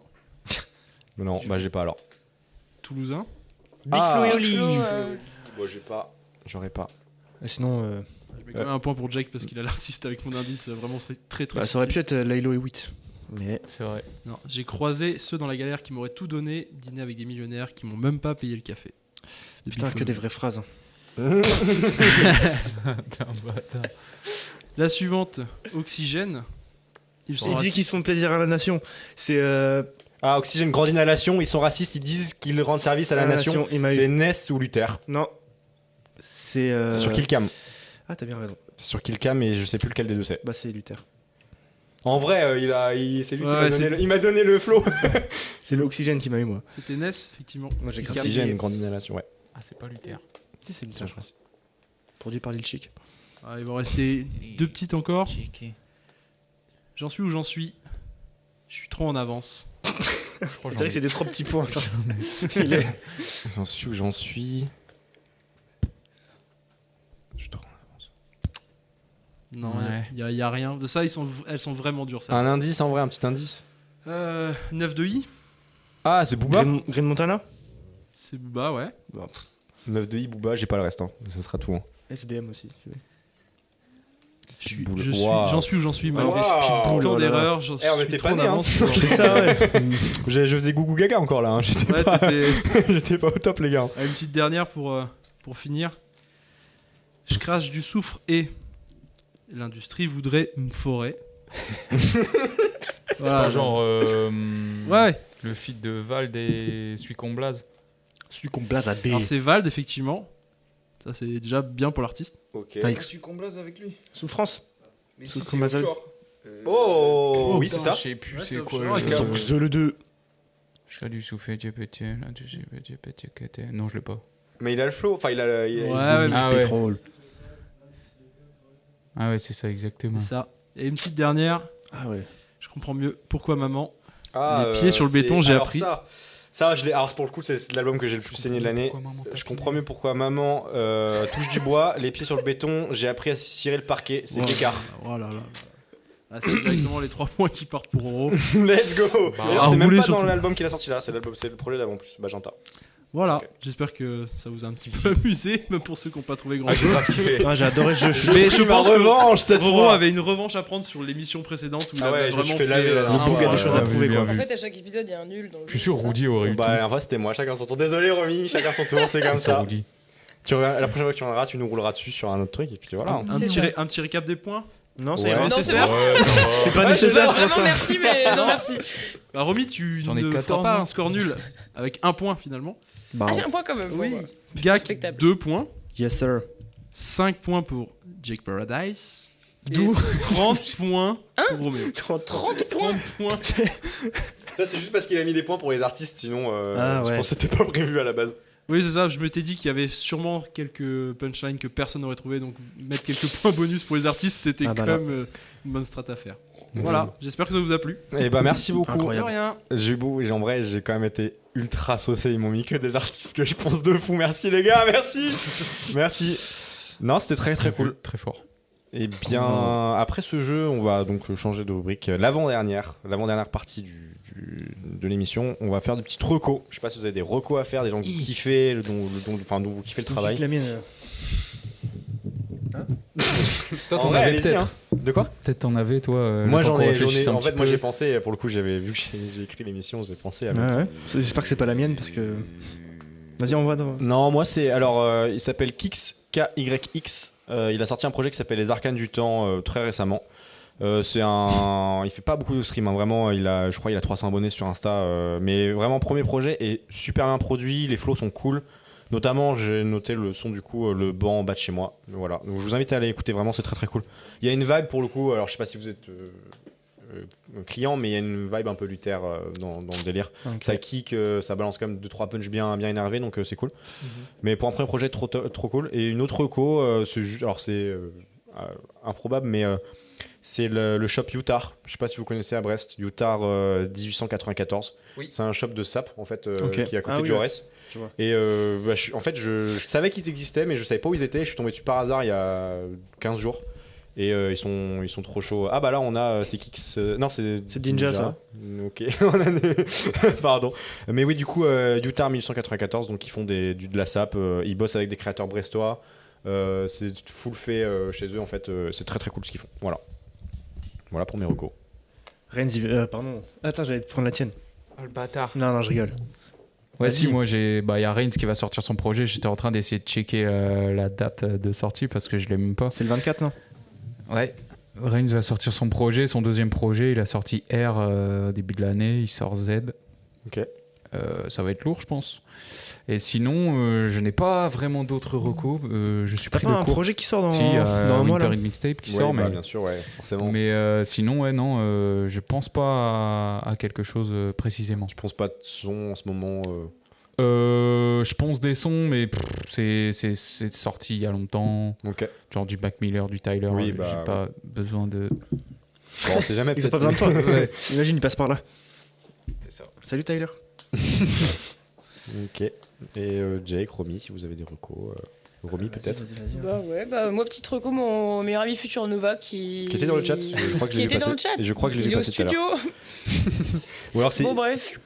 Non, bah j'ai pas alors. Toulousain. Big Ah. Flo et Flo, Oli. Bon, j'ai pas. J'aurais pas. Sinon, Je mets quand même un point pour Jake parce qu'il a l'artiste avec mon indice vraiment très très bah, ça aurait pu subtil. être Laylo et Witt. Mais C'est vrai. Non, j'ai croisé ceux dans la galère qui m'auraient tout donné, dîner avec des millionnaires qui m'ont même pas payé le café. De putain, Big que Flo. des vraies phrases. La suivante, Oxygène. Ils sont Il dit qu'ils se font plaisir à la nation. C'est Ah, Oxygène, grande inhalation. Ils sont racistes. Ils disent qu'ils rendent service à la nation. Il m'a eu. C'est Ness ou Luther. Non. C'est. C'est sur Killcam. Ah, t'as bien raison. C'est sur Killcam et je sais plus lequel des deux c'est. Bah, c'est Luther. En vrai, c'est lui qui Ouais, m'a c'est- donné il m'a donné le flow. C'est l'oxygène qui m'a eu, moi. C'était Ness, effectivement. Moi, j'ai Killcam. grave Oxygène, grande inhalation, ouais. Ah, c'est pas Luther. Si, c'est Luther, je crois. Produit par Lil Chic. Ah, il va en rester deux petites encore. Checké. J'en suis où j'en suis. Je suis trop en avance. Je crois On dirait que c'est des trois petits points. Il est- J'en suis où j'en suis. Je suis trop- Non, Ouais. il y a rien. De ça, elles sont vraiment dures, ça. Un indice en vrai, un petit indice. 9 de I, Ah, c'est Booba. Green Montana. c'est Booba, ouais. 9 de I, Booba, j'ai pas le reste. Hein. Ça sera tout. Hein. SDM aussi, si tu veux. Pitbull. J'en suis où j'en suis, malgré Wow. tant Oh là là. d'erreurs. J'en Eh, on suis était trop pas en nés, hein. avance. C'est ça, ouais. Je faisais gougou gaga encore là. Hein. J'étais Ouais, pas... t'étais- j'étais pas au top, les gars. Ah, une petite dernière pour finir. Je crache du soufre et l'industrie voudrait une forêt. Voilà, Pas genre Ouais, le feat de Vald et celui qu'on blase. Celui qu'on blase à D. alors c'est Vald, effectivement. Ça, c'est déjà bien pour l'artiste. Ok. Avec Tu qu'on blase avec lui. Souffrance. Mais si, si, c'est c'est offshore. Oh, oui, c'est ça. Je sais plus Ouais, c'est c'est quoi offshore, le avec un- The le 2. Je serais du souffle, Dieu petit, là, du petit côté. Non, je l'ai pas. Mais il a le flow. Enfin, il a le. Ouais, Volume Ah du ouais. pétrole. Ah ouais, c'est ça, exactement. C'est ça. Et une petite dernière. Ah ouais. Je comprends mieux pourquoi maman. Ah, Les pieds sur le béton, j'ai alors appris. Ça, alors pour le coup, c'est l'album que j'ai le plus saigné de l'année. Je comprends mieux pourquoi maman touche du bois, les pieds sur le béton. J'ai appris à cirer le parquet. C'est l'écart. Oh là là. Ah, c'est directement les 3 points qui partent pour Oro. Let's go. Bah, D'ailleurs, c'est même rouler pas surtout. dans l'album qu'il a sorti là. C'est le projet d'avant en plus. Magenta. Voilà, Ok. j'espère que ça vous a un petit peu amusé, même pour ceux qui n'ont pas trouvé grand J'ai chose. grave kiffé. Ah, j'ai adoré ce jeu. Mais je pense que revanche cette Roro fois. avait une revanche à prendre sur l'émission précédente où il Ah ouais, avait je me suis vraiment fait laver, là, un le bouc a point, des choses à prouver, quoi. En fait, à chaque épisode, il y a un nul dans le Je suis jeu, sûr, c'est ça Rudy aurait eu tout. Bah, en vrai, c'était moi. Chacun son tour. Désolé, Romy. Chacun son tour. C'est comme ça. Rudy. La prochaine fois que tu reviendras, tu nous rouleras dessus sur un autre truc. Et puis voilà. Un C'est petit récap des points. Non, c'est Ouais. ira. Non, c'est nécessaire. bon. C'est pas Ouais, nécessaire, c'est je pense. Vraiment, merci, mais non, merci. Bah, Romy, tu J'en ai ne 14, feras pas non un score nul avec 1 point finalement. Bah, Ah, j'ai un point quand même. Oui. Bon, bah. Gak, Respectable. 2 points. yes sir. 5 points pour Jake Paradise. D'où Et 30 points pour Roméo. 30 30 points. points. Ça, c'est juste parce qu'il a mis des points pour les artistes. Sinon, Ah, je ouais. pense que c'était pas prévu à la base. Oui, c'est ça. Je m'étais dit qu'il y avait sûrement quelques punchlines que personne n'aurait trouvé. Donc, mettre quelques points bonus pour les artistes, c'était Ah, bah quand même une bonne strat à faire. Voilà, j'espère que ça vous a plu. Et bah, merci beaucoup. De Incroyable. rien. En vrai, j'ai quand même été ultra saucé. Ils m'ont mis que des artistes que je pense de fou. Merci les gars, merci. Merci. Non, c'était très très cool. Très fort. Et bien, après ce jeu, on va donc changer de rubrique. L'avant-dernière partie de l'émission, on va faire des petites recos. Je sais pas si vous avez des recos à faire, des gens que vous kiffez, dont vous kiffez le travail. La mienne. Toi, En t'en vrai, avais allez-y, peut-être. hein. De quoi? Peut-être t'en avais, toi. Moi le temps j'en qu'on ai. réfléchisse un En fait, petit moi peu. j'ai pensé, pour le coup, j'avais vu que j'ai écrit l'émission, j'ai pensé à mettre ça. Ouais. J'espère que c'est pas la mienne parce que. Vas-y, on va. Non, moi c'est. Alors, il s'appelle Kyx, Kyx. Il a sorti un projet qui s'appelle Les Arcanes du Temps très récemment. Il fait pas beaucoup de stream, hein, vraiment. Je crois qu'il a 300 abonnés sur Insta. Mais vraiment, premier projet est super bien produit. Les flows sont cool. Notamment, j'ai noté le son du coup, le banc en bas de chez moi. Voilà. Donc, je vous invite à aller écouter, vraiment, c'est très très cool. Il y a une vibe pour le coup. Alors, je sais pas si vous êtes client, mais il y a une vibe un peu luthère dans le délire. Ok. Ça kick, ça balance quand même 2-3 punch bien énervés, donc c'est cool. Mais pour un premier projet, trop cool. Et une autre reco, c'est improbable, mais c'est le shop Utah. Je sais pas si vous connaissez à Brest, Utah 1894. Oui. C'est un shop de sap en fait, Ok. qui est à côté Ah de oui, Jaurès. je vois. Et en fait, je savais qu'ils existaient, mais je savais pas où ils étaient. Je suis tombé dessus par hasard il y a 15 jours. Et ils sont trop chauds. Ah bah là on a c'est Kix. Non c'est Ninja, ça. Ok. Pardon. Mais oui du coup Utah 1894, donc ils font de la sap. Ils bossent avec des créateurs brestois. C'est full fait chez eux en fait. C'est très très cool ce qu'ils font. Voilà pour mes recos. Renzi, pardon. Attends, j'allais te prendre la tienne. Oh, le bâtard. Non, je rigole. Ouais, Vas-y. si, moi, il y a Reigns qui va sortir son projet. J'étais en train d'essayer de checker la date de sortie parce que je l'ai même pas. C'est le 24, non? Ouais. Reigns va sortir son projet, son deuxième projet. Il a sorti R au début de l'année. Il sort Z. Ok. Ça va être lourd, je pense. Et sinon, je n'ai pas vraiment d'autres recos. Je suis T'as pris pas de un court. projet qui sort dans Si, un mois Winter là? in Mixtape qui Ouais, sort, bah, mais, bien sûr ouais forcément. mais sinon, ouais, non, je pense pas à quelque chose précisément. Je pense pas de son en ce moment. Je pense des sons, mais c'est sorti il y a longtemps. Ok. Genre du Mac Miller, du Tyler. Oui, J'ai bah, pas besoin de. Bon, on sait jamais. Ils ont pas peut-être. besoin de toi. Ouais. Imagine, il passe par là. C'est ça. Salut Tyler. Ok. Et Jake, Romy, si vous avez des recos. Romy peut-être. Bah ouais, bah moi petite reco, mon meilleur ami Future Nova qui Qui était dans le chat. Je crois que je qui l'ai vu était dans passer. le chat. Et je crois que je l'ai Il vu est au passer tout à l'heure. studio. Ou alors c'est. Bon bref,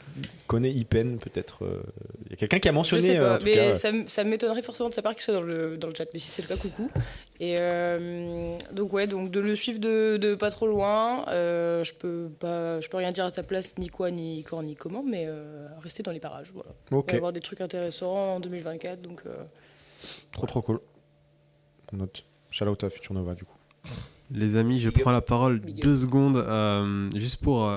Connaît Ipen peut-être. Il y a quelqu'un qui a je mentionné sais pas, en tout mais cas. ça m'étonnerait forcément de sa part qu'il soit dans le chat, mais si c'est le cas, coucou. Et donc ouais, donc de le suivre de pas trop loin. Je peux rien dire à sa place, ni quoi, ni quand, ni comment, mais rester dans les parages, voilà. Il va Ok. y avoir des trucs intéressants en 2024, donc Trop cool. On note. Shout out à Future Nova du coup. Les amis, je prends la parole Big 2 secondes juste pour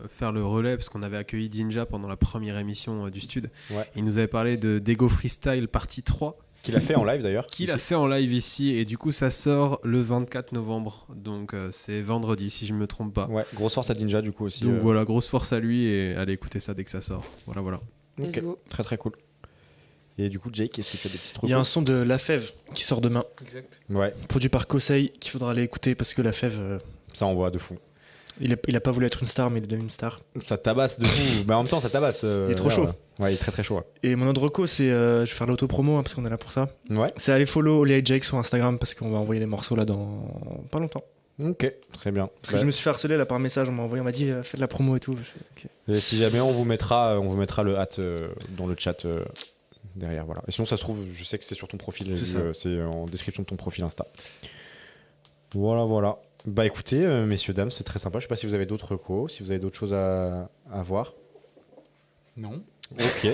faire le relais parce qu'on avait accueilli Dinja pendant la première émission du Stud. Ouais. Il nous avait parlé de Dego Freestyle partie 3 Qu'il a fait en live d'ailleurs. qu'il a fait en live ici et du coup ça sort le 24 novembre. Donc c'est vendredi si je me trompe pas. Ouais, grosse force à Ninja du coup aussi. Donc voilà, grosse force à lui et allez écouter ça dès que ça sort. Voilà. let's Ok. go. Très très cool. Et du coup, Jake, est-ce que tu as des petites Il y a un recos? son de La Fève qui sort demain, Exact. Ouais, produit par Kosei, qu'il faudra aller écouter parce que La Fève. ça envoie de fou. Il a pas voulu être une star, mais il est devenu une star. Ça tabasse de fou. Mais en même temps, ça tabasse. Il est trop chaud. Ouais, il est très très chaud. Ouais. Et mon autre reco, c'est. Je vais faire l'auto-promo parce qu'on est là pour ça. Ouais. C'est aller follow Oli Jake sur Instagram parce qu'on va envoyer des morceaux là dans pas longtemps. Ok, très bien. Parce que je me suis fait harceler là par message, on m'a dit faites de la promo et tout. Et si jamais on vous mettra le hâte dans le chat derrière. Voilà. Et sinon, ça se trouve, je sais que c'est sur ton profil, c'est en description de ton profil Insta. Voilà. Bah écoutez, messieurs, dames, c'est très sympa. Je sais pas si vous avez d'autres recos, si vous avez d'autres choses à voir. Non. Ok.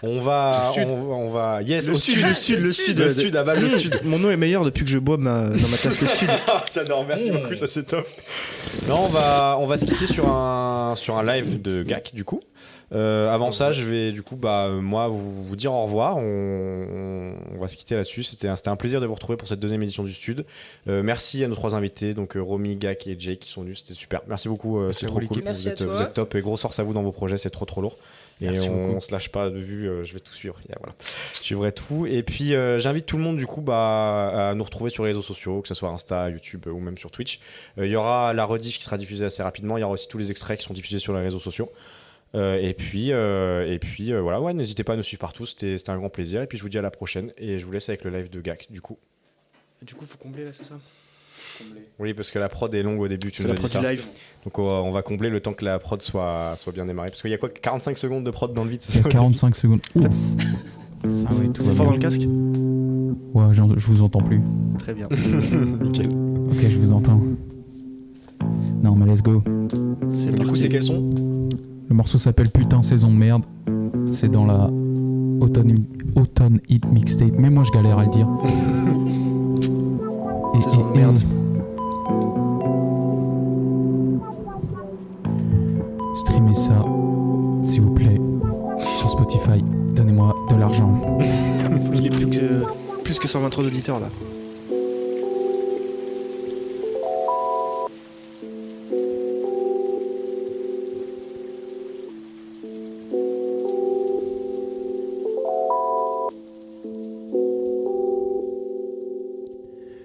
on va. Yes, le stud. Ah bah, le stud. Mon nom est meilleur depuis que je bois dans ma tasse de stud. J'adore, merci beaucoup, ça c'est top. Non, on va se quitter sur un live de GAC du coup. Avant ça, je vais du coup moi vous dire au revoir. On va se quitter là-dessus. C'était un plaisir de vous retrouver pour cette deuxième édition du Stud. Merci à nos 3 invités, donc Romy, GAC et Jake qui sont venus. C'était super. Merci beaucoup. C'est trop cool. Merci vous êtes top et grosse force à vous dans vos projets. C'est trop lourd. Et on se lâche pas de vue. Je vais tout suivre. Voilà. Je suivrai tout. Et puis j'invite tout le monde du coup à nous retrouver sur les réseaux sociaux, que ce soit Insta, YouTube ou même sur Twitch. Il y aura la rediff qui sera diffusée assez rapidement. Il y aura aussi tous les extraits qui sont diffusés sur les réseaux sociaux. Et puis voilà, ouais, n'hésitez pas à nous suivre partout, c'était un grand plaisir. Et puis je vous dis à la prochaine et je vous laisse avec le live de GAC du coup. Du coup, faut combler là, c'est ça? Oui, parce que la prod est longue au début, tu nous as dit ça. C'est la prod du live. Donc on va combler le temps que la prod soit bien démarrée. Parce qu'il y a quoi, 45 secondes de prod dans le vide, c'est ça? 45 secondes. Ah oui, tout va fort dans le casque? Ouais, je vous entends plus. Très bien. Nickel. Ok, je vous entends. Non, mais let's go. Du coup, c'est quel son? Le morceau s'appelle Putain saison de merde. C'est dans la Autumn Hit Mixtape. Mais moi je galère à le dire. Saison de merde. Streamez ça, s'il vous plaît, sur Spotify. Donnez-moi de l'argent. Il est plus que 123 auditeurs là.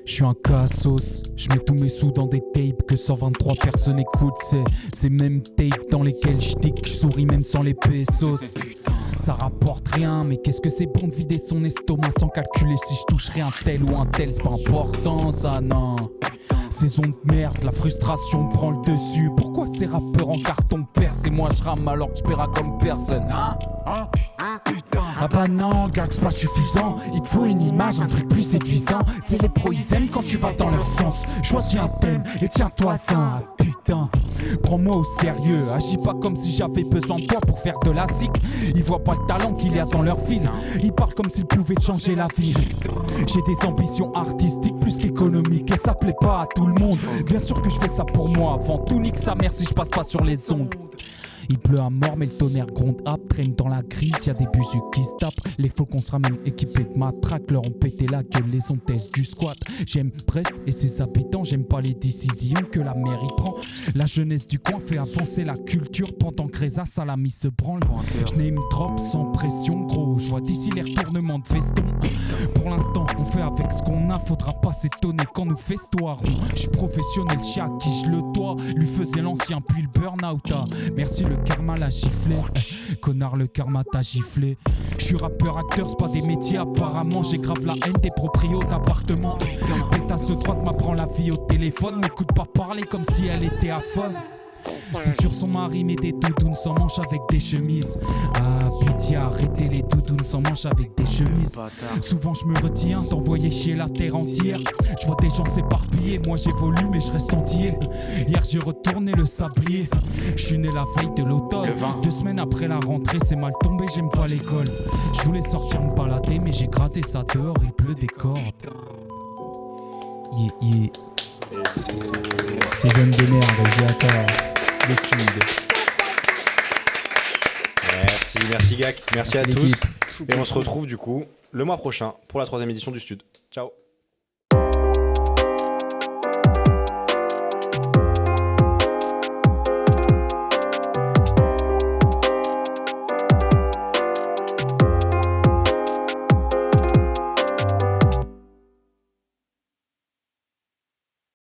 Je suis un cassos, je mets tous mes sous dans des tapes que 123 personnes écoutent. C'est ces mêmes tapes dans lesquelles je dis que je souris même sans les pesos. Ça rapporte rien, mais qu'est-ce que c'est bon de vider son estomac sans calculer si je toucherai un tel ou un tel. C'est pas important ça, non. Saison de merde, la frustration prend le dessus. Pourquoi ces rappeurs en carton perce et moi je rame alors que je paierai comme personne, hein? Ah bah non, gars, c'est pas suffisant. Il te faut une image, un truc plus séduisant. C'est les pros, ils aiment quand tu vas dans leur sens. Choisis un thème et tiens-toi-en. Ah putain, prends-moi au sérieux. Agis pas comme si j'avais besoin de toi pour faire de la zik. Ils voient pas le talent qu'il y a dans leur film. Ils parlent comme s'ils pouvaient te changer la vie. J'ai des ambitions artistiques plus qu'économiques et ça plaît pas à tout le monde. Bien sûr que je fais ça pour moi. Avant tout, nique sa mère si je passe pas sur les ondes. Il pleut à mort mais le tonnerre gronde ap. Traîne dans la crise, y'a des busus qui se tapent. Les faux qu'on se ramène équipés de matraques. Leur ont pété la gueule, les ondes du squat. J'aime Brest et ses habitants. J'aime pas les décisions que la mairie prend. La jeunesse du coin fait avancer la culture. Pendant que Reza Salami se branle. Je name drop sans pression gros. Je vois d'ici les retournements de veston. Pour l'instant on fait avec ce qu'on a. Faudra pas s'étonner quand nous festoirons. Je suis professionnel, je à qui je le dois. Lui faisait l'ancien puis le burn-out. Merci le karma l'a giflé. Connard le karma t'a giflé. Je suis rappeur acteur, c'est pas des métiers apparemment. J'ai grave la haine des proprios d'appartements. Pétasse de droite m'apprend la vie au téléphone. M'écoute pas parler comme si elle était à fond. C'est sur son mari mais des doudounes sans manches avec des chemises. Ah pitié arrêtez les doudounes sans manches avec des chemises. Souvent je me retiens d'envoyer chier la terre entière. Je vois des gens s'éparpiller, moi j'évolue mais je reste entier. Hier j'ai retourné le sablier. Je suis né la veille de l'automne. 2 semaines après la rentrée c'est mal tombé, j'aime pas l'école. Je voulais sortir me balader mais j'ai gratté ça dehors, il pleut des cordes. Yeah. Saison de merde, j'ai attends. Le stud. Merci GAC, merci à tous. Et on se retrouve du coup le mois prochain pour la 3e édition du Stud. Ciao.